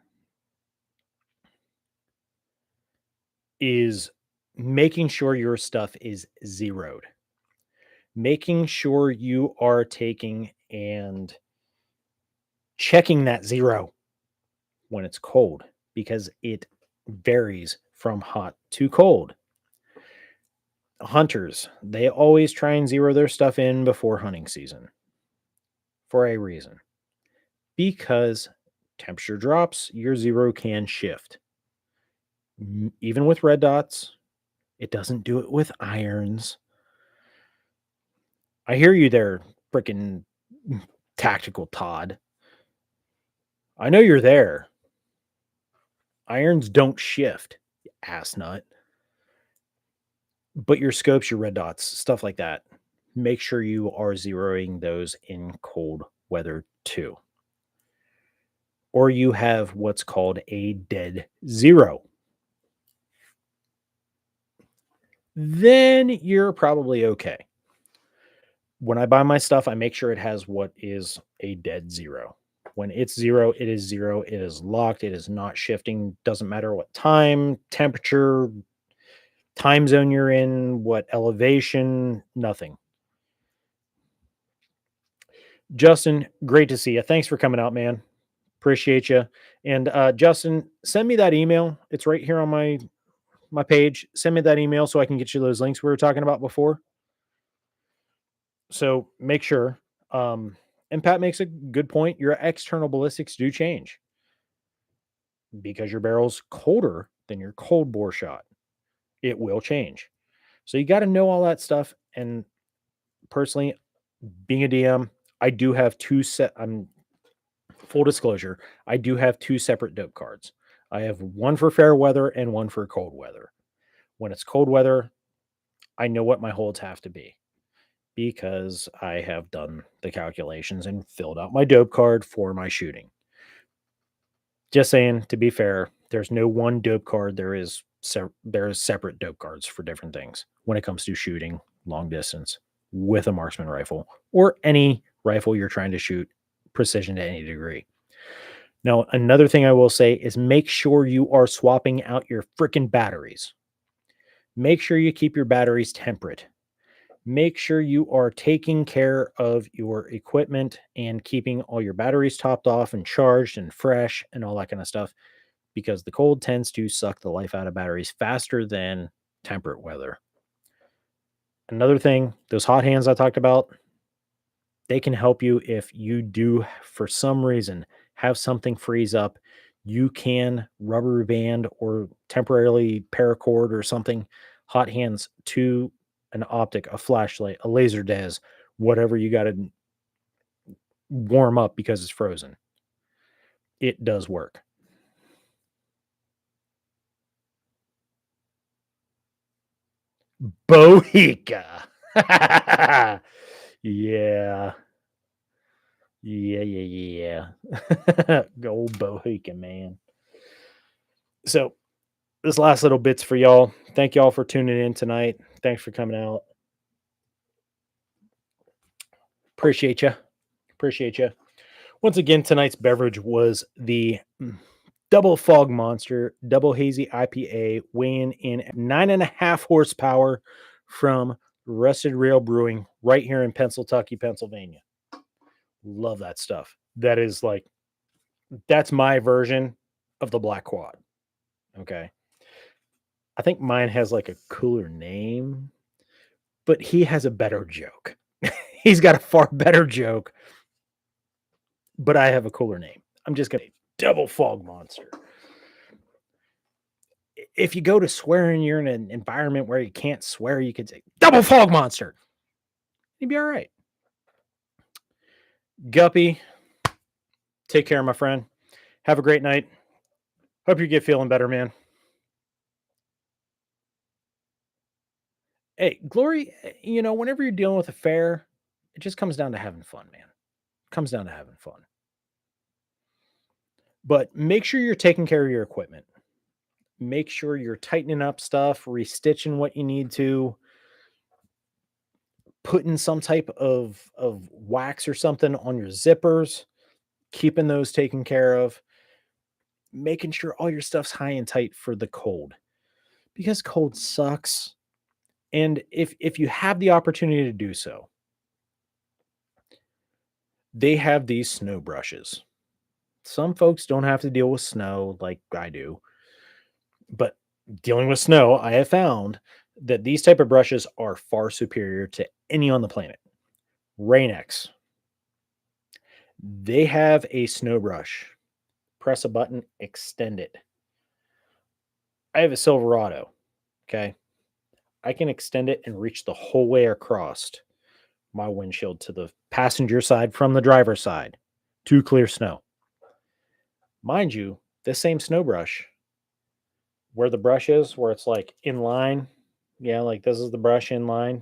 is making sure your stuff is zeroed. Making sure you are taking and checking that zero when it's cold because it varies from hot to cold. Hunters, they always try and zero their stuff in before hunting season for a reason. Because temperature drops, your zero can shift. Even with red dots, it doesn't do it with irons. I hear you there, freaking tactical Todd. I know you're there. Irons don't shift, you ass nut. But your scopes, your red dots, stuff like that, make sure you are zeroing those in cold weather too. Or you have what's called a dead zero. Then you're probably okay. When I buy my stuff, I make sure it has what is a dead zero. When it's zero, it is zero. It is locked. It is not shifting. Doesn't matter what time, temperature, time zone you're in, what elevation, nothing. Justin, great to see you. Thanks for coming out, man. Appreciate you. And Justin, send me that email. It's right here on my page. Send me that email so I can get you those links we were talking about before. So make sure. And Pat makes a good point. Your external ballistics do change because your barrel's colder than your cold bore shot. It will change. So you got to know all that stuff. And personally, being a DM, I do have two set. I'm full disclosure. I do have two separate dope cards. I have one for fair weather and one for cold weather. When it's cold weather, I know what my holds have to be because I have done the calculations and filled out my dope card for my shooting. Just saying, to be fair, there's no one dope card. There's separate dope cards for different things when it comes to shooting long distance with a marksman rifle or any rifle you're trying to shoot precision to any degree. Now, another thing I will say is make sure you are swapping out your freaking batteries. Make sure you keep your batteries temperate. Make sure you are taking care of your equipment and keeping all your batteries topped off and charged and fresh and all that kind of stuff because the cold tends to suck the life out of batteries faster than temperate weather. Another thing, those hot hands I talked about, they can help you if you do, for some reason, have something freeze up. You can rubber band or temporarily paracord or something, hot hands to an optic, a flashlight, a laser des, whatever you got to warm up because it's frozen. It does work. Bohica. Yeah. Yeah. Go old Bohica, man. So this last little bit's for y'all. Thank y'all for tuning in tonight. Thanks for coming out. Appreciate you. Appreciate you. Once again, tonight's beverage was the Double Fog Monster, Double Hazy IPA, weighing in at 9.5 horsepower from Rusted Rail Brewing right here in Pennsylvania, Pennsylvania. Love that stuff. That is like, that's my version of the Black Quad. Okay. I think mine has like a cooler name, But he has a better joke. He's got a far better joke, but I have a cooler name. I'm just gonna Double Fog Monster. If you go to swearing, you're in an environment where you can't swear, you could say Double Fog Monster. You'd be all right. Guppy, take care, my friend. Have a great night. Hope you get feeling better, man. Hey, Glory, whenever you're dealing with a fair, it just comes down to having fun, man. It comes down to having fun. But make sure you're taking care of your equipment. Make sure you're tightening up stuff, restitching what you need to, putting some type of wax or something on your zippers, keeping those taken care of, making sure all your stuff's high and tight for the cold because cold sucks. And if you have the opportunity to do so, they have these snow brushes. Some folks don't have to deal with snow like I do, but dealing with snow, I have found that these type of brushes are far superior to any on the planet. Rain-X, they have a snow brush. Press a button, extend it. I have a Silverado. Okay. I can extend it and reach the whole way across my windshield to the passenger side from the driver's side to clear snow. Mind you, this same snow brush, where the brush is, where it's like in line, yeah, like this is the brush in line,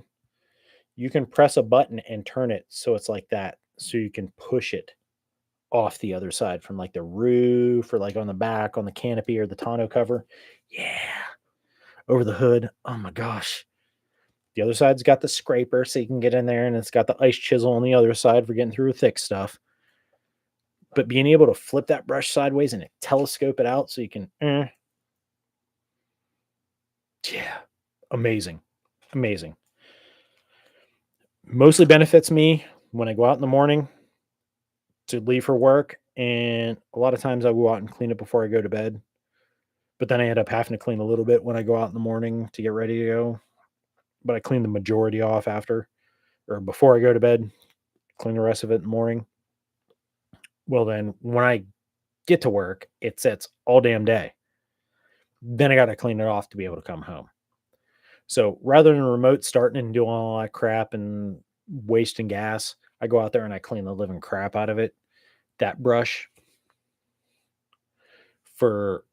you can press a button and turn it so it's like that. So you can push it off the other side from like the roof or like on the back on the canopy or the tonneau cover. Yeah. Over the hood. Oh my gosh. The other side's got the scraper so you can get in there, and it's got the ice chisel on the other side for getting through thick stuff. But being able to flip that brush sideways and telescope it out so you can, yeah, amazing. Amazing. Mostly benefits me when I go out in the morning to leave for work. And a lot of times I go out and clean it before I go to bed. But then I end up having to clean a little bit when I go out in the morning to get ready to go. But I clean the majority off after or before I go to bed, clean the rest of it in the morning. Well, then when I get to work, it sits all damn day. Then I got to clean it off to be able to come home. So rather than remote starting and doing all that crap and wasting gas, I go out there and I clean the living crap out of it. That brush for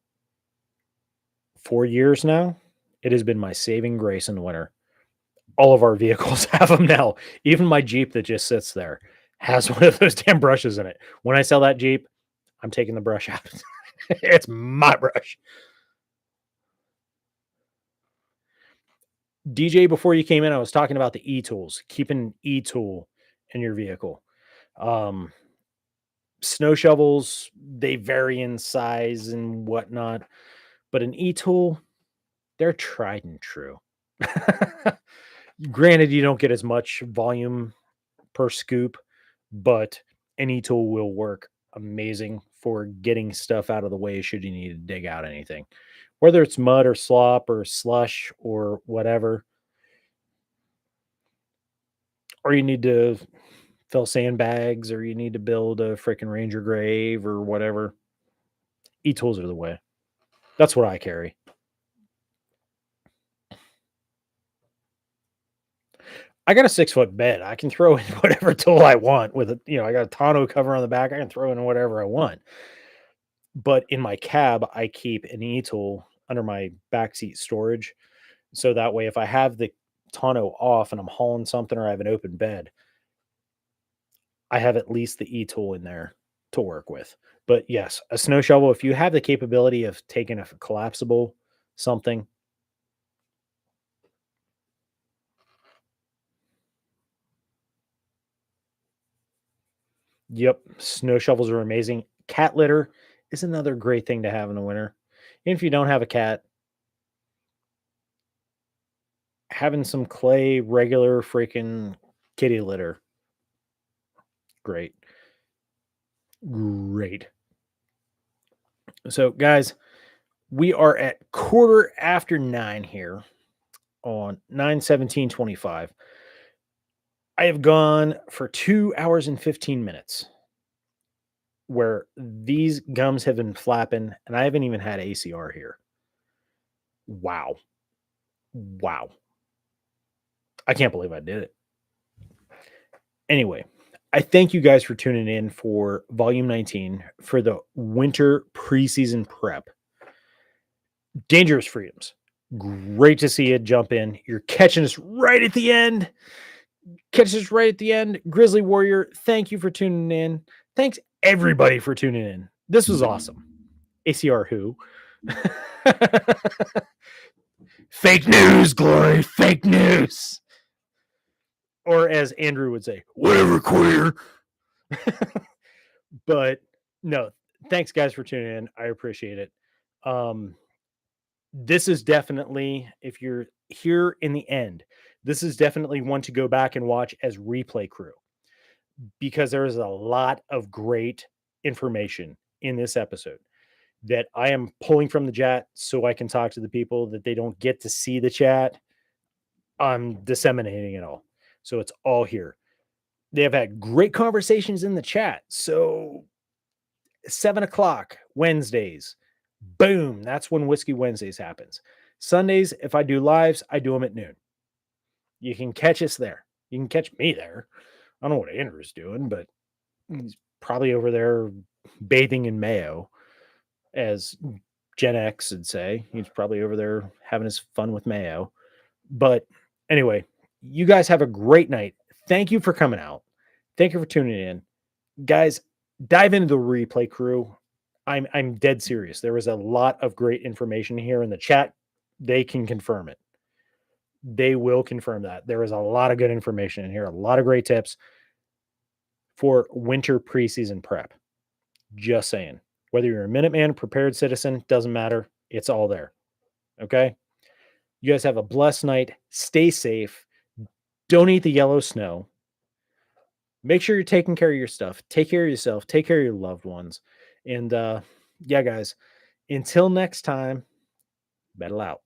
4 years now, it has been my saving grace in the winter. All of our vehicles have them now. Even my Jeep that just sits there has one of those damn brushes in it. When I sell that Jeep, I'm taking the brush out. It's my brush. DJ, before you came in, I was talking about the e-tools, keeping an e-tool in your vehicle. Um, Snow shovels, they vary in size and whatnot, but an e-tool, they're tried and true. Granted, you don't get as much volume per scoop, but an e-tool will work amazing for getting stuff out of the way should you need to dig out anything. Whether it's mud or slop or slush or whatever, or you need to fill sandbags or you need to build a freaking ranger grave or whatever, e-tools are the way. That's what I carry. I got a 6-foot bed. I can throw in whatever tool I want with it. I got a tonneau cover on the back. I can throw in whatever I want. But in my cab, I keep an e-tool under my backseat storage. So that way, if I have the tonneau off and I'm hauling something or I have an open bed, I have at least the e-tool in there to work with. But yes, a snow shovel, if you have the capability of taking a collapsible something, yep, snow shovels are amazing. Cat litter is another great thing to have in the winter. And if you don't have a cat, having some clay, regular freaking kitty litter, great. Great. So, guys, we are at 9:15 here. on 9/17/25. I have gone for 2 hours and 15 minutes where these gums have been flapping, and I haven't even had ACR here. Wow. Wow. I can't believe I did it. Anyway, I thank you guys for tuning in for volume 19 for the winter preseason prep. Dangerous Freedoms. Great to see you jump in. You're catching us right at the end. Grizzly Warrior, thank you for tuning in. Thanks everybody for tuning in. This was awesome. ACR who? Fake news, Glory. Fake news. Or as Andrew would say, whatever, queer. But no, thanks guys for tuning in. I appreciate it. This is definitely, if you're here in the end, this is definitely one to go back and watch as replay crew, because there is a lot of great information in this episode that I am pulling from the chat so I can talk to the people that they don't get to see the chat. I'm disseminating it all. So it's all here. They have had great conversations in the chat. So 7:00 Wednesdays, boom, that's when Whiskey Wednesdays happens. Sundays, if I do lives, I do them at noon. You can catch us there. You can catch me there. I don't know what Andrew's doing, but he's probably over there bathing in mayo, as Gen X would say. He's probably over there having his fun with mayo. But anyway, you guys have a great night. Thank you for coming out. Thank you for tuning in. Guys, dive into the replay crew. I'm dead serious. There was a lot of great information here in the chat. They can confirm it. They will confirm that. There is a lot of good information in here, a lot of great tips for winter preseason prep. Just saying. Whether you're a Minuteman, Prepared Citizen, doesn't matter. It's all there. Okay? You guys have a blessed night. Stay safe. Don't eat the yellow snow. Make sure you're taking care of your stuff. Take care of yourself. Take care of your loved ones. And yeah, guys, until next time, battle out.